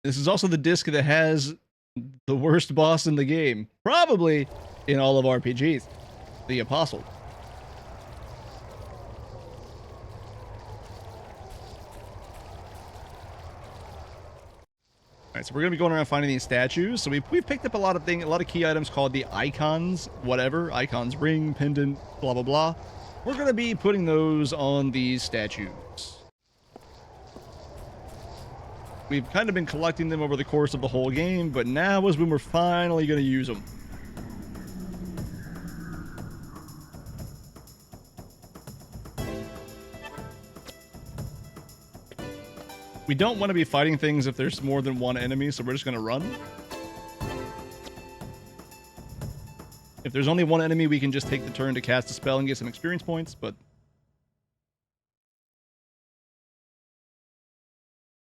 This is also the disc that has the worst boss in the game. Probably in all of RPGs. The Apostle. Alright, so we're going to be going around finding these statues. So we've picked up a lot of key items called the icons, whatever. Icons, ring, pendant, blah, blah, blah. We're going to be putting those on these statues. We've kind of been collecting them over the course of the whole game, but now is when we're finally going to use them. We don't want to be fighting things if there's more than one enemy, so we're just going to run. If there's only one enemy, we can just take the turn to cast a spell and get some experience points, but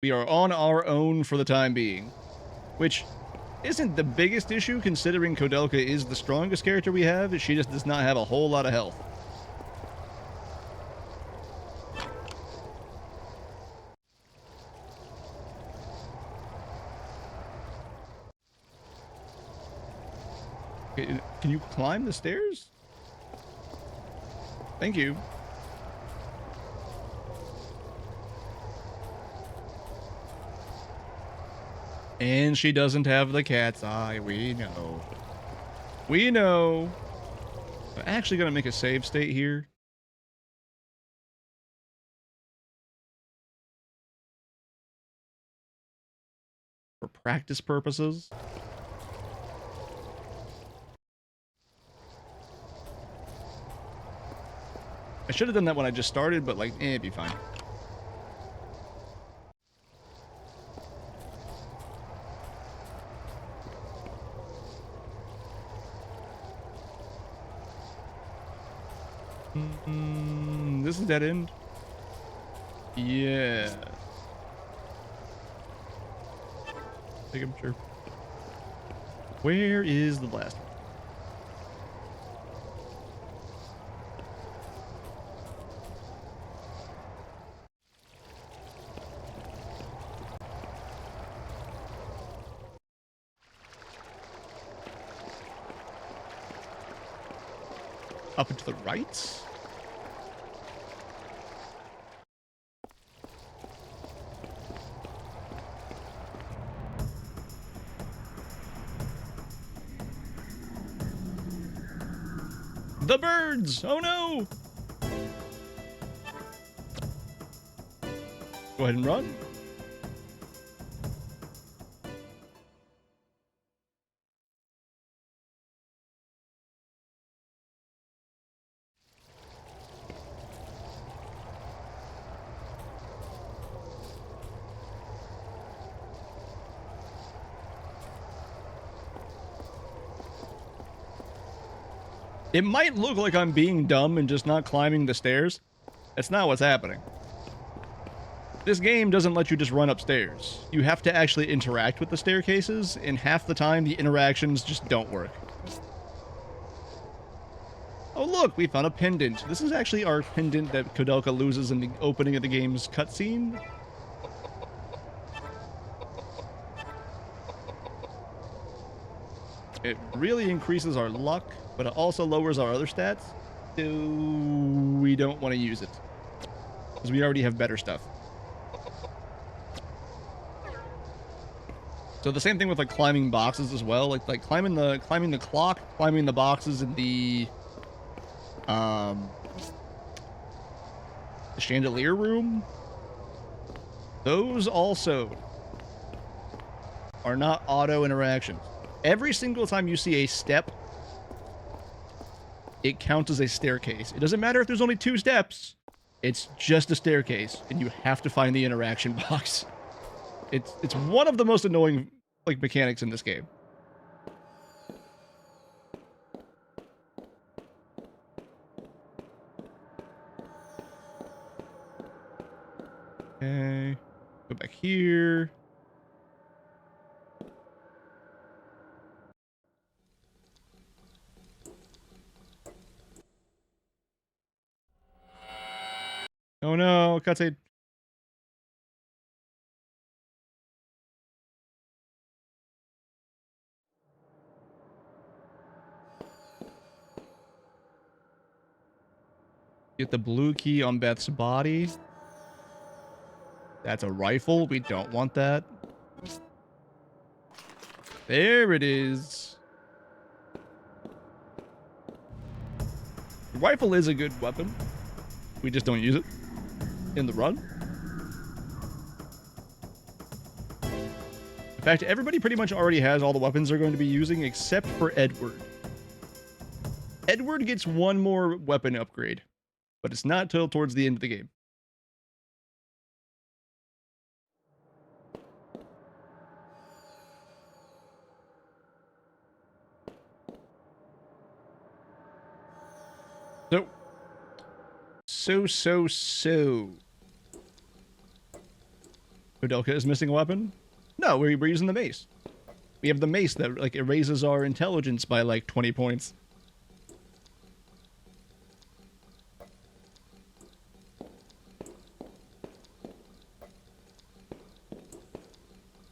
we are on our own for the time being, which isn't the biggest issue considering Koudelka is the strongest character we have. She just does not have a whole lot of health. Okay, can you climb the stairs? Thank you. And she doesn't have the cat's eye. We know. We know. I'm actually going to make a save state here. For practice purposes. I should have done that when I just started, but like, it'd be fine. This is dead end. Yeah. Take a picture. Where is the blast? Up and to the right? The birds! Oh no! Go ahead and run. It might look like I'm being dumb and just not climbing the stairs. That's not what's happening. This game doesn't let you just run upstairs. You have to actually interact with the staircases, and half the time the interactions just don't work. Oh look, we found a pendant. This is actually our pendant that Koudelka loses in the opening of the game's cutscene. It really increases our luck, but it also lowers our other stats. So we don't want to use it, because we already have better stuff. So the same thing with like climbing boxes as well, like climbing the clock, climbing the boxes in the chandelier room. Those also are not auto interactions. Every single time you see a step, it counts as a staircase. It doesn't matter if there's only 2 steps. It's just a staircase, and you have to find the interaction box. It's one of the most annoying like mechanics in this game. Okay. Go back here. Oh no, cutscene. Get the blue key on Beth's body. That's a rifle. We don't want that. There it is. The rifle is a good weapon. We just don't use it in the run. In fact, everybody pretty much already has all the weapons they're going to be using except for Edward. Edward gets one more weapon upgrade, but it's not till towards the end of the game. So. Koudelka is missing a weapon? No, we're using the mace. We have the mace that like erases our intelligence by like 20 points.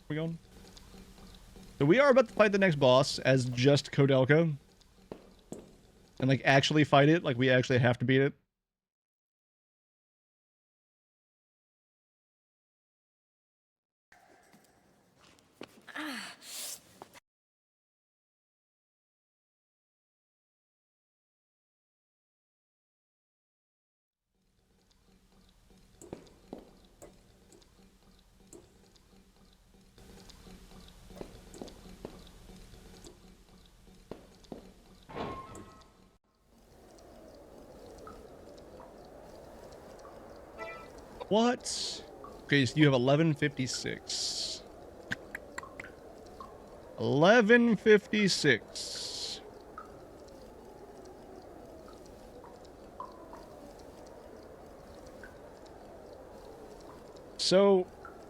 We going? So we are about to fight the next boss as just Koudelka. And like actually fight it, like we actually have to beat it. What? Okay, so you have 1156. 1156. So,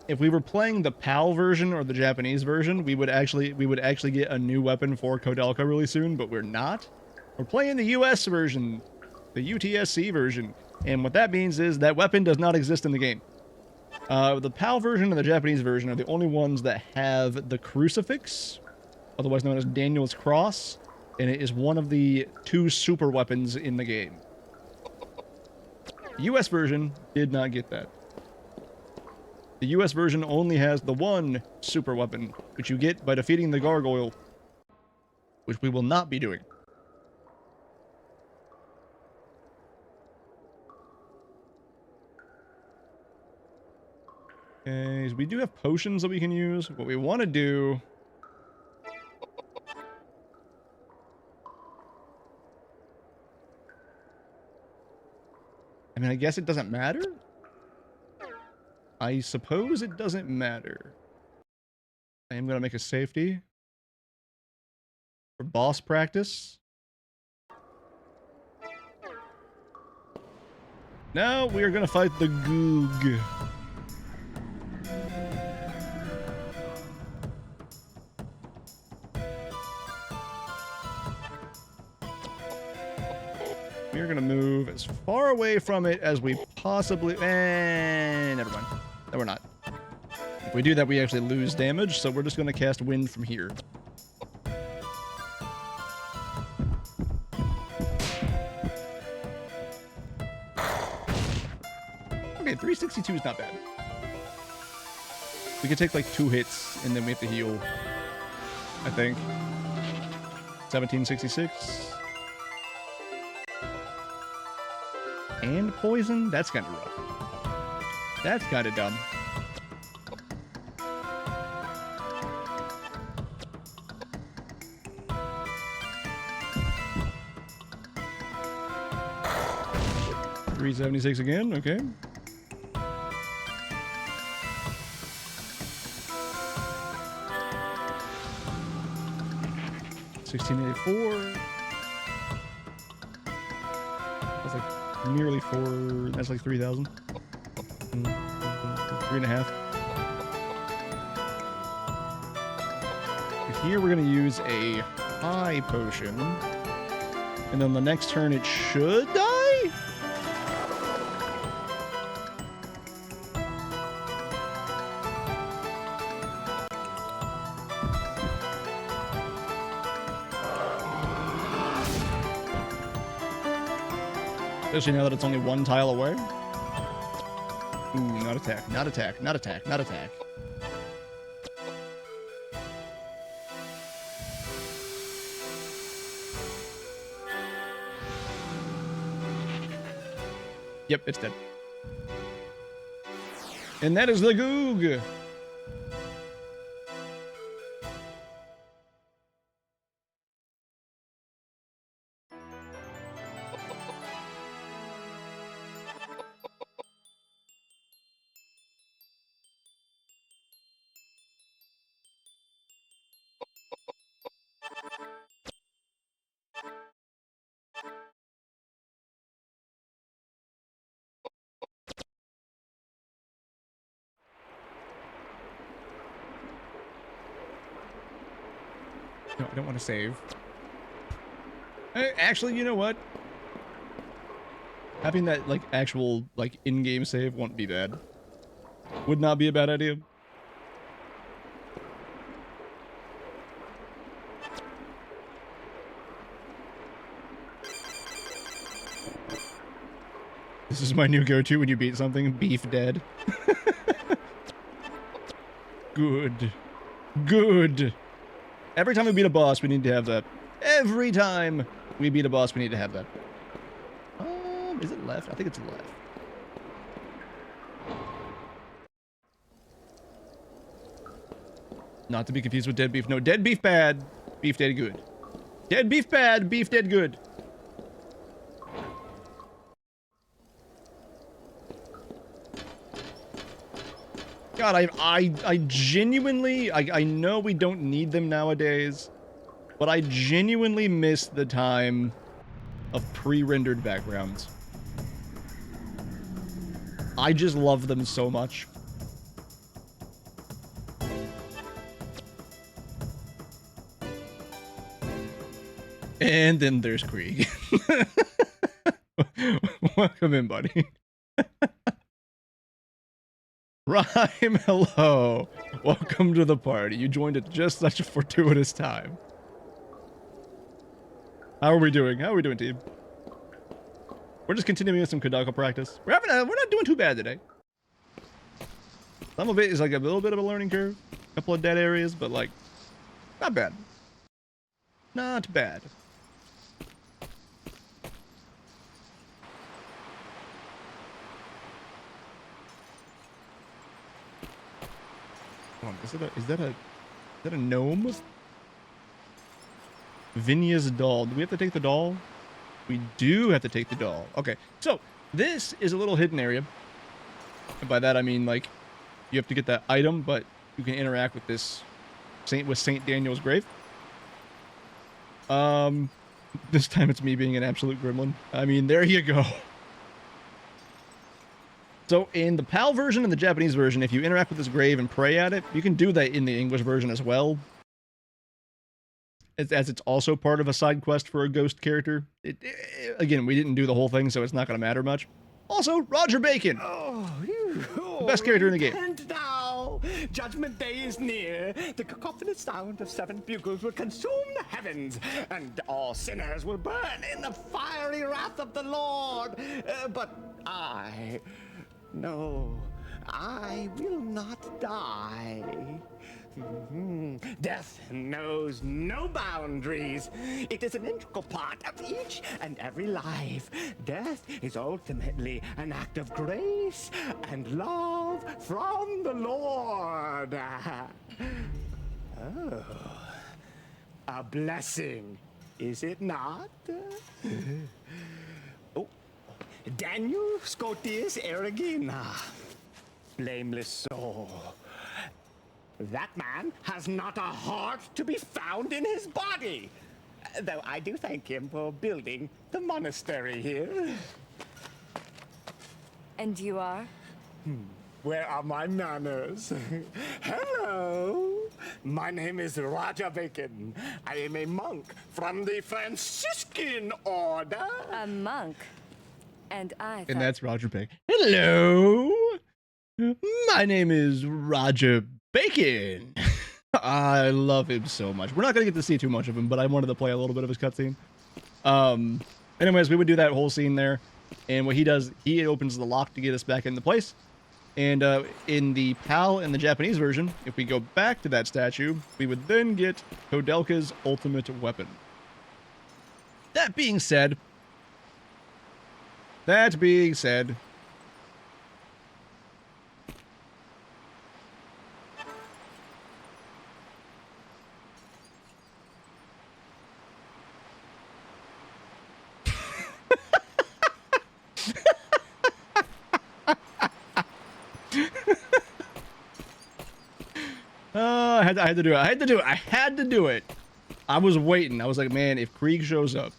if we were playing the PAL version or the Japanese version, we would actually get a new weapon for Koudelka really soon, but we're not. We're playing the US version, the UTSC version. And what that means is that weapon does not exist in the game. The PAL version and the Japanese version are the only ones that have the crucifix, otherwise known as Daniel's Cross, and it is one of the 2 super weapons in the game. The US version did not get that. The US version only has the 1 super weapon, which you get by defeating the gargoyle, which we will not be doing. Okay, so we do have potions that we can use. What we want to do... I mean, I guess it doesn't matter? I suppose it doesn't matter. I am going to make a safety. For boss practice. Now we are going to fight the Goog. We're going to move as far away from it as we possibly... never mind. No, we're not. If we do that, we actually lose damage, so we're just going to cast Wind from here. Okay, 362 is not bad. We could take like 2 hits, and then we have to heal. I think. 1766. And poison? That's kind of rough. That's kind of dumb. $376 again, okay. $1684. That's like nearly 4. That's like 3,000. 3.5. Here we're going to use a high potion. And then the next turn it should die? Especially now that it's only one tile away. Ooh, not attack, not attack, not attack, not attack. Yep, it's dead. And that is the Goog! No, I don't want to save. Actually, you know what? Having that, like, actual, like, in-game save won't be bad. Would not be a bad idea. This is my new go-to when you beat something. Beef dead. Good. Good. Every time we beat a boss, we need to have that. Every time we beat a boss, we need to have that. Is it left? I think it's left. Not to be confused with dead beef. No, dead beef bad, beef dead good. Dead beef bad, beef dead good. God, I genuinely, I know we don't need them nowadays, but I genuinely miss the time of pre-rendered backgrounds. I just love them so much. And then there's Krieg. Welcome in, buddy. Rhyme, hello. Welcome to the party. You joined at just such a fortuitous time. How are we doing? How are we doing, team? We're just continuing with some Koudelka practice. We're not doing too bad today. Some of it is like a little bit of a learning curve. A couple of dead areas, but like, not bad. Not bad. Hold on, is that a gnome? Vinya's doll. Do we have to take the doll? We do have to take the doll. Okay, so this is a little hidden area. And by that I mean like you have to get that item, but you can interact with this Saint Daniel's grave. This time it's me being an absolute gremlin. I mean, there you go. So in the PAL version and the Japanese version, if you interact with this grave and pray at it, you can do that in the English version as well. As it's also part of a side quest for a ghost character. Again, we didn't do the whole thing, so it's not going to matter much. Also, Roger Bacon. The best character in the game. And now, Judgment Day is near. The cacophonous sound of 7 bugles will consume the heavens, and all sinners will burn in the fiery wrath of the Lord. But no, I will not die. Death knows no boundaries. It is an integral part of each and every life. Death is ultimately an act of grace and love from the Lord. Oh, a blessing, is it not? Oh, Daniel Scotius Erigena, blameless soul. That man has not a heart to be found in his body. Though I do thank him for building the monastery here. And you are? Where are my manners? Hello. My name is Roger Bacon. I am a monk from the Franciscan order. A monk. And I And that's Roger Bacon. Hello. My name is Roger Bacon. I love him so much. We're not going to get to see too much of him, but I wanted to play a little bit of his cutscene. Anyways, we would do that whole scene there. And what he does, he opens the lock to get us back into place. And in the PAL and the Japanese version, if we go back to that statue, we would then get Koudelka's ultimate weapon. That being said, I had to do it. I had to do it. I was waiting. I was like, man, if Krieg shows up.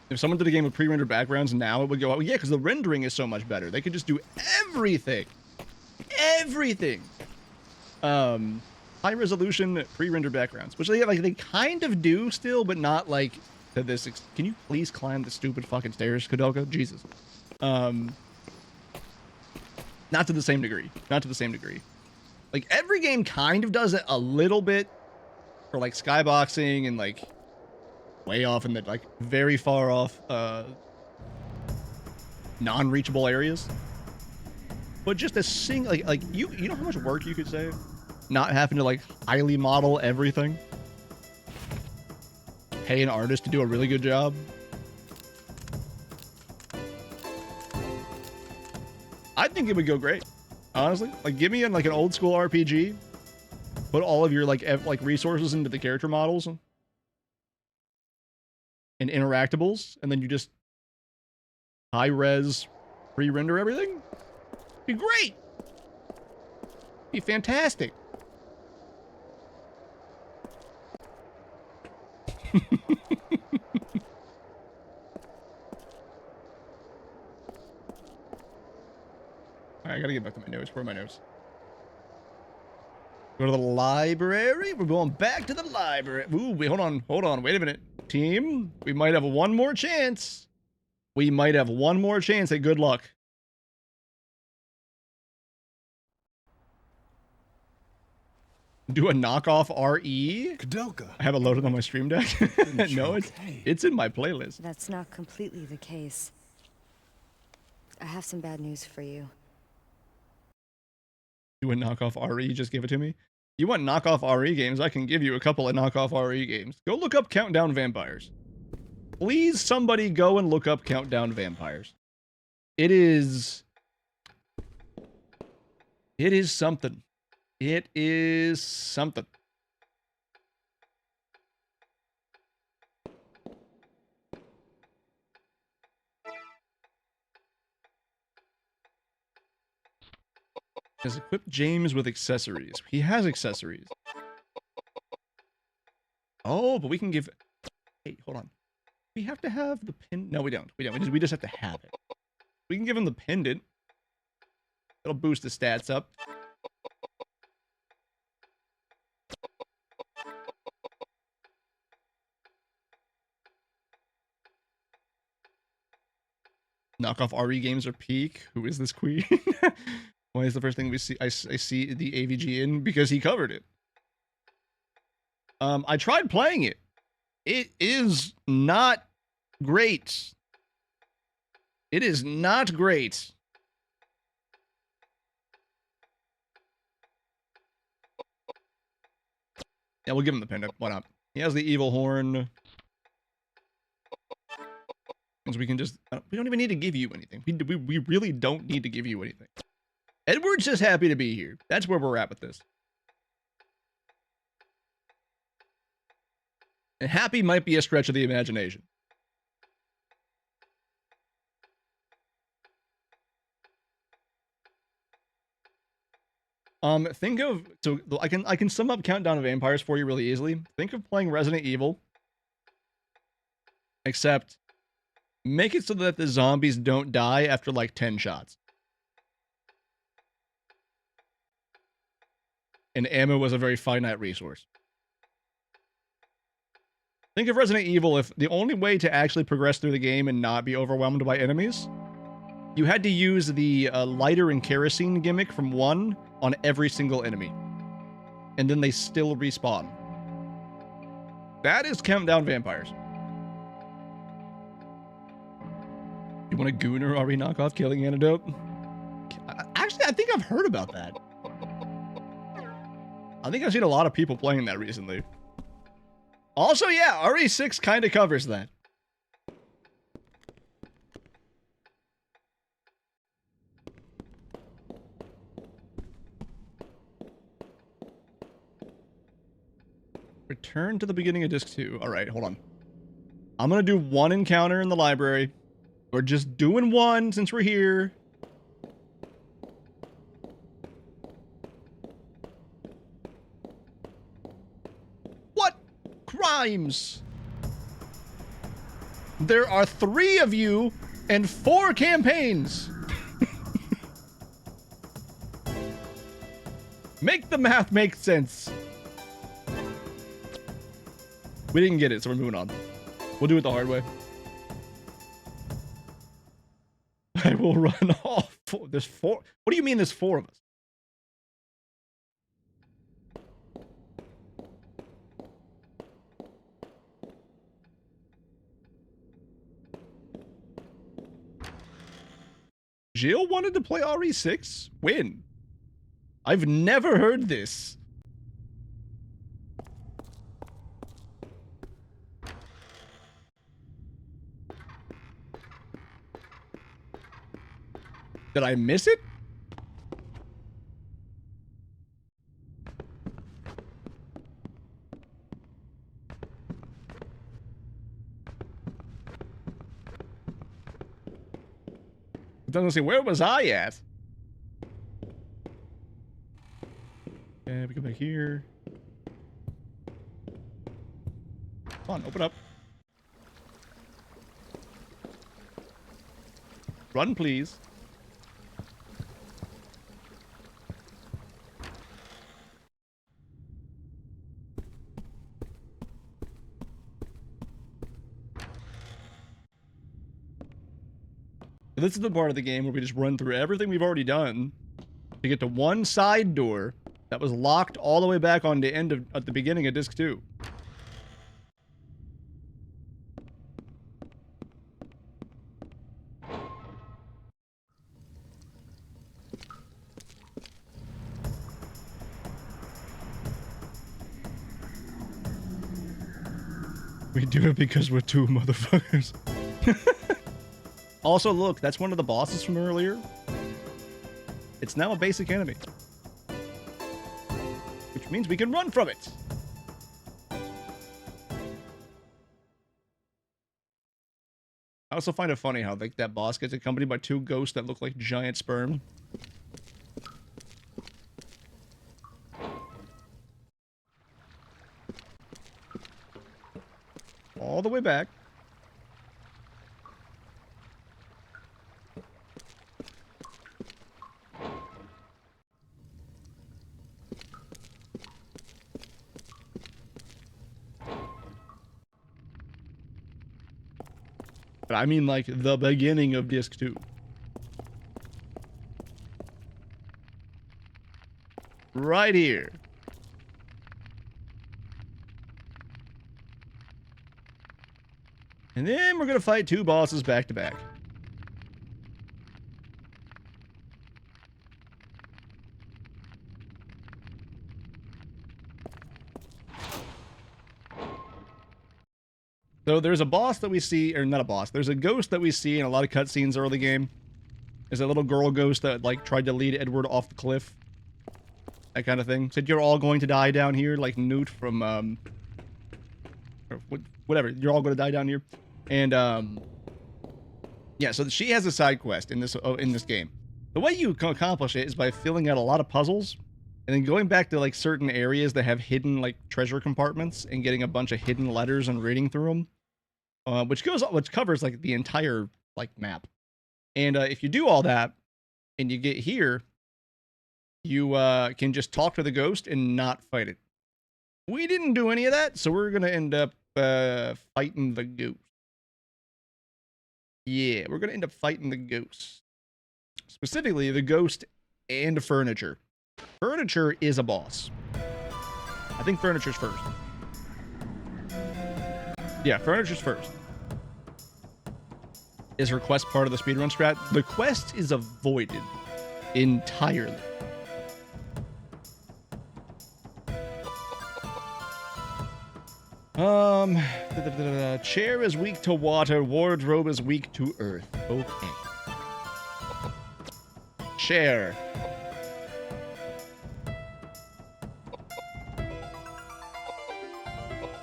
If someone did a game with pre-rendered backgrounds now, it would go, oh yeah, because the rendering is so much better. They could just do everything. High resolution pre-rendered backgrounds, which they kind of do still, but not like to this. Can you please climb the stupid fucking stairs, Koudelka? Jesus. Not to the same degree. Like every game kind of does it a little bit for like skyboxing and like way off in the like very far off non-reachable areas. But just a like you know how much work you could save not having to like highly model everything? Pay an artist to do a really good job. I think it would go great, honestly. Like, give me like an old school RPG. Put all of your like resources into the character models and interactables, and then you just high res pre-render everything. Be great. Be fantastic. Alright, I gotta get back to my notes. Where are my notes? Go to the library. We're going back to the library. Ooh, wait, hold on. Wait a minute. Team, we might have one more chance. At good luck. Do a knockoff RE? Koudelka. I have it loaded on my stream deck. No, it's in my playlist. That's not completely the case. I have some bad news for you. Do a knockoff RE, just give it to me. You want knockoff RE games? I can give you a couple of knockoff RE games. Go look up Countdown Vampires. Please, somebody go and look up Countdown Vampires. It is something. It is something. Has equipped James with accessories. He has accessories. Oh, but we can give... Hey, hold on. We have to have the pin... No, we don't. We just have to have it. We can give him the pendant. It'll boost the stats up. Knockoff RE games are peak. Who is this queen? Why is the first thing we see? I see the AVG in because he covered it. I tried playing it. It is not great. It is not great. Yeah, we'll give him the pendant. Why not? He has the evil horn. Means we can just... we don't even need to give you anything. We really don't need to give you anything. Edward's just happy to be here. That's where we're at with this. And happy might be a stretch of the imagination. Think of... So, I can sum up Countdown of Vampires for you really easily. Think of playing Resident Evil. Except Make it so that the zombies don't die after like 10 shots. And ammo was a very finite resource. Think of Resident Evil if the only way to actually progress through the game and not be overwhelmed by enemies, you had to use the lighter and kerosene gimmick from 1 on every single enemy. And then they still respawn. That is Countdown Vampires. You want a Gooner RE knockoff killing antidote? Actually, I think I've heard about that. I think I've seen a lot of people playing that recently. Also, yeah, RE6 kind of covers that. Return to the beginning of disc 2. All right, hold on. I'm going to do 1 encounter in the library. We're just doing 1 since we're here. What crimes? There are 3 of you and 4 campaigns. Make the math make sense. We didn't get it, so we're moving on. We'll do it the hard way. I will run off. There's 4. What do you mean there's 4 of us? Jill wanted to play RE6? When? I've never heard this. Did I miss it? It doesn't say, where was I at? Okay, we go back here. Come on, open up. Run, please. This is the part of the game where we just run through everything we've already done to get to one side door that was locked all the way back on the end of at the beginning of disc 2. We do it because we're 2 motherfuckers. Also, look, that's one of the bosses from earlier. It's now a basic enemy. Which means we can run from it. I also find it funny how like that boss gets accompanied by 2 ghosts that look like giant sperm. All the way back. But I mean like the beginning of disc 2. Right here. And then we're gonna fight 2 bosses back to back. So there's a boss that we see, or not a boss, there's a ghost that we see in a lot of cutscenes early game. There's a little girl ghost that like tried to lead Edward off the cliff. That kind of thing. Said you're all going to die down here, like Newt from, or whatever, you're all going to die down here. And, yeah, so she has a side quest in this game. The way you can accomplish it is by filling out a lot of puzzles, and then going back to, like, certain areas that have hidden, like, treasure compartments, and getting a bunch of hidden letters and reading through them. which covers like the entire like map. And if you do all that and you get here, you can just talk to the ghost and not fight it. We didn't do any of that, so we're gonna end up fighting the ghost. Yeah, we're gonna end up fighting the ghost. Specifically, the ghost and furniture. Furniture is a boss. I think furniture's first. Yeah, furniture's first. Is her quest part of the speedrun strat? The quest is avoided entirely. Chair is weak to water, wardrobe is weak to earth. Okay. Chair.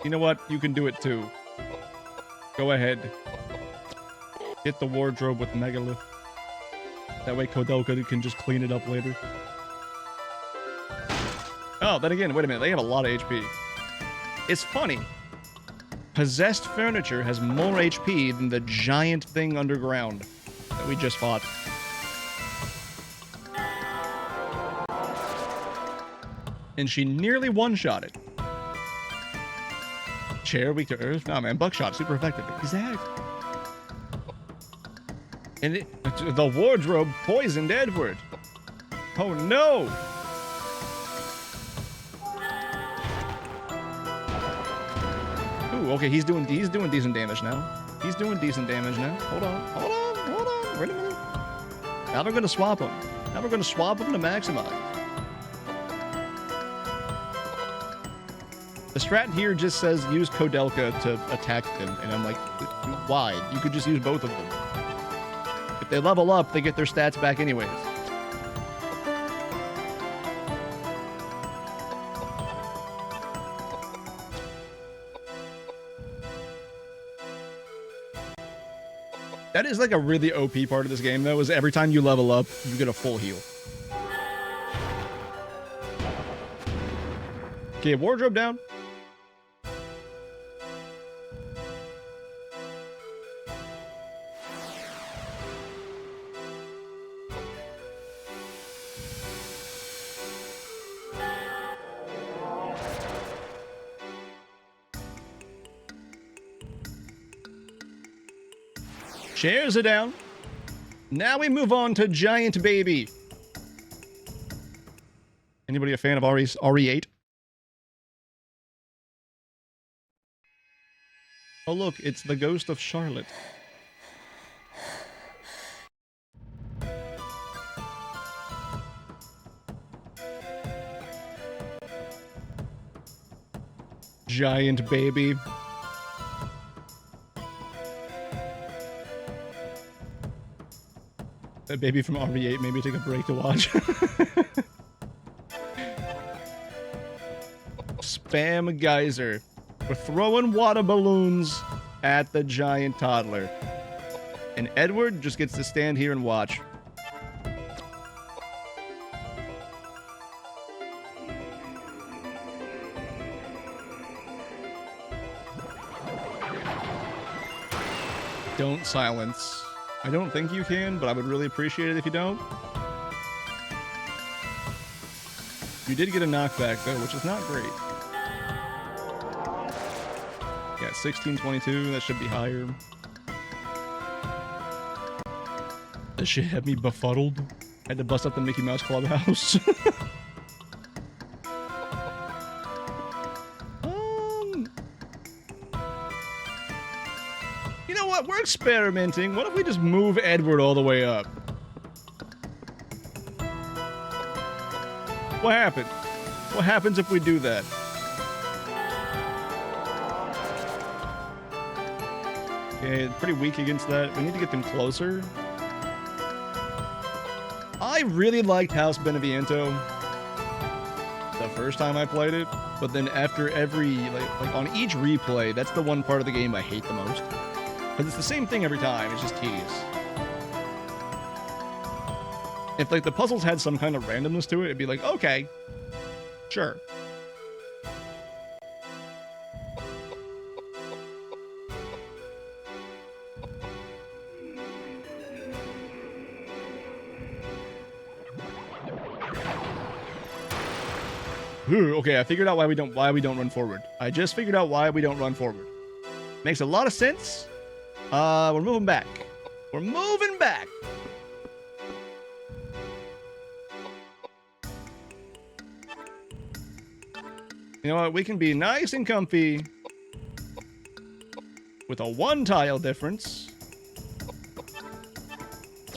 You know what? You can do it too. Go ahead. Get the wardrobe with Megalith. That way Koudelka can just clean it up later. Oh, then again, wait a minute. They have a lot of HP. It's funny. Possessed furniture has more HP than the giant thing underground that we just fought. And she nearly one-shot it. Chair weak to earth? Nah, man. Buckshot, super effective. Exactly. And the wardrobe poisoned Edward. Oh no! Ooh, okay, he's doing decent damage now. He's doing decent damage now. Hold on. Wait a minute. Now we're gonna swap him. Now we're gonna swap him to maximize. The strat here just says use Koudelka to attack them, and I'm like, why? You could just use both of them. If they level up, they get their stats back anyways. That is like a really OP part of this game, though, is every time you level up, you get a full heal. Okay, wardrobe down. Chairs are down. Now we move on to Giant Baby. Anybody a fan of RE8? Oh look, it's the ghost of Charlotte. Giant Baby. That baby from RE8 made me take a break to watch. Spam Geyser. We're throwing water balloons at the giant toddler. And Edward just gets to stand here and watch. Don't silence. I don't think you can, but I would really appreciate it if you don't. You did get a knockback, though, which is not great. Yeah, 1622, that should be higher. This shit had me befuddled. Had to bust up the Mickey Mouse Clubhouse. You know what? We're experimenting. What if we just move Edward all the way up? What happens? What happens if we do that? Okay, pretty weak against that. We need to get them closer. I really liked House Beneviento the first time I played it, but then after every, like on each replay, that's the one part of the game I hate the most. Because it's the same thing every time, it's just tedious. If like the puzzles had some kind of randomness to it, it'd be like, okay, sure. Okay, I figured out why we don't run forward. I just figured out why we don't run forward. Makes a lot of sense. We're moving back. We're moving back. You know what? We can be nice and comfy with a 1 tile difference.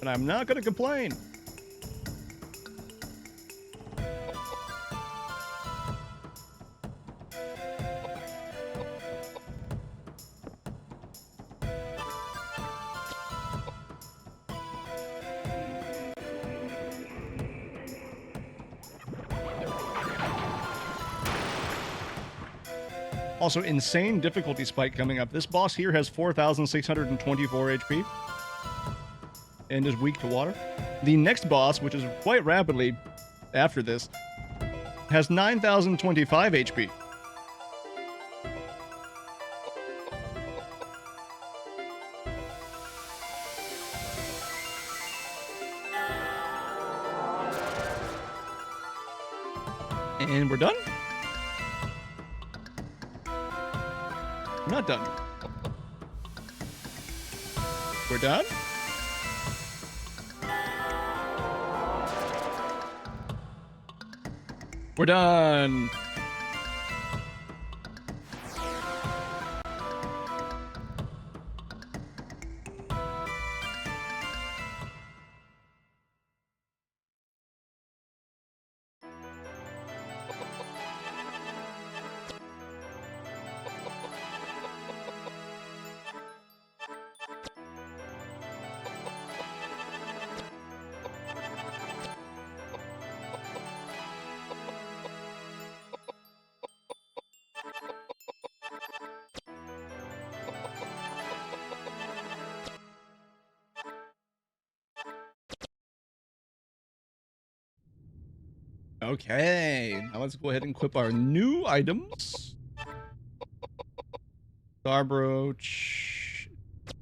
And I'm not going to complain. Also, insane difficulty spike coming up. This boss here has 4,624 HP and is weak to water. The next boss, which is quite rapidly after this, has 9,025 HP. And we're done? We're not done. We're done? We're done. Okay, now let's go ahead and equip our new items. Star brooch.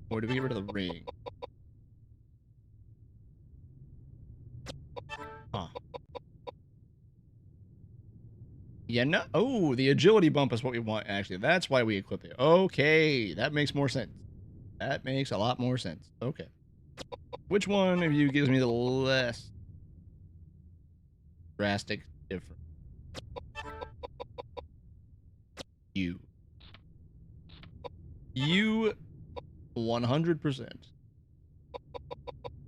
Or do we get rid of the ring? Huh. Yeah, no. Oh, the agility bump is what we want, actually. That's why we equip it. Okay, that makes more sense. That makes a lot more sense. Okay. Which one of you gives me the less drastic difference? You. You 100%.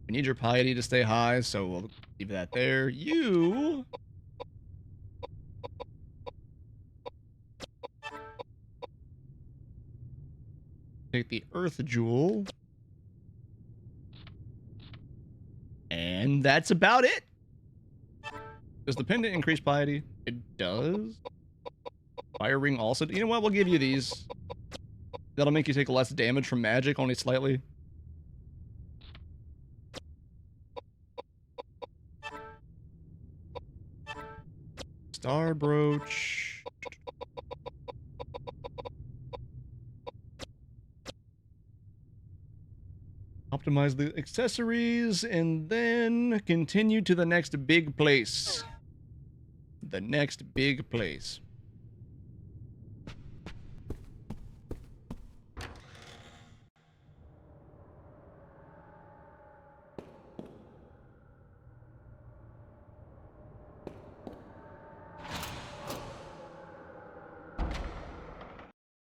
We need your piety to stay high, so we'll leave that there. You... take the Earth Jewel. And that's about it. Does the pendant increase piety? It does. Fire ring also. You know what? We'll give you these. That'll make you take less damage from magic, only slightly. Star brooch. Optimize the accessories, and then continue to the next big place. The next big place.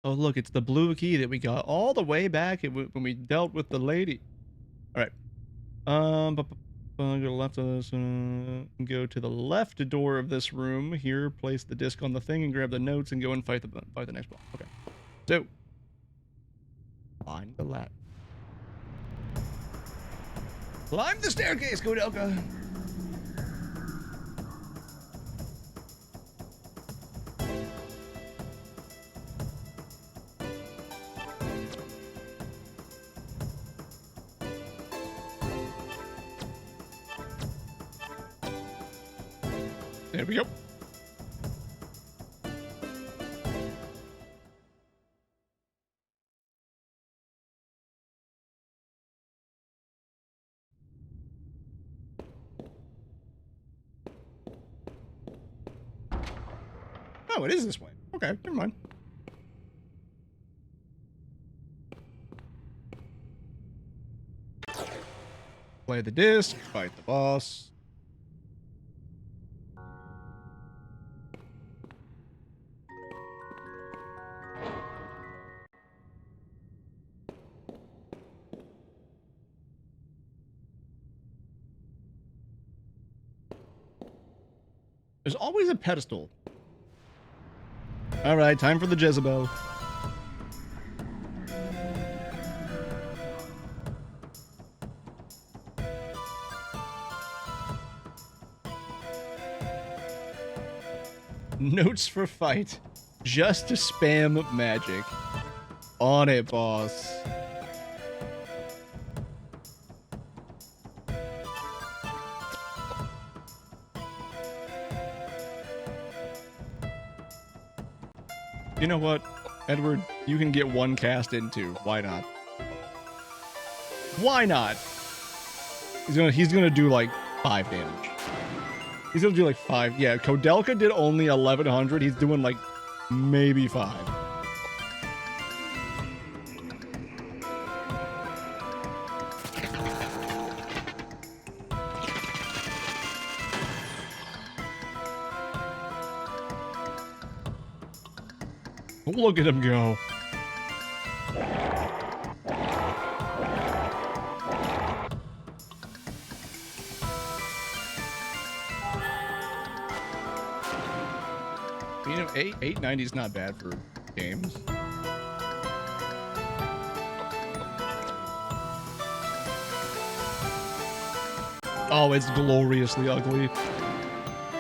Oh, look, it's the blue key that we got all the way back when we dealt with the lady. All right. Go to the left of this. Go to the left door of this room. Here, place the disc on the thing and grab the notes and go and fight the next boss. Okay. So, climb the ladder. Climb the staircase, Koudelka. There we go. Oh, it is this way. Okay, never mind. Play the disc, fight the boss. There's always a pedestal. All right, time for the Jezebel. Notes for fight. Just to spam magic. On it, boss. You know what, Edward? You can get one cast in too. Why not? Why not? He's gonna do like 5 damage. He's gonna do like 5. Yeah, Koudelka did only 1100. He's doing like maybe 5. Look at him go. You know, 890 is not bad for games. Oh, it's gloriously ugly.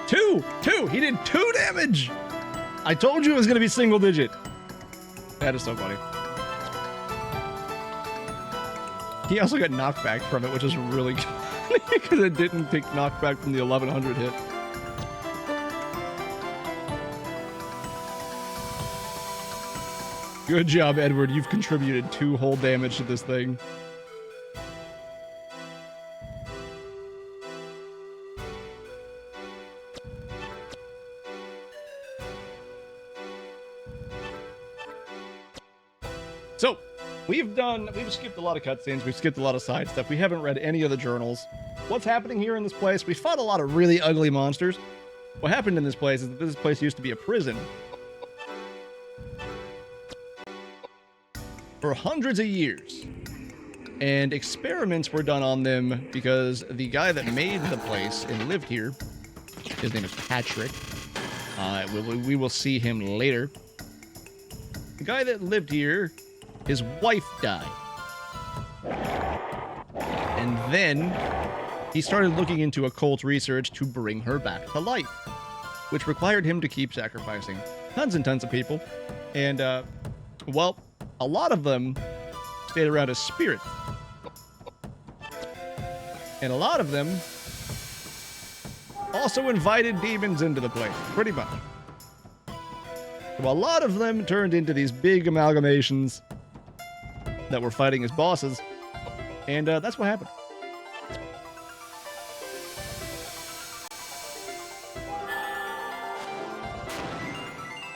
2! He did 2 damage! I told you it was going to be single digit. That is so funny. He also got knockback from it, which is really good because it didn't take knockback from the 1100 hit. Good job, Edward. You've contributed 2 whole damage to this thing. So, we've skipped a lot of cutscenes, we've skipped a lot of side stuff, we haven't read any of the journals. What's happening here in this place? We fought a lot of really ugly monsters. What happened in this place is that this place used to be a prison. For hundreds of years. And experiments were done on them because the guy that made the place and lived here, his name is Patrick. We will see him later. The guy that lived here, his wife died. And then he started looking into occult research to bring her back to life, which required him to keep sacrificing tons and tons of people. And, well, a lot of them stayed around as spirits. And a lot of them also invited demons into the place, pretty much. So a lot of them turned into these big amalgamations that were fighting as bosses, and that's what happened.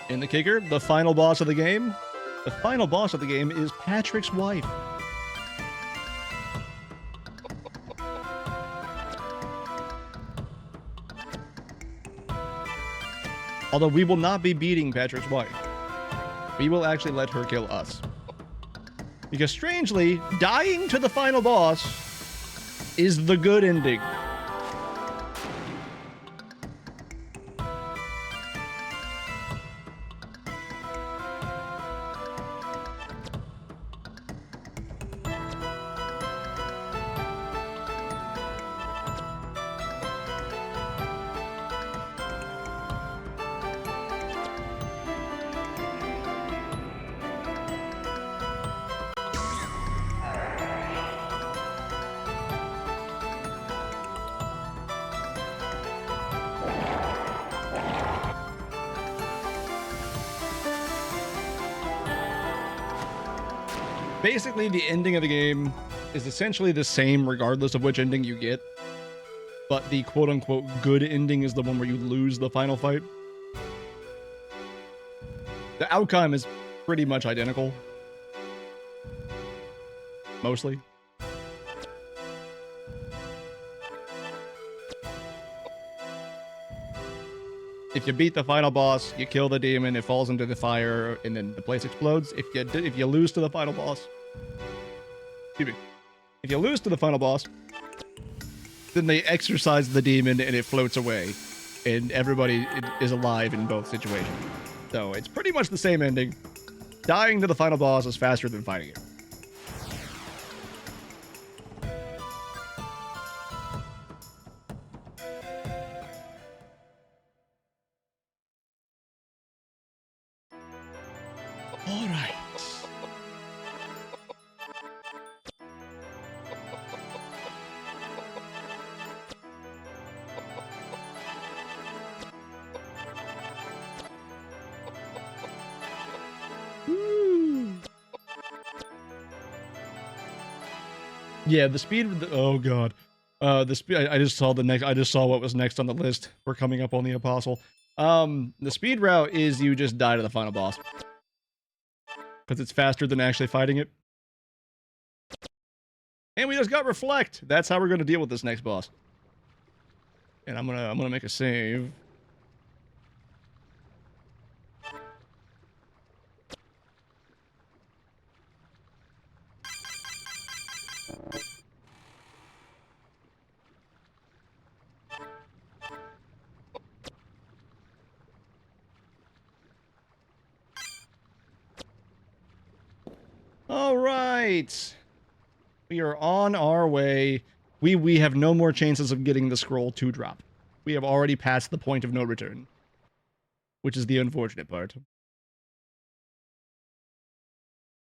In the kicker, the final boss of the game. The final boss of the game is Patrick's wife. Although we will not be beating Patrick's wife. We will actually let her kill us. Because strangely, dying to the final boss is the good ending. Basically, the ending of the game is essentially the same regardless of which ending you get. But the quote-unquote good ending is the one where you lose the final fight. The outcome is pretty much identical. Mostly. If you beat the final boss, you kill the demon, it falls into the fire, and then the place explodes. If you lose to the final boss, excuse me, if you lose to the final boss, then they exorcise the demon and it floats away, and everybody is alive in both situations. So it's pretty much the same ending. Dying to the final boss is faster than fighting it. All right. Yeah, the speed. Oh god, the speed. I just saw the next. I just saw what was next on the list. We're coming up on the apostle. The speed route is you just die to the final boss because it's faster than actually fighting it. And we just got reflect. That's how we're gonna deal with this next boss. And I'm gonna make a save. All right. We are on our way. We have no more chances of getting the scroll to drop. We have already passed the point of no return, which is the unfortunate part.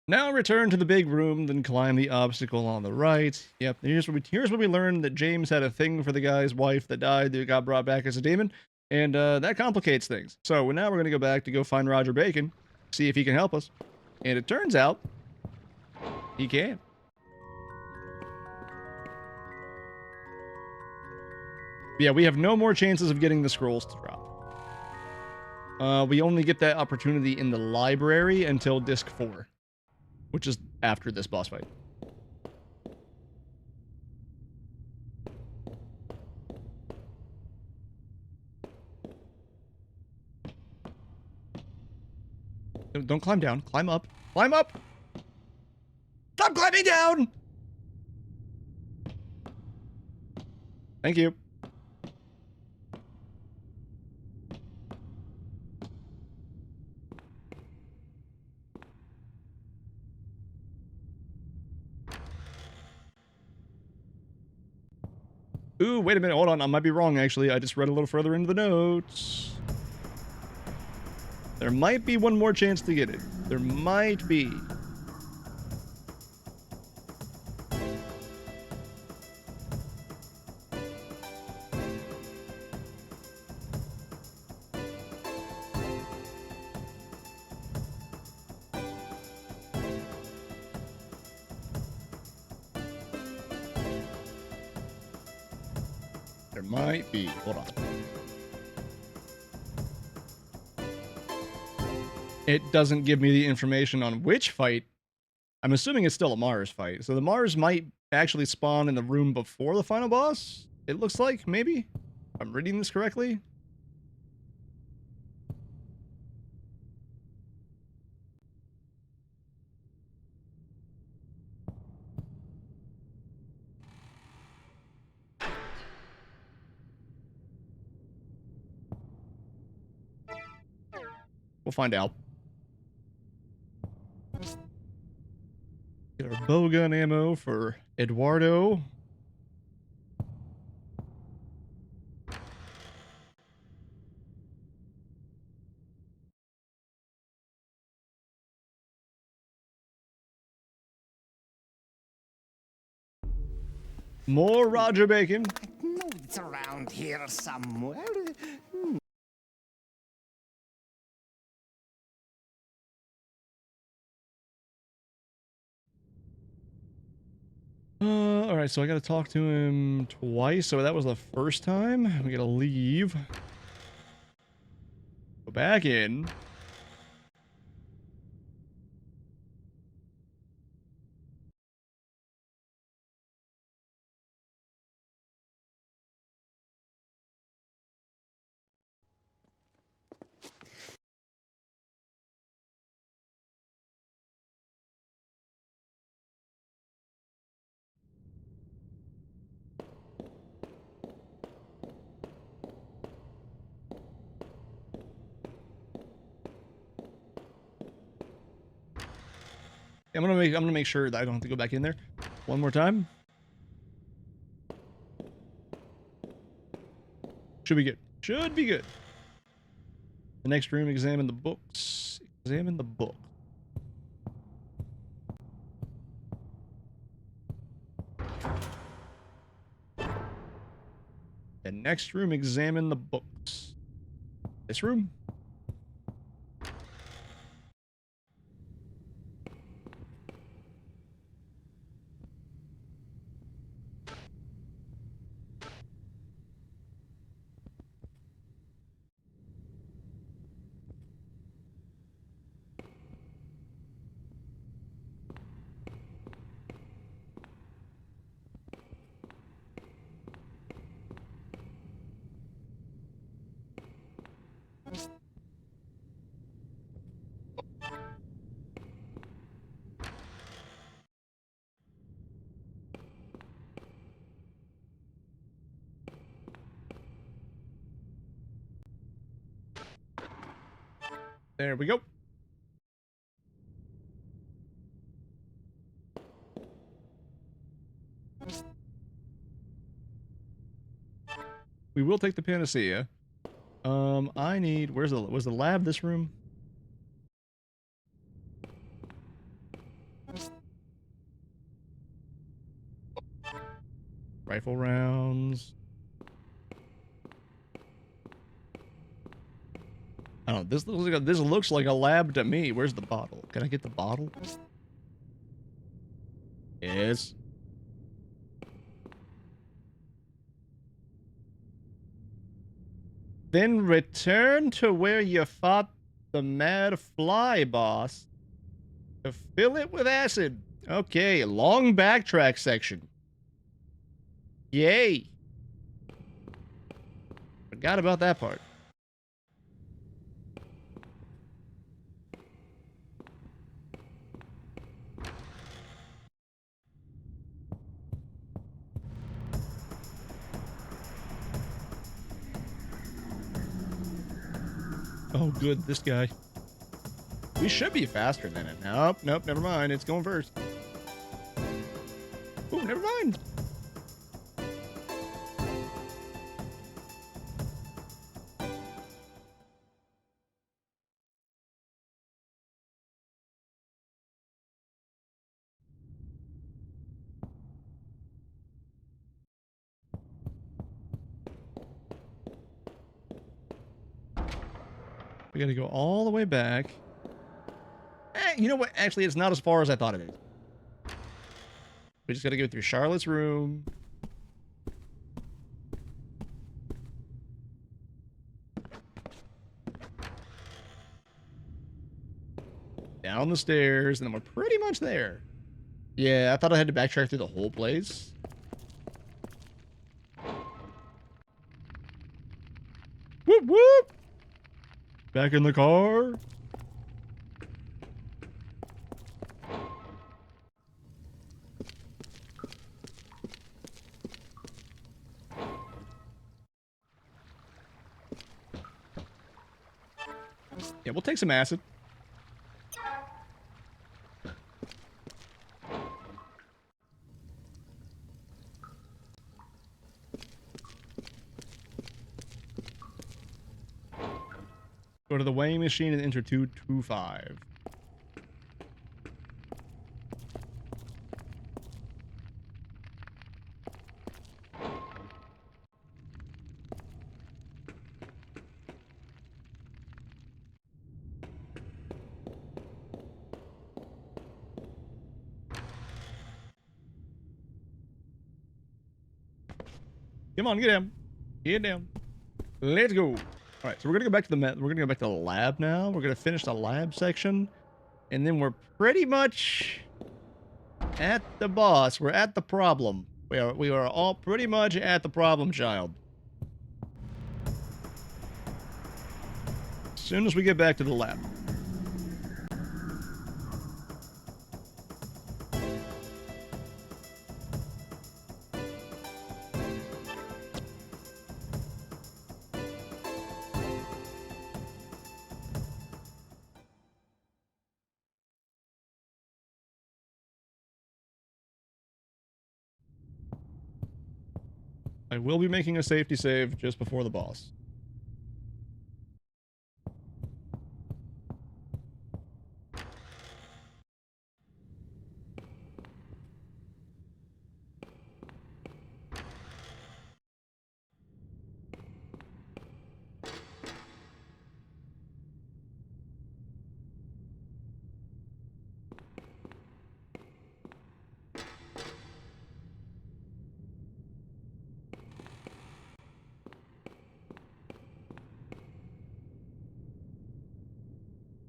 Now return to the big room, then climb the obstacle on the right. Yep, here's where we learned that James had a thing for the guy's wife that died, that got brought back as a demon, and that complicates things. So now we're going to go back to go find Roger Bacon, see if he can help us. And it turns out he can. Yeah, we have no more chances of getting the scrolls to drop. We only get that opportunity in the library until Disc 4, which is after this boss fight. Don't climb down. Climb up. Climb up! Stop climbing down! Thank you. Ooh, wait a minute. Hold on. I might be wrong, actually. I just read a little further into the notes. There might be one more chance to get it. There might be. There might be. Hold on. It doesn't give me the information on which fight. I'm assuming it's still a Mars fight. So the Mars might actually spawn in the room before the final boss. It looks like, maybe. If I'm reading this correctly. We'll find out. Get our bowgun ammo for Eduardo. More Roger Bacon. No, it's around here somewhere. All right, so I gotta talk to him twice. So that was the first time. We gotta leave. Go back in. I'm gonna make sure that I don't have to go back in there one more time. Should be good. Should be good. The next room, examine the books. Examine the book. The next room, examine the books. This room? There we go. We will take the panacea. I need, was the lab this room? Rifle rounds. I don't know, this looks like a lab to me. Where's the bottle? Can I get the bottle? Yes. Then return to where you fought the mad fly boss to fill it with acid. Okay, long backtrack section. Yay. Forgot about that part. Oh, good, this guy. We should be faster than it. Nope, nope, never mind. It's going first. Oh, never mind. We gotta go all the way back. You know what? Actually, it's not as far as I thought it is. We just gotta go through Charlotte's room. Down the stairs, and then we're pretty much there. Yeah, I thought I had to backtrack through the whole place. Whoop whoop! Back in the car. Yeah, we'll take some acid. Go to the weighing machine and enter 225. Come on, get down. Get down. Let's go. All right, so we're gonna go back to the lab now. We're gonna finish the lab section, and then we're pretty much at the boss. We're at the problem. We are all pretty much at the problem child. As soon as we get back to the lab. I will be making a safety save just before the boss.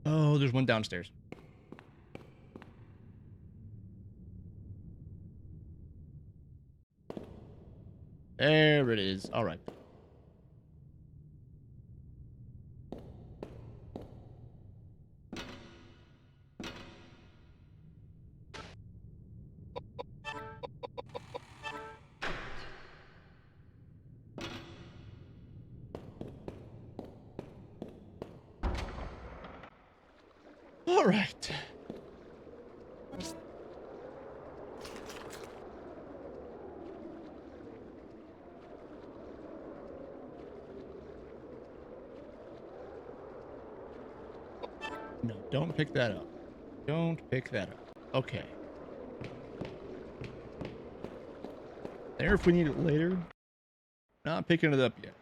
Oh, there's one downstairs. There it is. All right. All right. No, don't pick that up. Don't pick that up. Okay. There if we need it later. Not picking it up yet.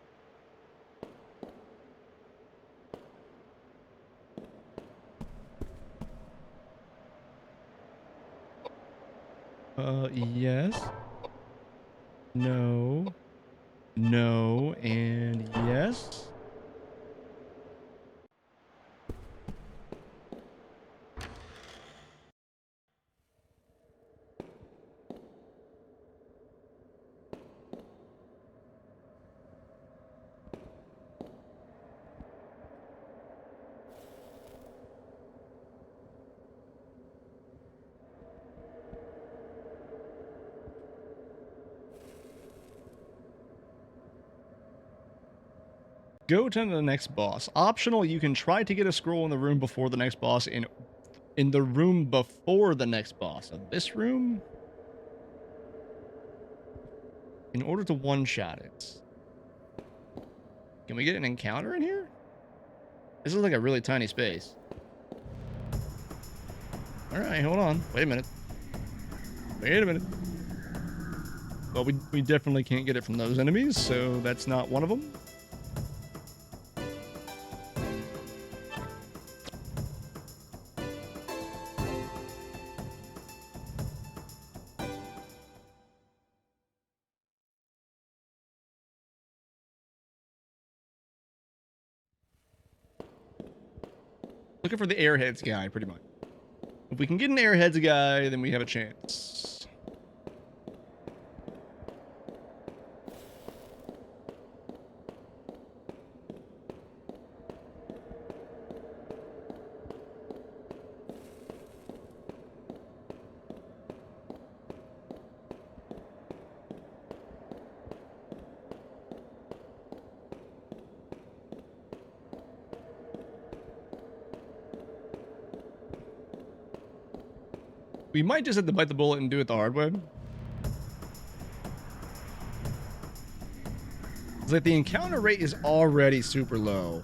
Yes. No. No, and yes. Go to the next boss. Optional, you can try to get a scroll in the room before the next boss in the room before the next boss. So this room, in order to one-shot it. Can we get an encounter in here? This is like a really tiny space. All right, hold on. Wait a minute. Wait a minute. Well, we definitely can't get it from those enemies, so that's not one of them. Looking for the Airheads guy, pretty much. If we can get an Airheads guy, then we have a chance. We might just have to bite the bullet and do it the hard way. It's like the encounter rate is already super low.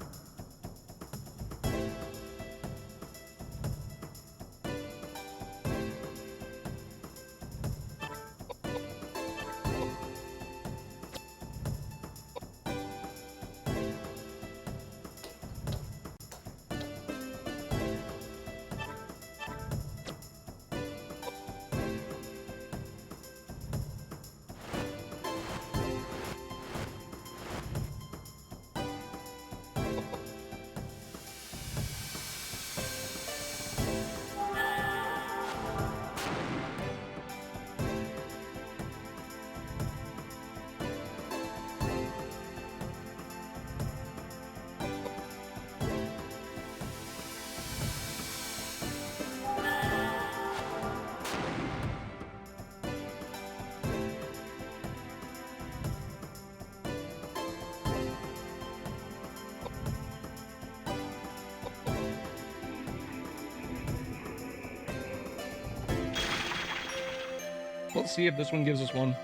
Let's see if this one gives us one.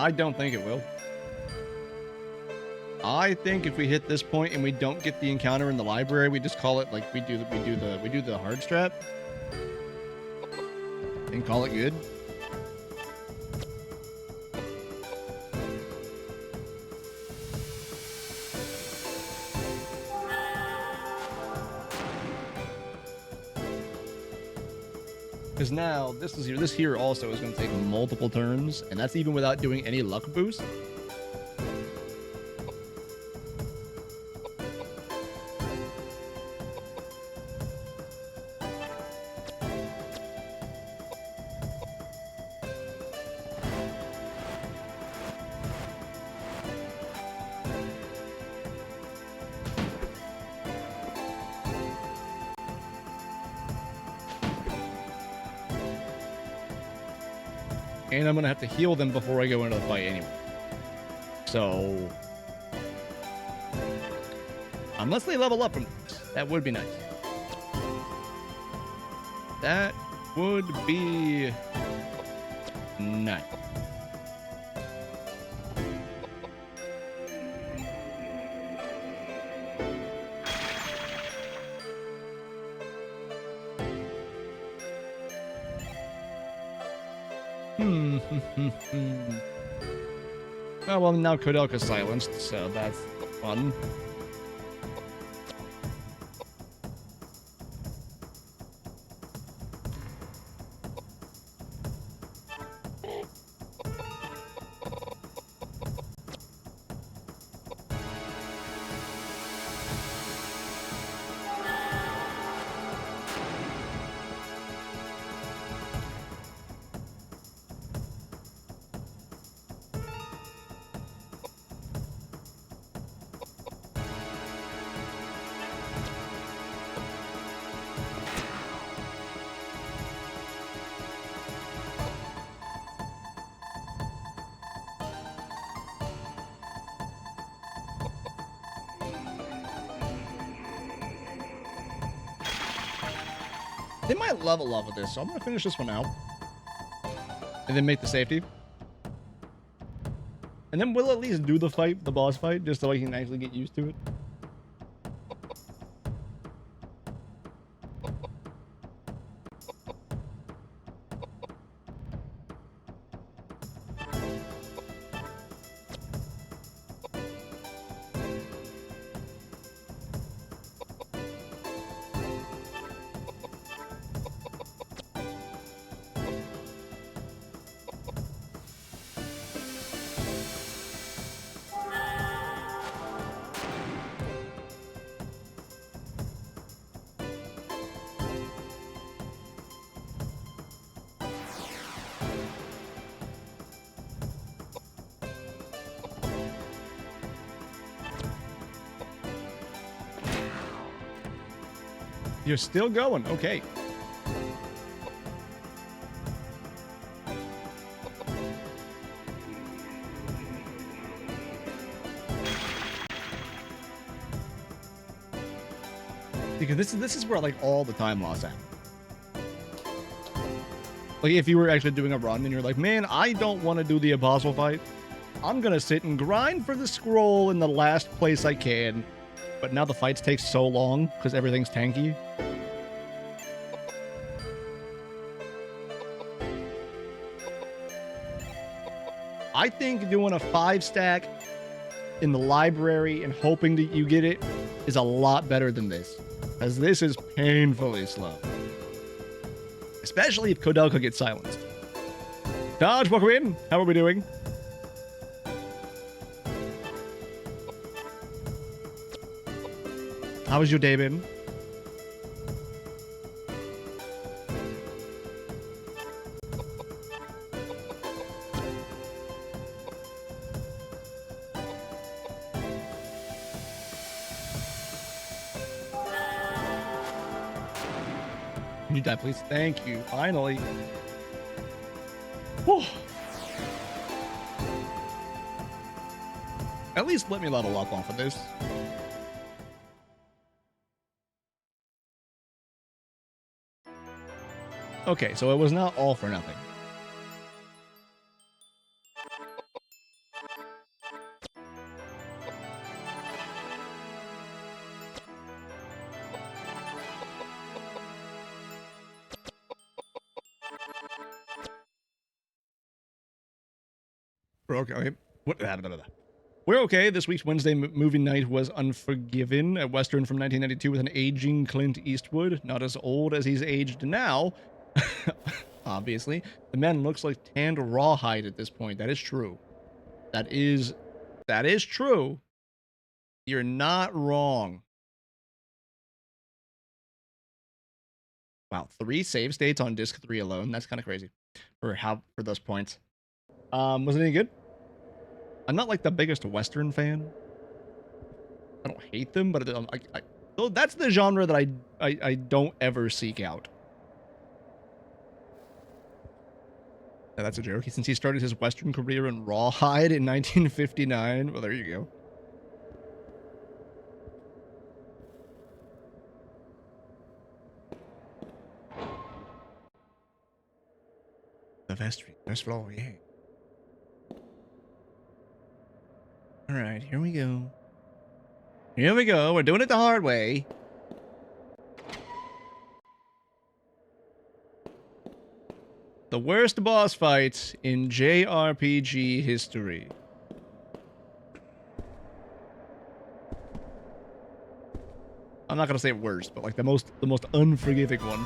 I don't think it will. I think if we hit this point and we don't get the encounter in the library, we just call it like we do the hard strap and call it good. Because now this here also is going to take multiple turns, and that's even without doing any luck boost. And I'm going to have to heal them before I go into the fight anyway. So, unless they level up from this, that would be nice. That would be nice. Oh, well, now Koudelka's silenced, so that's fun. They might level up with this, so I'm going to finish this one out. And then make the safety. And then we'll at least do the fight, the boss fight, just so I can actually get used to it. You're still going. Okay. Because this is where like all the time loss happens. Like if you were actually doing a run and you're like, man, I don't want to do the apostle fight. I'm gonna sit and grind for the scroll in the last place I can. But now the fights take so long because everything's tanky. I think doing a 5-stack in the library and hoping that you get it is a lot better than this. Because this is painfully slow. Especially if Koudelka gets silenced. Dodge, welcome in. How are we doing? How was your day been? Can you die, please? Thank you. Finally. Whew. At least let me level up off of this. Okay, so it was not all for nothing. We're okay. What? We're okay. This week's Wednesday movie night was Unforgiven, a Western from 1992 with an aging Clint Eastwood. Not as old as he's aged now. Obviously. The man looks like tanned rawhide at this point. That is true. That is true. You're not wrong. Wow, 3 save states on disc 3 alone. That's kind of crazy for those points. Was it any good? I'm not like the biggest Western fan. I don't hate them, but that's the genre that I don't ever seek out. Now, that's a joke. Since he started his Western career in Rawhide in 1959. Well, there you go. The vestry, first floor, yeah. All right, here we go. Here we go. We're doing it the hard way. The worst boss fight in JRPG history. I'm not gonna say worst, but like the most unforgiving one.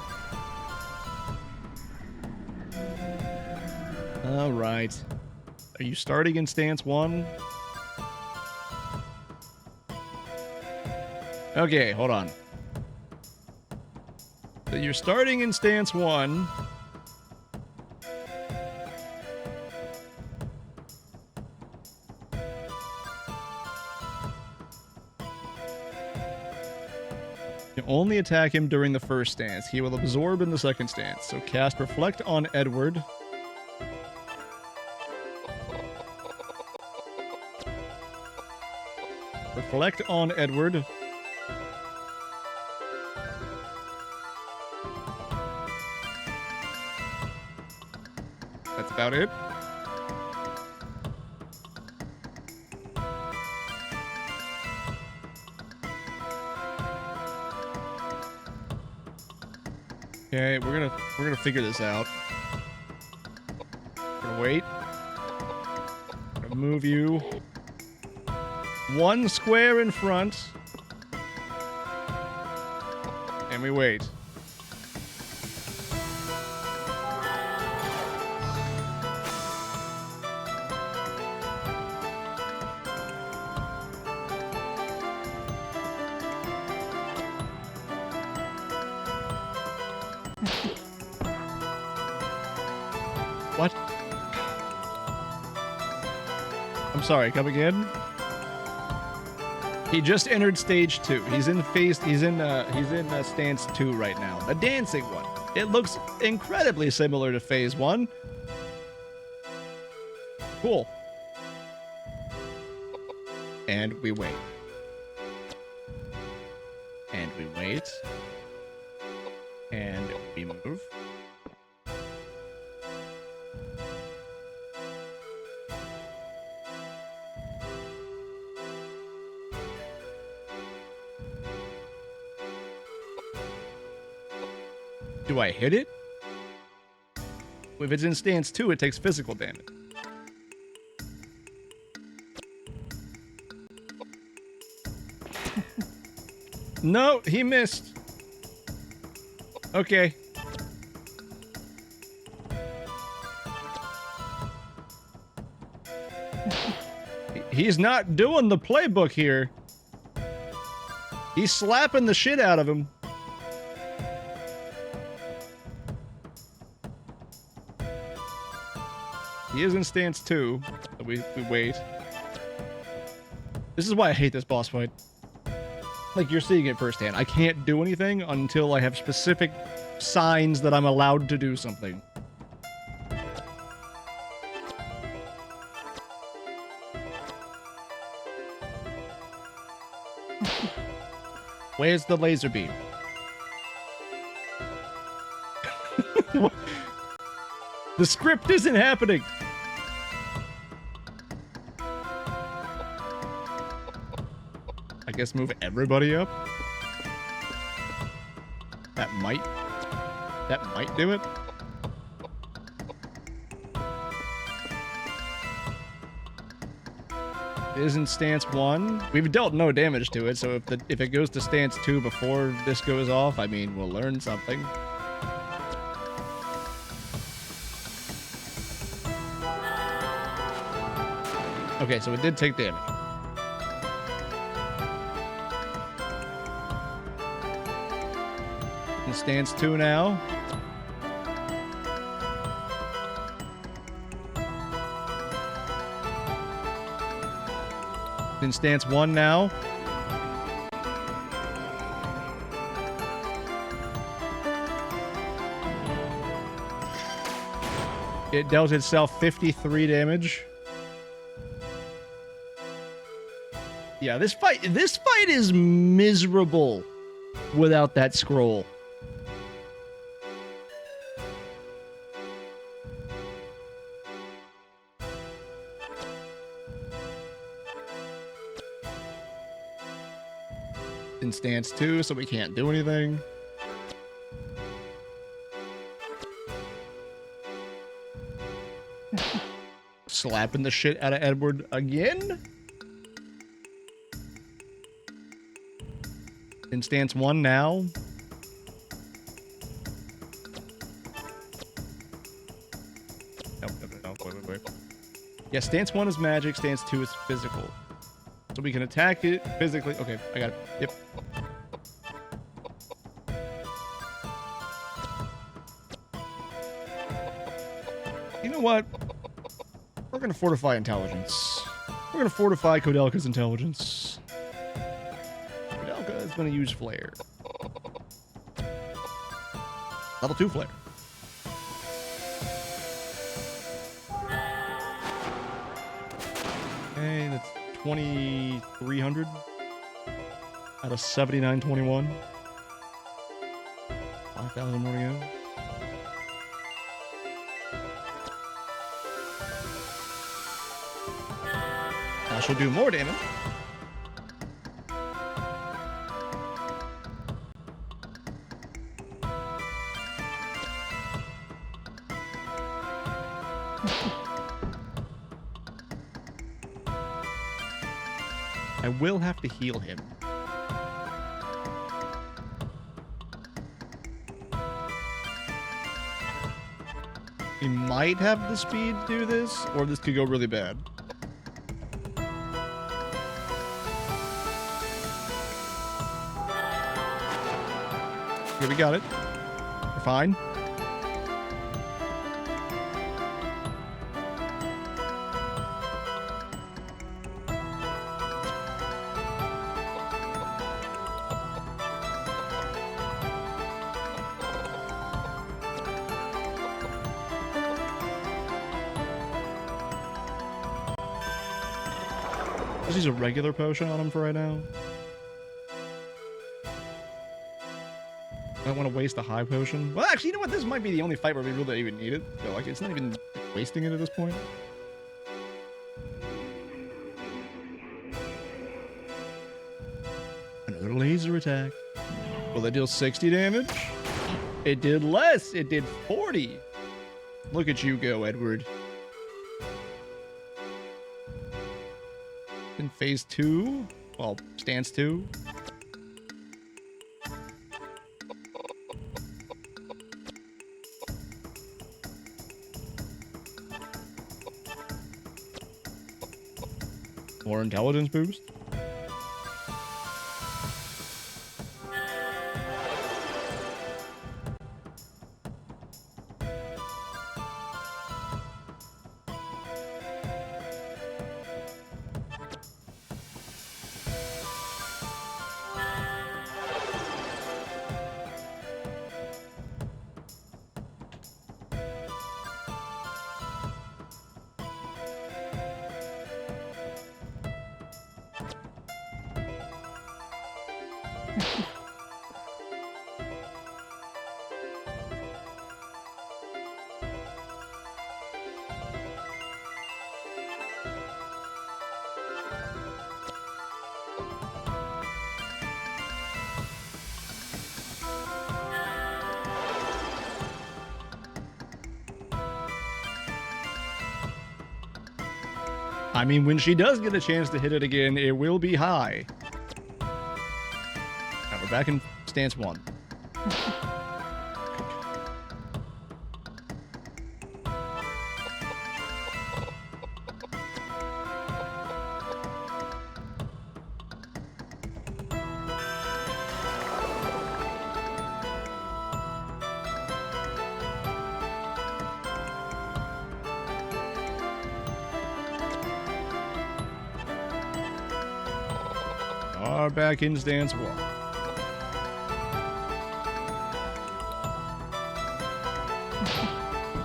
All right. Are you starting in stance 1? Okay, hold on. So you're starting in stance 1. You only attack him during the first stance. He will absorb in the second stance. So cast Reflect on Edward. Reflect on Edward. That's about it. Okay, we're gonna figure this out. We're gonna wait. We're gonna move you 1 square in front. And we wait. What? I'm sorry, come again? He just entered stage 2. He's in stance 2 right now. The dancing one. It looks incredibly similar to phase 1. Cool. And we wait. And we wait. And we move. Do I hit it? If it's in stance 2, it takes physical damage. No, he missed. Okay. He's not doing the playbook here. He's slapping the shit out of him. He is in stance 2. So we wait. This is why I hate this boss fight. Like, you're seeing it firsthand. I can't do anything until I have specific signs that I'm allowed to do something. Where's the laser beam? The script isn't happening. I guess move everybody up. That might do it. is in stance 1. We've dealt no damage to it, so if it goes to stance 2 before this goes off, I mean, we'll learn something. Okay, so it did take damage. In stance 2 now. In stance 1 now. It dealt itself 53 damage. Yeah, this fight is miserable without that scroll. In stance 2, so we can't do anything. Slapping the shit out of Edward again. In stance 1 now. No, wait. Yeah, stance 1 is magic, stance 2 is physical. So we can attack it physically. Okay, I got it. Yep. You know what? We're gonna fortify intelligence. We're gonna fortify Koudelka's intelligence. Koudelka is gonna use flare. Level 2 flare. Okay, that's 2,300 out of 7,921. 5,000 more to go. Now she'll do more damage. I will have to heal him. We might have the speed to do this, or this could go really bad. Okay, we got it. We're fine. Just use a regular potion on him for right now. I don't want to waste a high potion. Well, actually, you know what? This might be the only fight where we really even need it. So, like, it's not even wasting it at this point. Another laser attack. Will it deal 60 damage? It did less. It did 40. Look at you go, Edward. In phase 2, well, stance 2. More intelligence boost. I mean, when she does get a chance to hit it again, it will be high. Alright, we're back in stance 1. Are back in stance 1.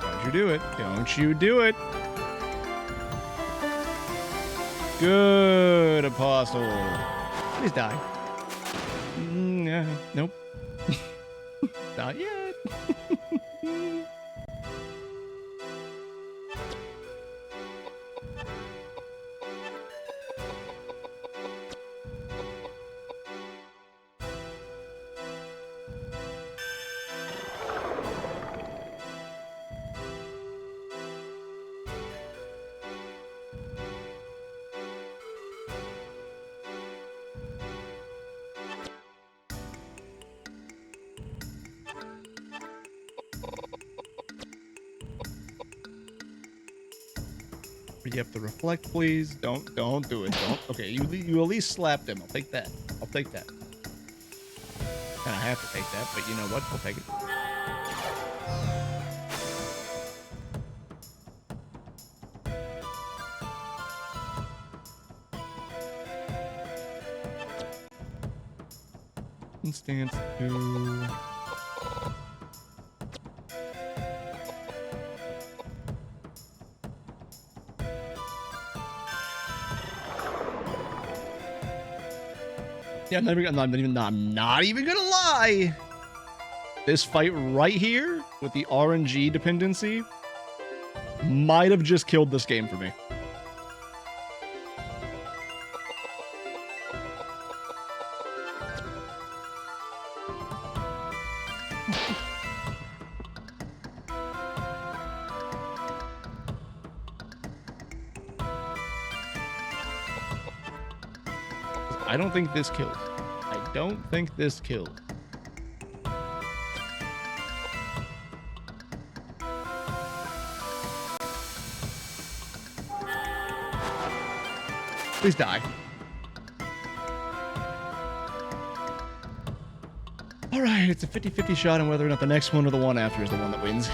Don't you do it. Don't you do it. Good, Apostle. Please die. Nope. Not yet. Yep, the reflect, please. Don't do it. Don't. Okay, you at least slapped him. I'll take that. I'll take that. And I have to take that, but you know what? I'll take it. Stance 2. Yeah, I'm not even gonna lie. This fight right here with the RNG dependency might have just killed this game for me. I don't think this killed. I don't think this killed. Please die. Alright, it's a 50-50 shot on whether or not the next one or the one after is the one that wins.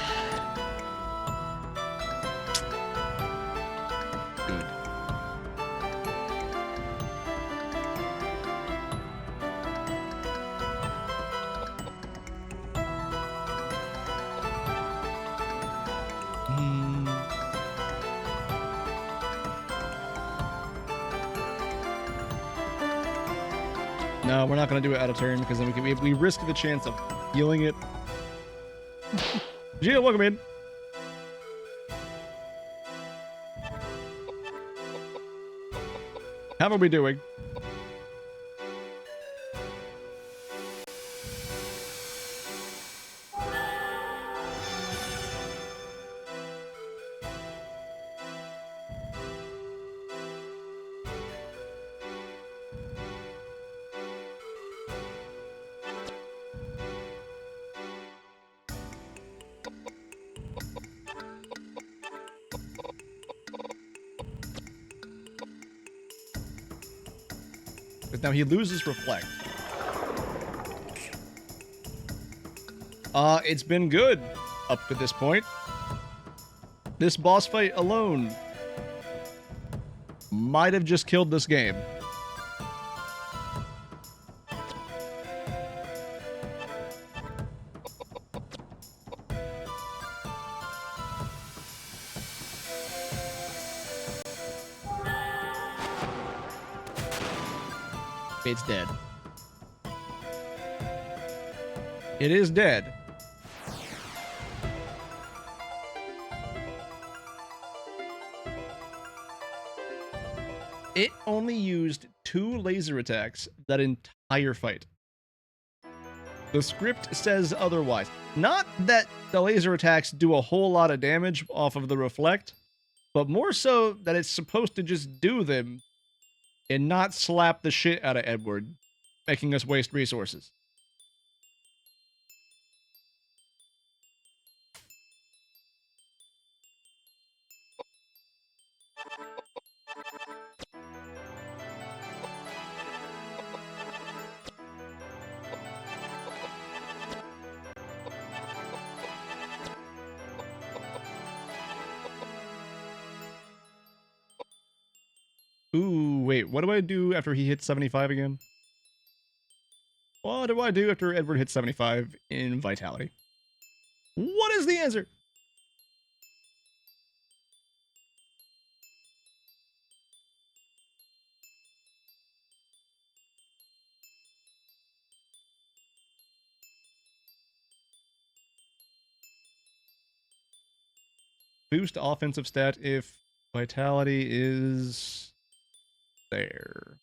Good. No, we're not going to do it out of turn because then we risk the chance of healing it. Gina, welcome in. How are we doing? Now he loses reflect. It's been good up to this point. This boss fight alone might have just killed this game. It's dead. It is dead. It only used 2 laser attacks that entire fight. The script says otherwise. Not that the laser attacks do a whole lot of damage off of the reflect, but more so that it's supposed to just do them and not slap the shit out of Edward, making us waste resources. Ooh, wait, what do I do after he hits 75 again? What do I do after Edward hits 75 in Vitality? What is the answer? Boost offensive stat if Vitality is there.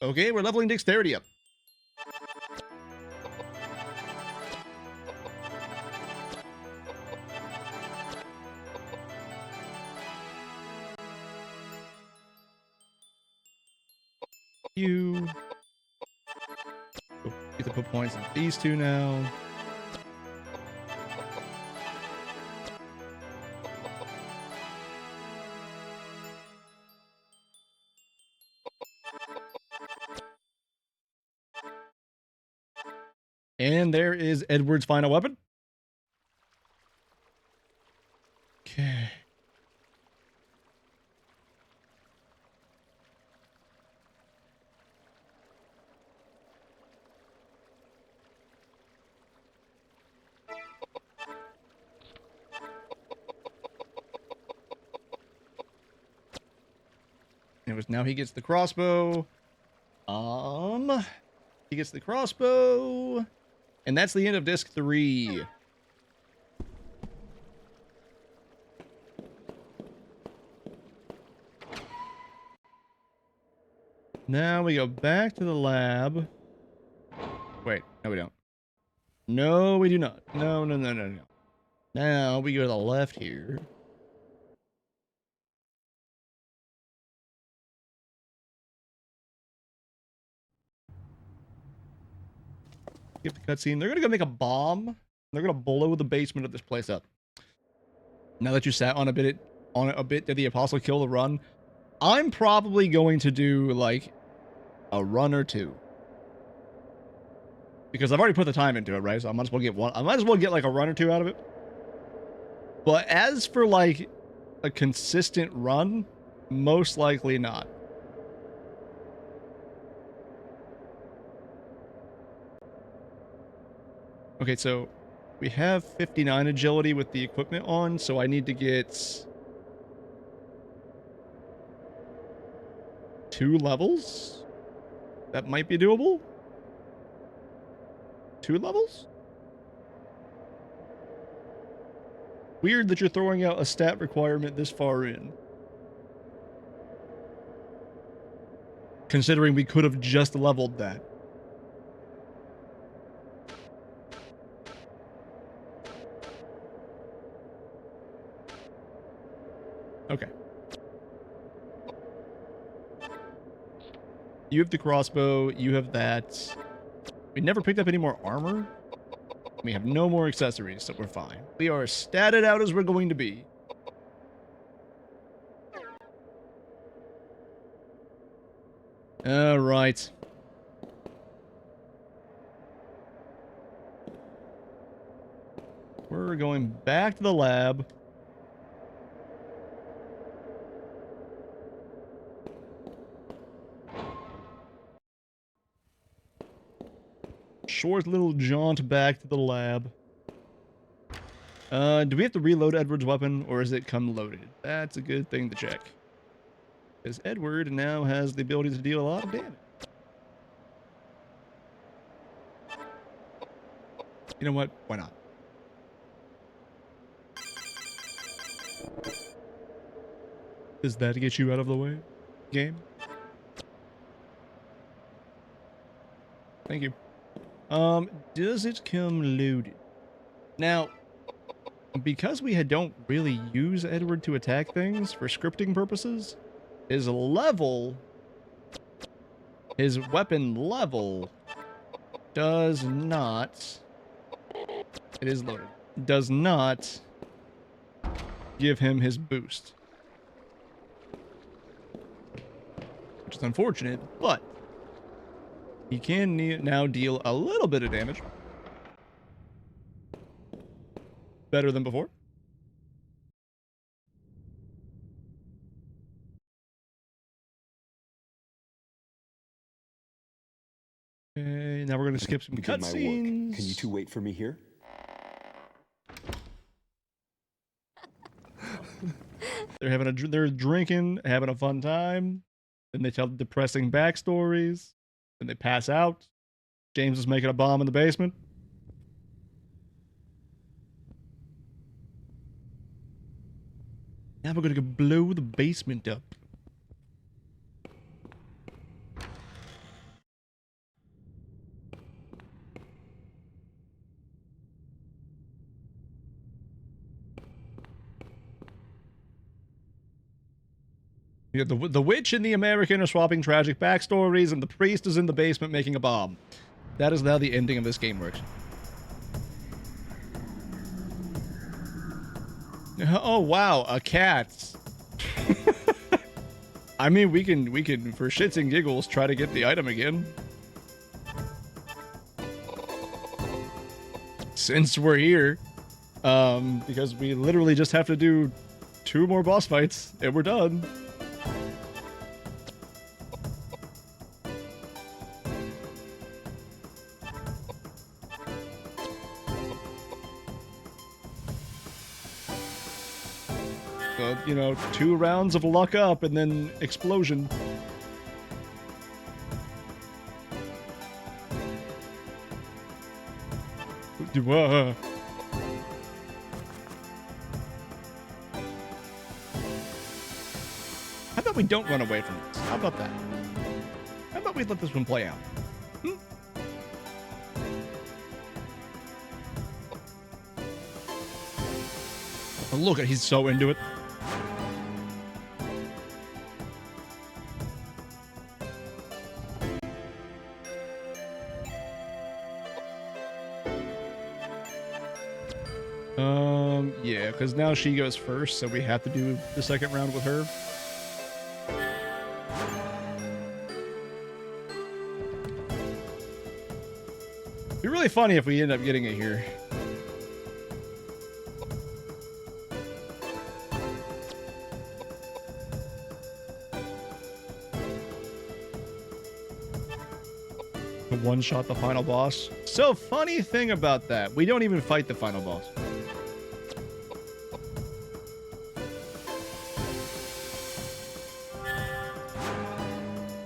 Okay, we're leveling Dexterity up. You get to put points on these two now. And there is Edward's final weapon. Okay. Anyways, now he gets the crossbow. He gets the crossbow. And that's the end of disc 3. Now we go back to the lab. Wait, no we don't. No, we do not. No. Now we go to the left here. Skip the cutscene. They're gonna go make a bomb. They're gonna blow the basement of this place up. Now that you sat on a bit, did the Apostle kill the run? I'm probably going to do like a run or two. Because I've already put the time into it, right? So I might as well get one. I might as well get like a run or two out of it. But as for like a consistent run, most likely not. Okay, so we have 59 agility with the equipment on, so I need to get 2 levels. That might be doable. 2 levels? Weird that you're throwing out a stat requirement this far in. Considering we could have just leveled that. Okay. You have the crossbow, you have that. We never picked up any more armor. We have no more accessories, so we're fine. We are as statted out as we're going to be. Alright. We're going back to the lab. Short little jaunt back to the lab. Do we have to reload Edward's weapon, or is it come loaded? That's a good thing to check. Because Edward now has the ability to deal a lot of damage. You know what? Why not? Does that get you out of the way, game? Thank you. Does it come loaded? Now, Because we don't really use Edward to attack things for scripting purposes, his weapon level does not, it is loaded, does not give him his boost. Which is unfortunate, but he can now deal a little bit of damage. Better than before. Okay, now we're going to skip some cutscenes. Can you two wait for me here? They're drinking, having a fun time. Then they tell depressing backstories. Then they pass out. James is making a bomb in the basement. Now we're gonna go blow the basement up. Yeah, the witch and the American are swapping tragic backstories, and the priest is in the basement making a bomb. That is how the ending of this game works. Oh wow, a cat. I mean, we can for shits and giggles try to get the item again. Since we're here, because we literally just have to do 2 more boss fights and we're done. You know, 2 rounds of luck up and then explosion. How about we don't run away from this? How about that? How about we let this one play out? Oh, look, he's so into it. Yeah, because now she goes first, so we have to do the second round with her. It'd be really funny if we end up getting it here. One-shot the final boss. So, funny thing about that, we don't even fight the final boss.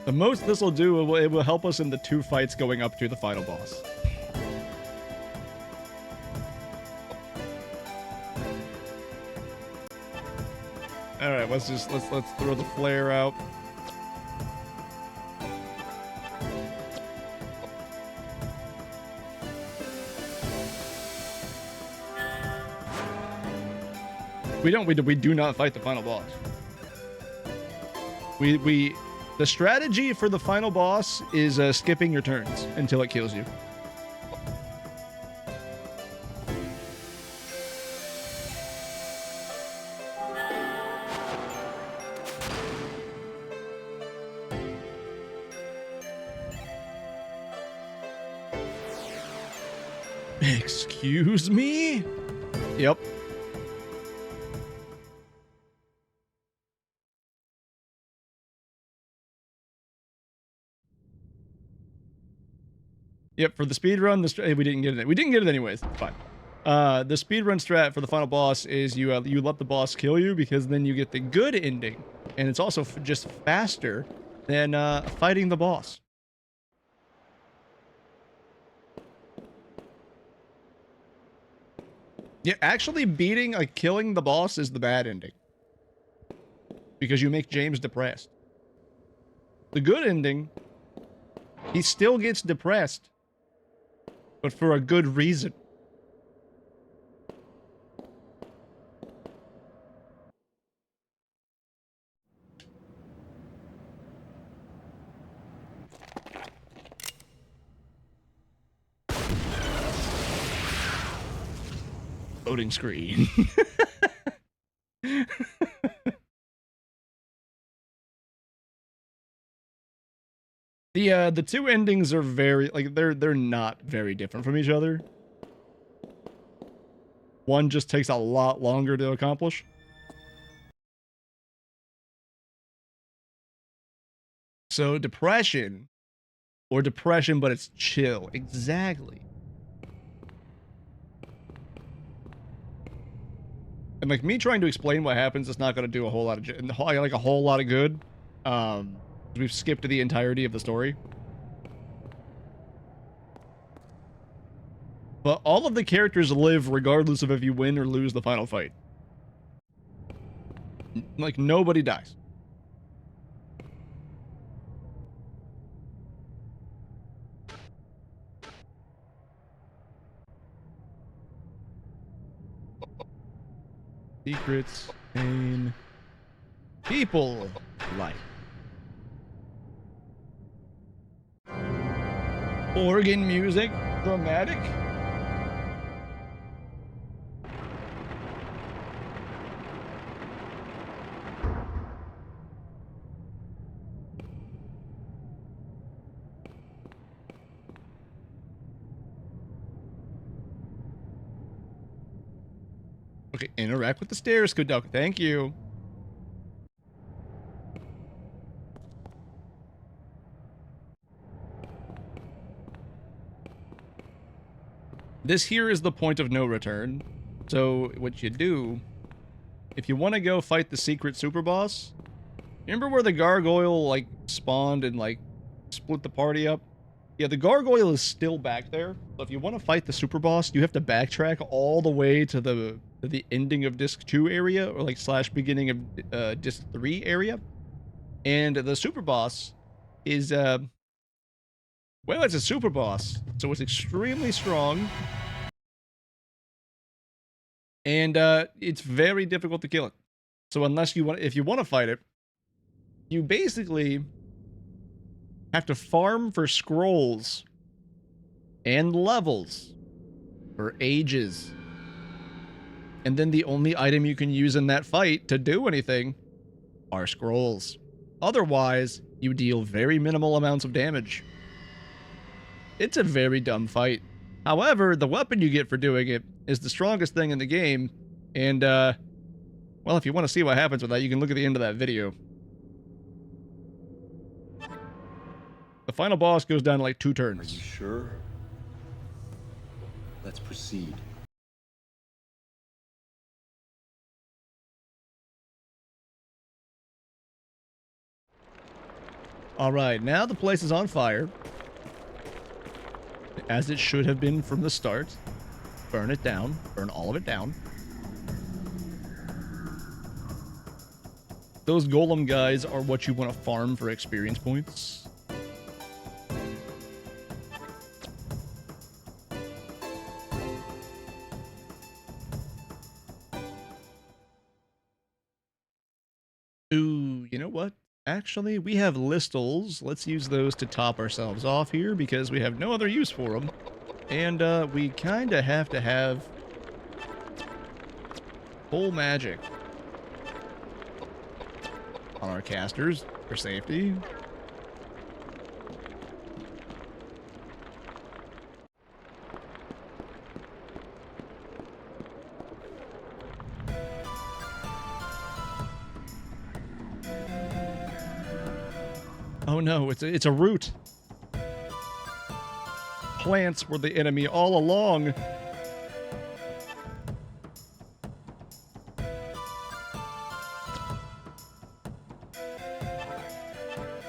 The most this will do, it will help us in the 2 fights going up to the final boss. All right, let's throw the flare out. We do not fight the final boss. The strategy for the final boss is skipping your turns until it kills you. Excuse me? Yep. Yep, for the speedrun, we didn't get it. We didn't get it anyways. It's fine. The speedrun strat for the final boss is you let the boss kill you, because then you get the good ending. And it's also just faster than fighting the boss. Yeah, actually killing the boss is the bad ending. Because you make James depressed. The good ending, he still gets depressed, but for a good reason. Loading screen. The two endings are very, like, they're not very different from each other. One just takes a lot longer to accomplish. So depression, or depression but it's chill. Exactly. And like me trying to explain what happens is not going to do a whole lot of like a whole lot of good. We've skipped the entirety of the story. But all of the characters live regardless of if you win or lose the final fight. Like nobody dies. Secrets, pain, people, life. Organ music, dramatic. Okay, interact with the stairs, Koudelka. Thank you. This here is the point of no return. So what you do, if you want to go fight the secret super boss, remember where the gargoyle like spawned and like split the party up? Yeah, the gargoyle is still back there. So if you want to fight the super boss, you have to backtrack all the way to the ending of disc 2 area, or like / beginning of disc 3 area. And the super boss is well, it's a super boss, so it's extremely strong. And it's very difficult to kill it. So unless you want, if you want to fight it, you basically have to farm for scrolls and levels for ages. And then the only item you can use in that fight to do anything are scrolls. Otherwise, you deal very minimal amounts of damage. It's a very dumb fight. However, the weapon you get for doing it is the strongest thing in the game. And, well, if you want to see what happens with that, you can look at the end of that video. The final boss goes down in like 2 turns. Are you sure? Let's proceed. Alright, now the place is on fire. As it should have been from the start. Burn it down. Burn all of it down. Those golem guys are what you want to farm for experience points. Ooh, you know what? Actually, we have listals. Let's use those to top ourselves off here because we have no other use for them. And we kind of have to have full magic on our casters for safety. Oh no, it's a root. Plants were the enemy all along.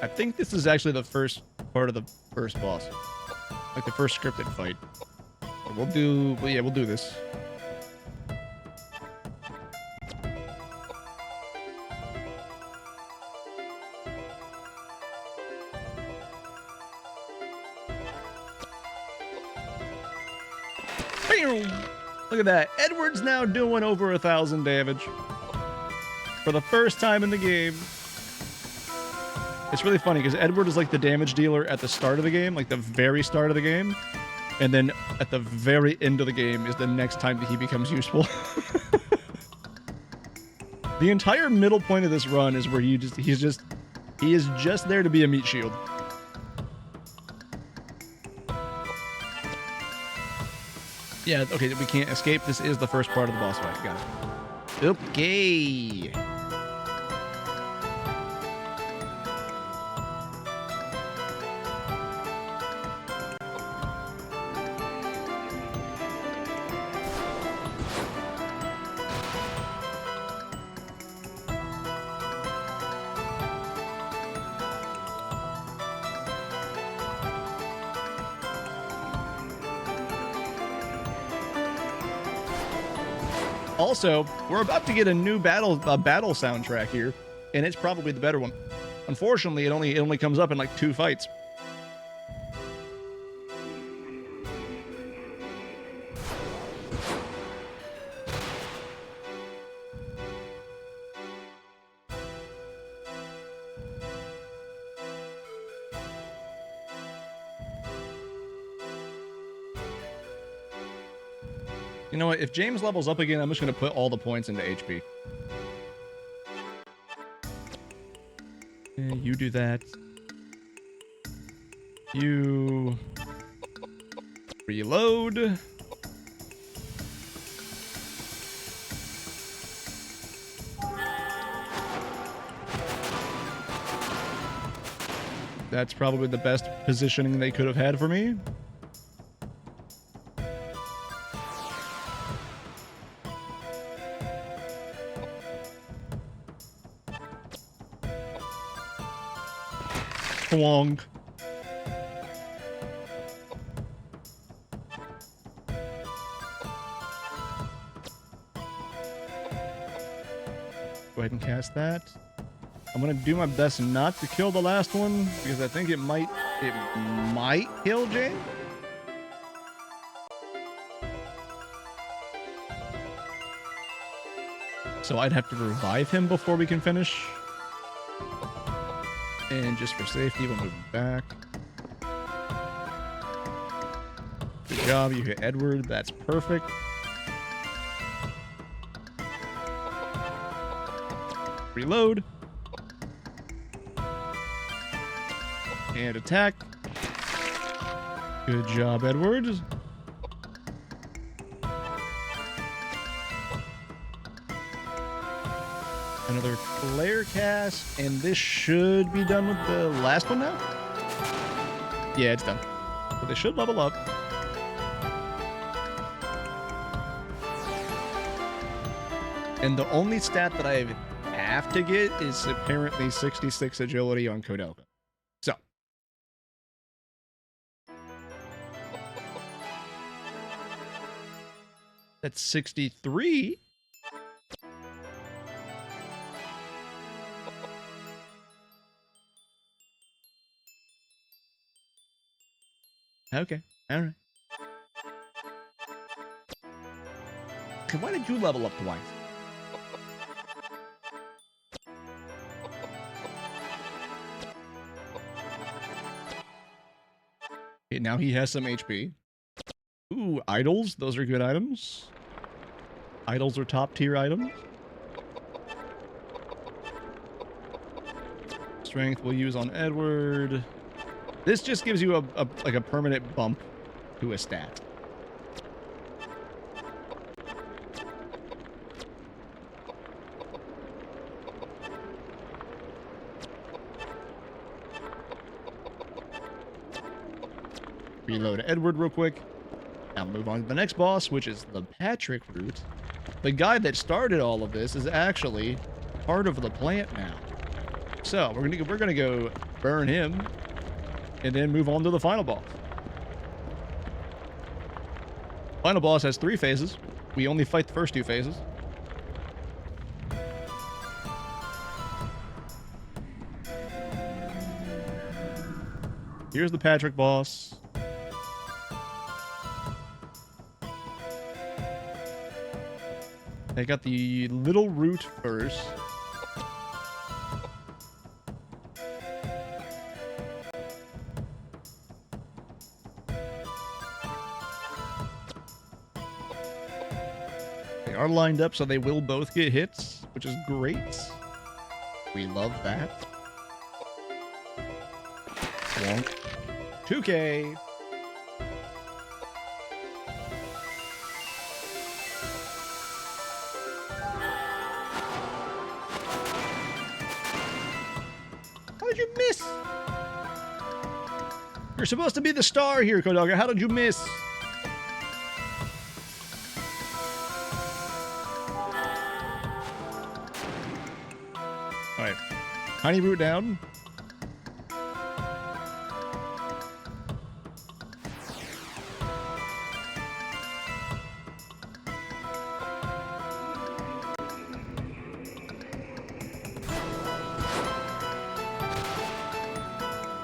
I think this is actually the first part of the first boss. Like the first scripted fight. We'll do this. Look at that. Edward's now doing over 1,000 damage. For the first time in the game. It's really funny because Edward is like the damage dealer at the start of the game, like the very start of the game. And then at the very end of the game is the next time that he becomes useful. The entire middle point of this run is where he is just there to be a meat shield. Yeah, okay, we can't escape. This is the first part of the boss fight. Got it. Okay. Also, we're about to get a new battle soundtrack here, and it's probably the better one. Unfortunately, it only comes up in like 2 fights. You know what? If James levels up again, I'm just going to put all the points into HP. Okay, you do that. You reload. That's probably the best positioning they could have had for me. Wong. Go ahead and cast that. I'm gonna do my best not to kill the last one because I think it might kill Jane. So I'd have to revive him before we can finish. And just for safety, we'll move him back. Good job, you hit Edward. That's perfect. Reload. And attack. Good job, Edward. Another flare cast, and this should be done with the last one now? Yeah, it's done. So they should level up. And the only stat that I have to get is apparently 66 agility on Koudelka. So. That's 63. Okay, alright. Why did you level up twice? Okay, now he has some HP. Ooh, idols. Those are good items. Idols are top tier items. Strength we'll use on Edward. This just gives you like a permanent bump to a stat. Reload Edward real quick. Now move on to the next boss, which is the Patrick route. The guy that started all of this is actually part of the plant now. So we're gonna go burn him. And then move on to the final boss. Final boss has 3 phases. We only fight the first 2 phases. Here's the Patrick boss. I got the little root first. are lined up, so they will both get hits, which is great. We love that. Swonk. 2K. How did you miss? You're supposed to be the star here, Koudelka. How did you miss? Alright. Tiny root down.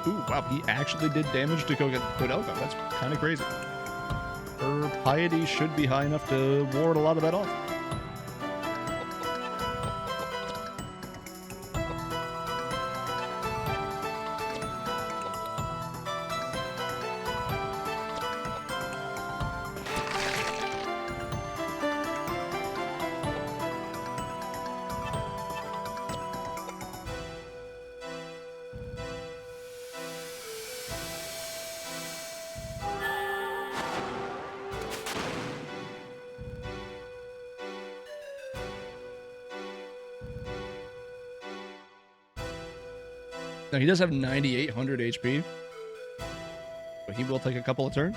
Ooh, wow, he actually did damage to Koudelka. That's kind of crazy. Her piety should be high enough to ward a lot of that off. Now, he does have 9,800 HP, but he will take a couple of turns.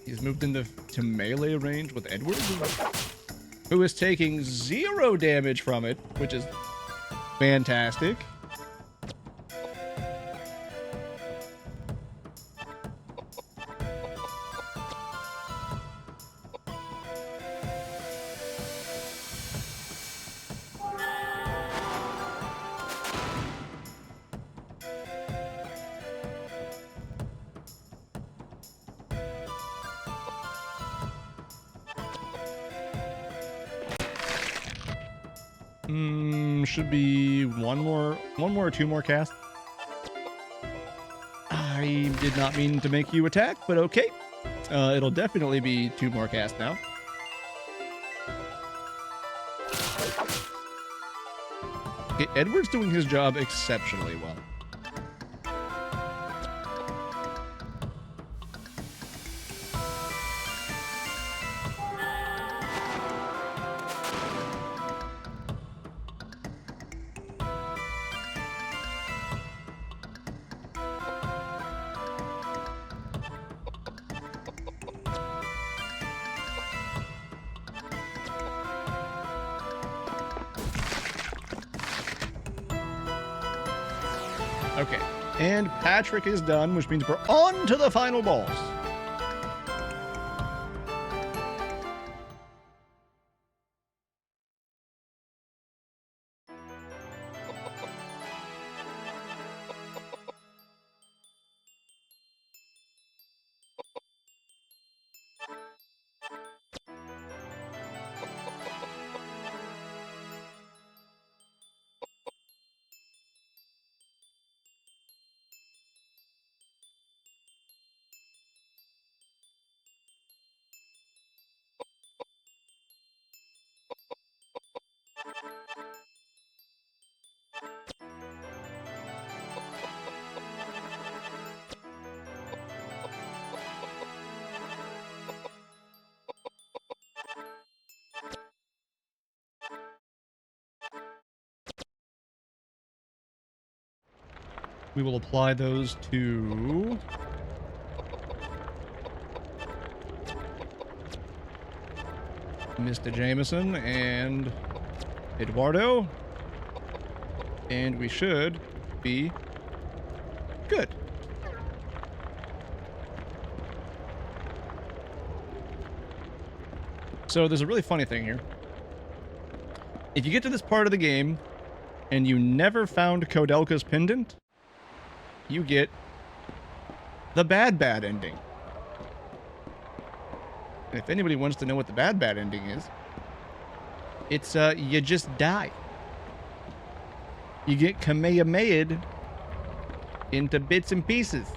He's moved into melee range with Edward, who is taking 0 damage from it, which is fantastic. Should be one more or two more casts. I did not mean to make you attack, but okay. It'll definitely be 2 more casts now. Okay, Edward's doing his job exceptionally well. Okay, and Patrick is done, which means we're on to the final boss. We will apply those to Mr. Jameson and Eduardo, and we should be good. So there's a really funny thing here. If you get to this part of the game and you never found Koudelka's pendant, you get the bad ending. And if anybody wants to know what the bad ending is, it's, you just die. You get Kamehameha'd into bits and pieces.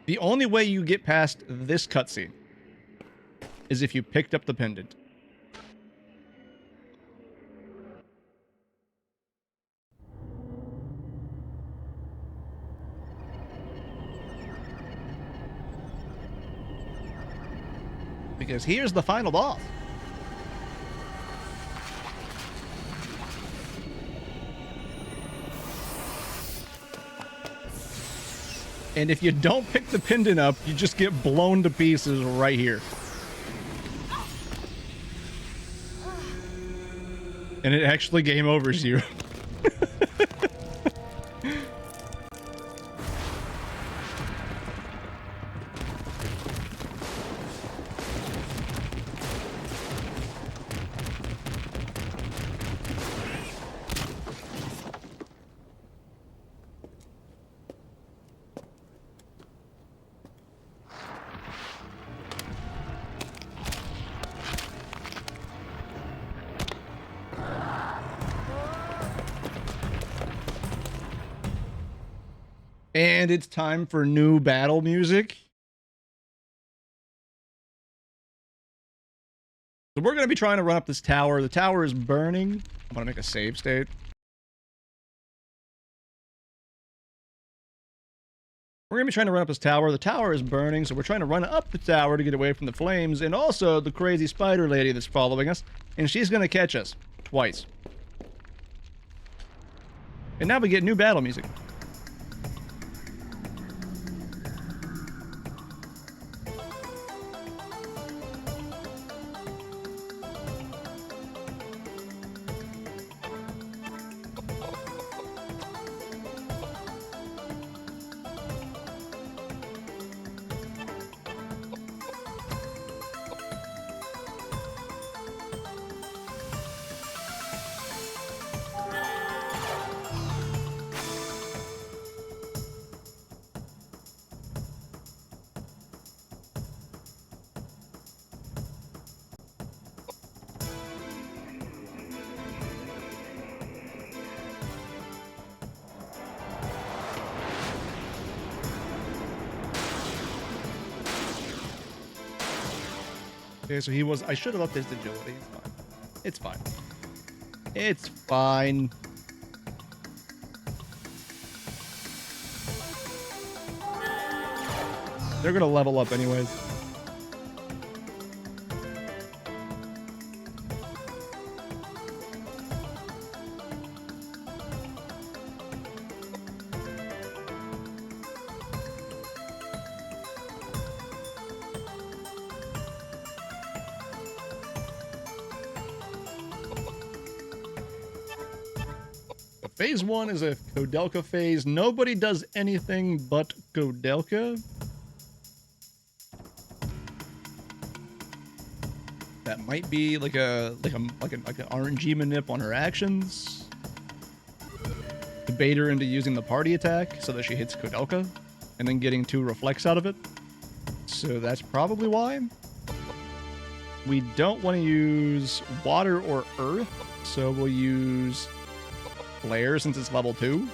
The only way you get past this cutscene is if you picked up the pendant. Because here's the final boss. And if you don't pick the pendant up, you just get blown to pieces right here. And it actually game overs you. And it's time for new battle music. So we're going to be trying to run up this tower. The tower is burning. I'm going to make a save state. We're going to be trying to run up this tower. The tower is burning, so we're trying to run up the tower to get away from the flames. And also the crazy spider lady that's following us. And she's going to catch us twice. And now we get new battle music. Okay, so he was... I should have upped his agility. It's fine. It's fine. They're gonna level up anyways. Phase 1 is a Koudelka phase. Nobody does anything but Koudelka. That might be like an RNG manip on her actions. To bait her into using the party attack so that she hits Koudelka and then getting 2 reflects out of it. So that's probably why. We don't want to use water or earth, so we'll use flare since it's level 2.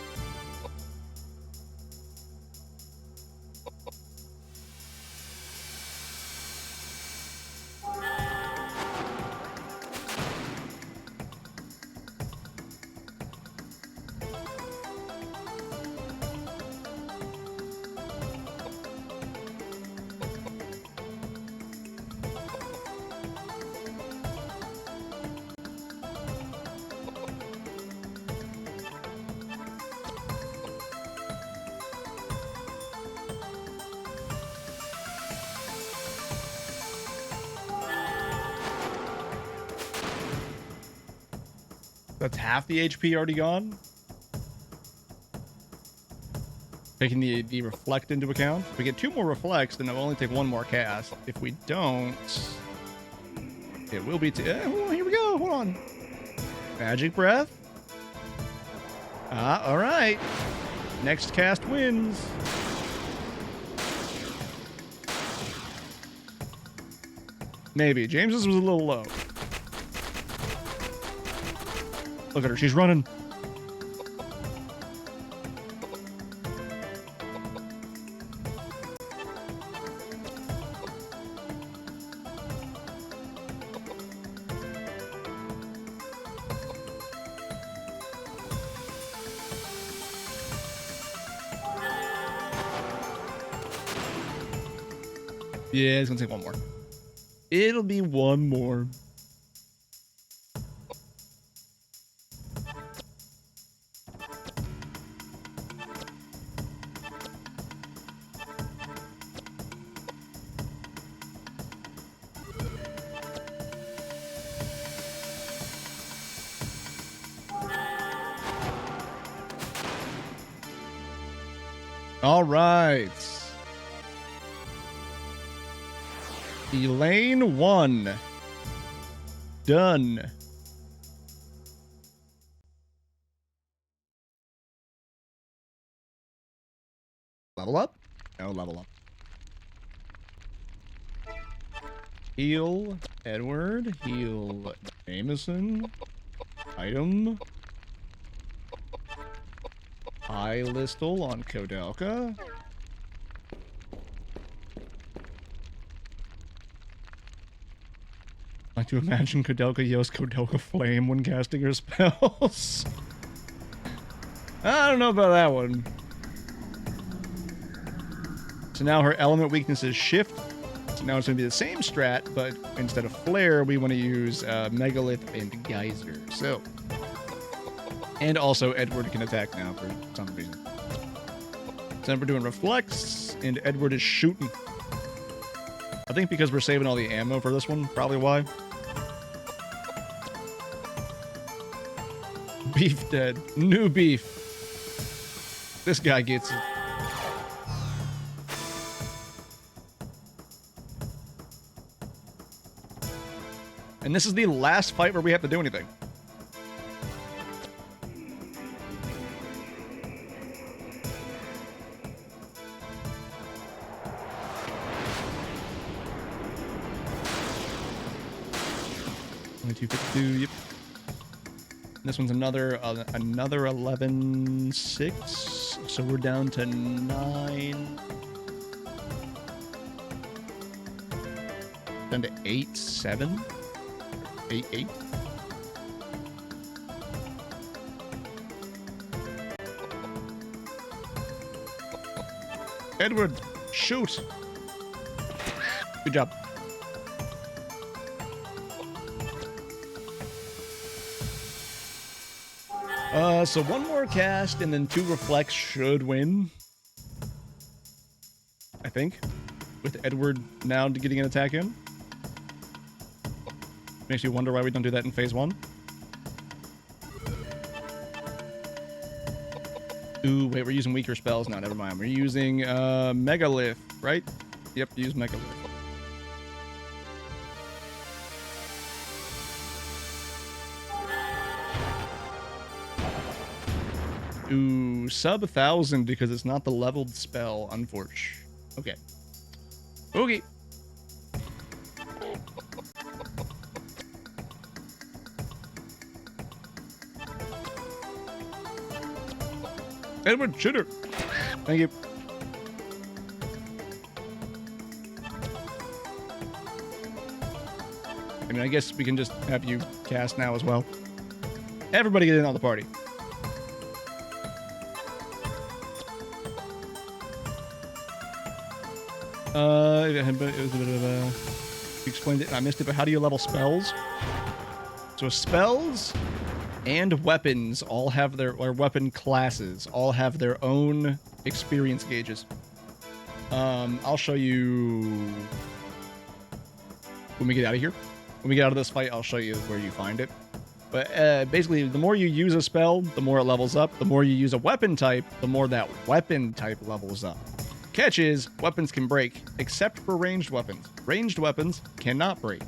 That's half the HP already gone. Taking the reflect into account. If we get 2 more reflects, then it'll only take 1 more cast. If we don't, It will be. Oh, here we go. Hold on. Magic breath. All right. Next cast wins. Maybe. James's was a little low. Look at her. She's running. Yeah, it's gonna take one more. It'll be one more. All right. Elaine 1. Done. Level up? No, level up. Heal Edward. Heal Jameson. Item. High Listel on Koudelka. I like to imagine Koudelka yells Koudelka Flame when casting her spells. I don't know about that one. So now her element weakness is Shift. So now it's going to be the same strat, but instead of Flare, we want to use Megalith and Geyser. So, and also Edward can attack now for some reason. So then we're doing Reflex, and Edward is shooting. I think because we're saving all the ammo for this one, probably why. Beef dead. New beef. This guy gets it. And this is the last fight where we have to do anything. Only 252, yep. This one's another 11-6, so we're down to 9. Down to 8-7. 8-8. Edward, shoot. Good job. So one more cast and then 2 reflects should win. I think. With Edward now getting an attack in. Makes you wonder why we don't do that in phase 1. Ooh, wait, we're using weaker spells now. Never mind. We're using Megalith, right? Yep, use Megalith. Ooh, sub 1,000 because it's not the leveled spell, unfortunately. Okay. Okay. Edward, shooter. Thank you. I mean, I guess we can just have you cast now as well. Everybody get in on the party. It was a bit of a... You explained it and I missed it, but how do you level spells? So spells and weapons all have their... Or weapon classes all have their own experience gauges. I'll show you... When we get out of here. When we get out of this fight, I'll show you where you find it. But basically, the more you use a spell, the more it levels up. The more you use a weapon type, the more that weapon type levels up. Catch is, weapons can break, except for ranged weapons. Ranged weapons cannot break.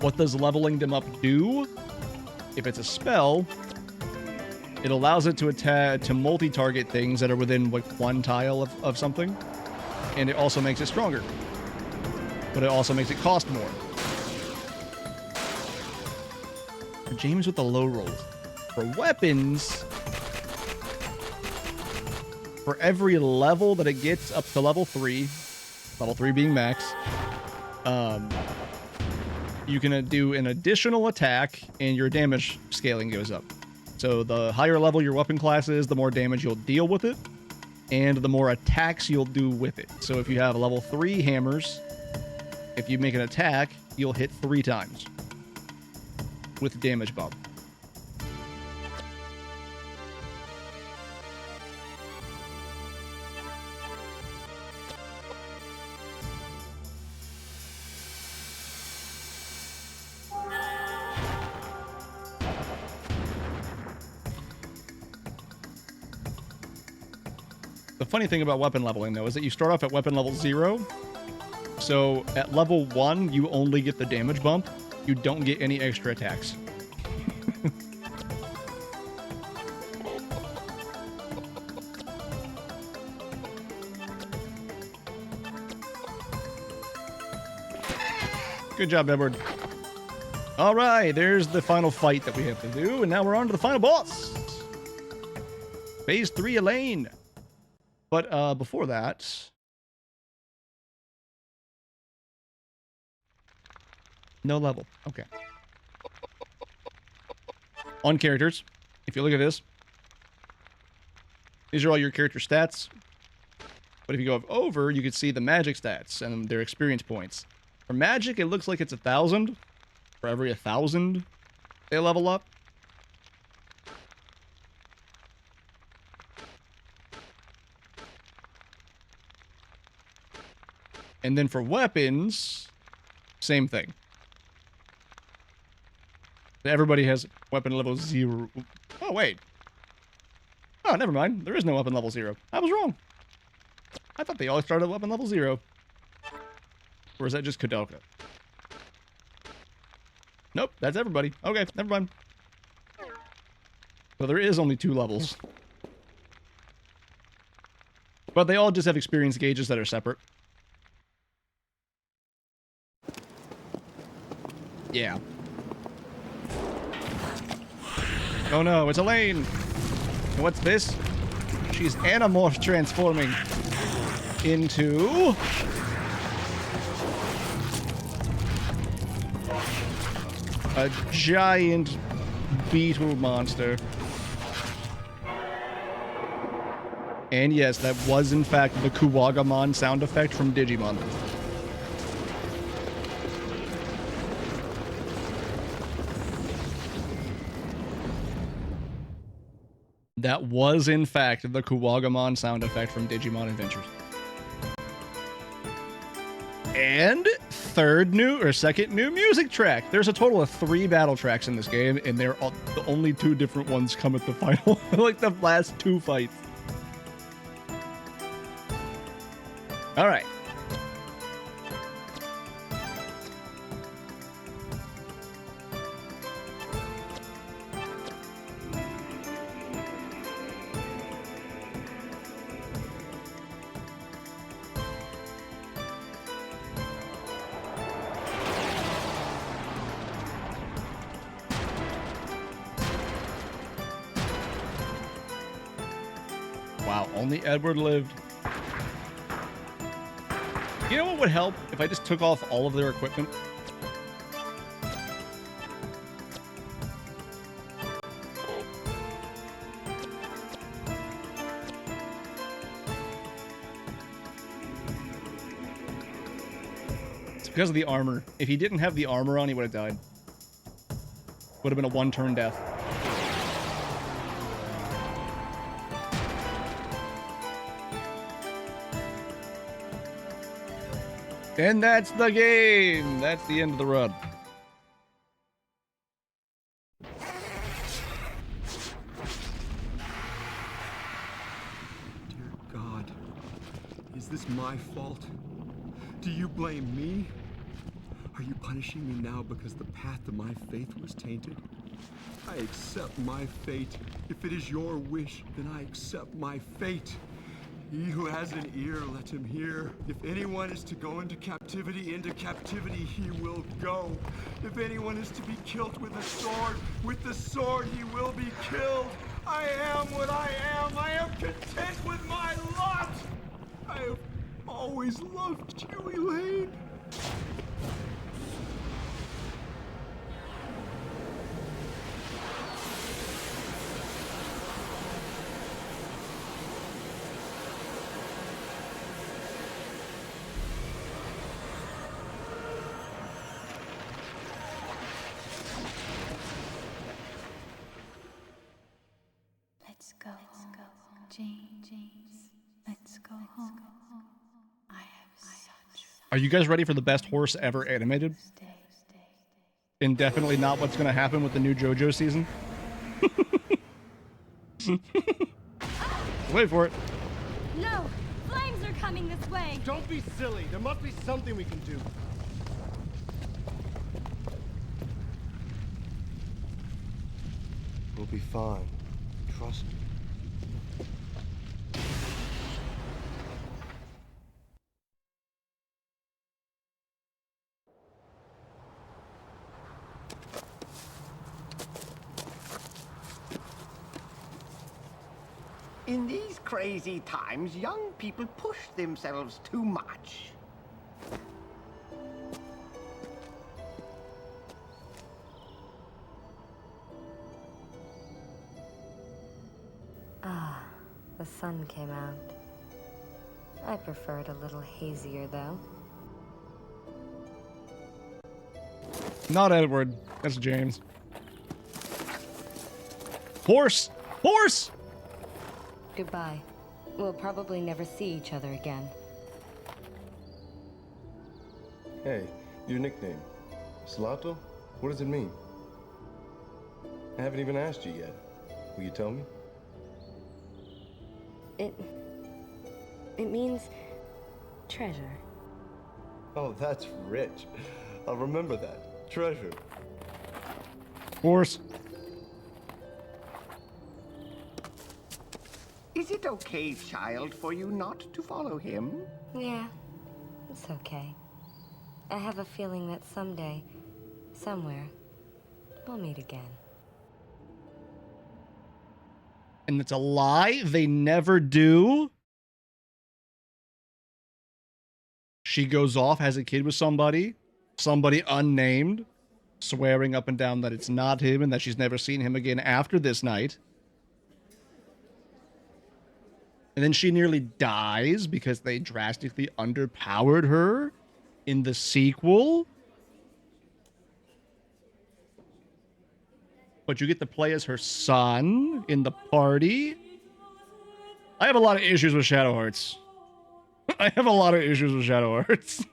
What does leveling them up do? If it's a spell, it allows it to multi-target things that are within like one tile of something, and it also makes it stronger. But it also makes it cost more. For James with the low rolls. For weapons, for every level that it gets up to level 3 being max, you can do an additional attack and your damage scaling goes up. So the higher level your weapon class is, the more damage you'll deal with it, and the more attacks you'll do with it. So if you have level 3 hammers, if you make an attack, you'll hit 3 times with damage bump. The funny thing about weapon leveling, though, is that you start off at weapon level 0. So at level 1, you only get the damage bump. You don't get any extra attacks. Good job, Edward. All right, there's the final fight that we have to do, and now we're on to the final boss. Phase 3 Elaine. But before that... No level. Okay. On characters, if you look at this, these are all your character stats. But if you go over, you can see the magic stats and their experience points. For magic, it looks like it's 1,000. For every 1,000, they level up. And then for weapons, same thing. Everybody has weapon level 0. Oh, wait. Oh, never mind. There is no weapon level 0. I was wrong. I thought they all started at weapon level 0. Or is that just Koudelka? Nope, that's everybody. Okay, never mind. So there is only 2 levels. But they all just have experience gauges that are separate. Yeah. Oh no, it's Elaine! And what's this? She's Animorph transforming into... a giant beetle monster. And yes, that was in fact the Kuwagamon sound effect from Digimon. That was in fact the Kuwagamon sound effect from Digimon Adventures. And second new music track. There's a total of 3 battle tracks in this game, and they're all, the only 2 different ones come at the final, like the last 2 fights. All right. Wow, only Edward lived. You know what would help? If I just took off all of their equipment. It's because of the armor. If he didn't have the armor on, he would have died. Would have been a one-turn death. And that's the game. That's the end of the run. Dear God, is this my fault? Do you blame me? Are you punishing me now because the path to my faith was tainted? I accept my fate. If it is your wish, then I accept my fate. He who has an ear, let him hear. If anyone is to go into captivity he will go. If anyone is to be killed with the sword he will be killed. I am what I am. I am content with my lot. I have always loved you, Elaine. Let's go home, James. Let's go home. I have such. Are you guys ready for the best horse ever animated? And definitely not what's going to happen with the new JoJo season. Wait for it. No! Flames are coming this way! Don't be silly. There must be something we can do. We'll be fine. Trust me. In these crazy times, young people push themselves too much. Ah, the sun came out. I prefer it a little hazier, though. Not Edward. That's James. Horse! Horse! Goodbye. We'll probably never see each other again. Hey, your nickname. Slato? What does it mean? I haven't even asked you yet. Will you tell me? It means treasure. Oh, that's rich. I'll remember that. Treasure. Horse. Is it okay, child, for you not to follow him? Yeah, it's okay. I have a feeling that someday, somewhere, we'll meet again. And it's a lie. They never do. She goes off, has a kid with somebody unnamed, swearing up and down that it's not him and that she's never seen him again after this night. And then she nearly dies because they drastically underpowered her in the sequel. But you get to play as her son in the party. I have a lot of issues with Shadow Hearts. I have a lot of issues with Shadow Hearts.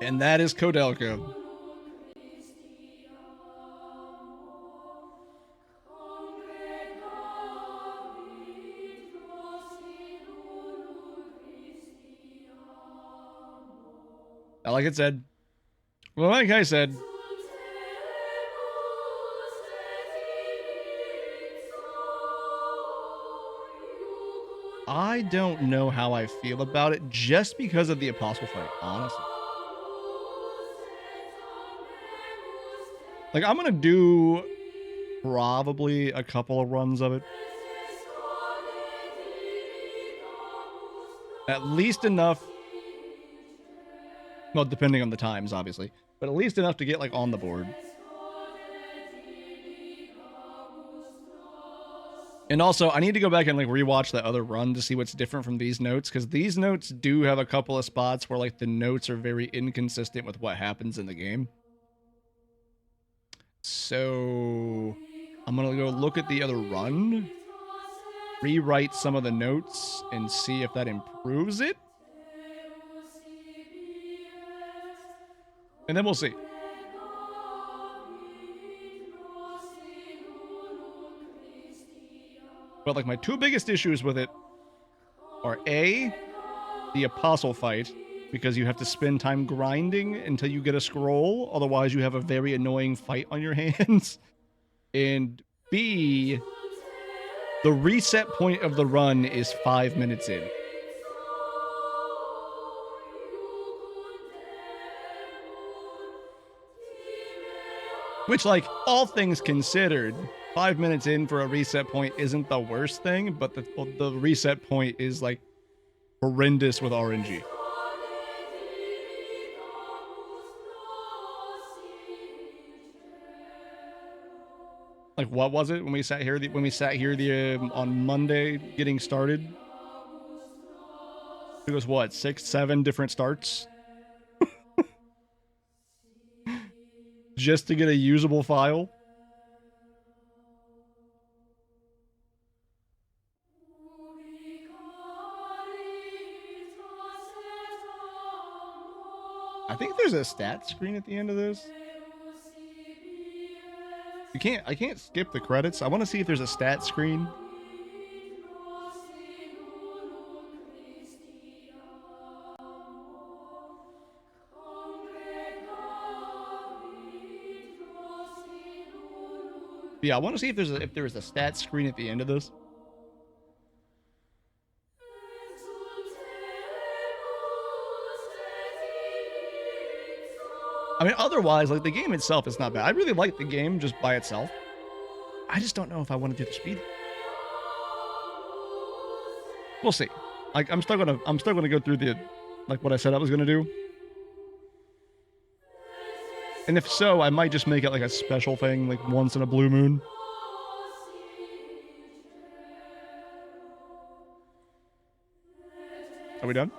And that is Koudelka. Like it said. Well, like I said. I don't know how I feel about it just because of the Apostle fight, honestly. Like, I'm gonna do probably a couple of runs of it. At least enough. Well, depending on the times, obviously. But at least enough to get, like, on the board. And also, I need to go back and, like, rewatch the other run to see what's different from these notes. Because these notes do have a couple of spots where, like, the notes are very inconsistent with what happens in the game. So, I'm going to go look at the other run. Rewrite some of the notes and see if that improves it. And then we'll see. But like my two biggest issues with it are A, the apostle fight, because you have to spend time grinding until you get a scroll, otherwise you have a very annoying fight on your hands. And B, the reset point of the run is 5 minutes in. Which, like, all things considered, 5 minutes in for a reset point isn't the worst thing, but the reset point is, like, horrendous with RNG. Like, what was it when we sat here? On Monday getting started? It was what, 6, 7 different starts? Just to get a usable file? I think there's a stat screen at the end of this. I can't skip the credits. I want to see if there's a stat screen. Yeah, I want to see if there's a stat screen at the end of this. I mean, otherwise, like, the game itself is not bad. I really like the game just by itself. I just don't know if I want to do the speed. We'll see. Like, I'm still gonna go through the, like, what I said I was gonna do. And if so, I might just make it like a special thing, like once in a blue moon. Are we done?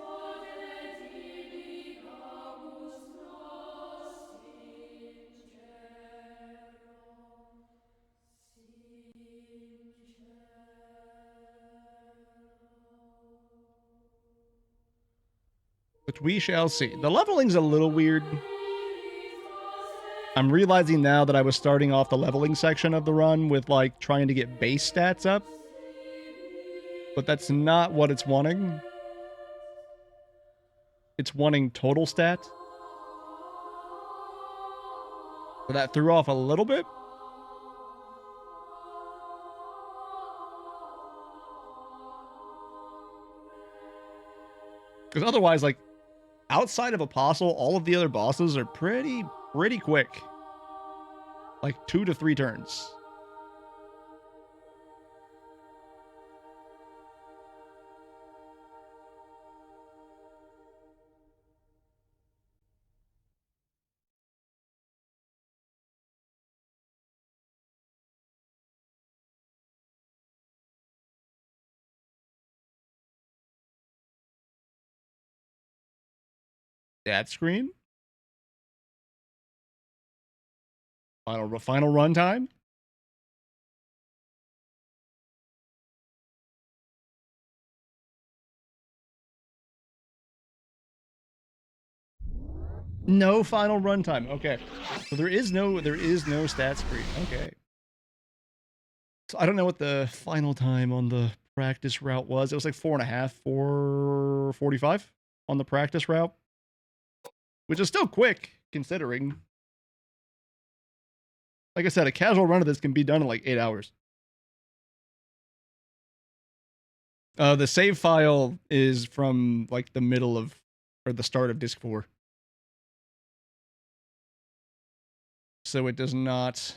But we shall see. The leveling's a little weird. I'm realizing now that I was starting off the leveling section of the run with, like, trying to get base stats up. But that's not what it's wanting. It's wanting total stat. So that threw off a little bit. Because otherwise, like, outside of Apostle, all of the other bosses are pretty quick. Like 2 to 3 turns. That screen. Final run time. No final runtime. Okay. So there is no stat screen. Okay. So I don't know what the final time on the practice route was. It was like 4.5, 4:45 on the practice route. Which is still quick, considering. Like I said, a casual run of this can be done in like 8 hours. The save file is from like the middle of, or the start of disc 4. So it does not.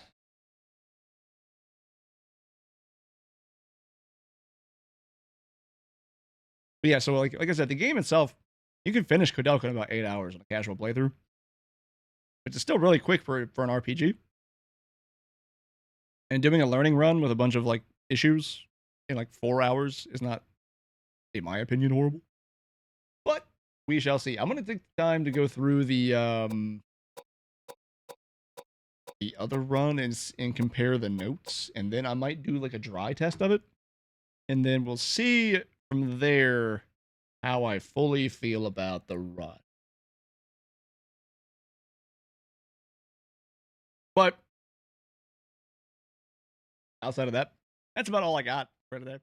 But yeah, so like I said, the game itself, you can finish Koudelka in about 8 hours on a casual playthrough. It's still really quick for an RPG. And doing a learning run with a bunch of like issues in like 4 hours is not, in my opinion, horrible. But we shall see. I'm gonna take the time to go through the other run and compare the notes, and then I might do like a dry test of it, and then we'll see from there how I fully feel about the run. But outside of that, that's about all I got for today.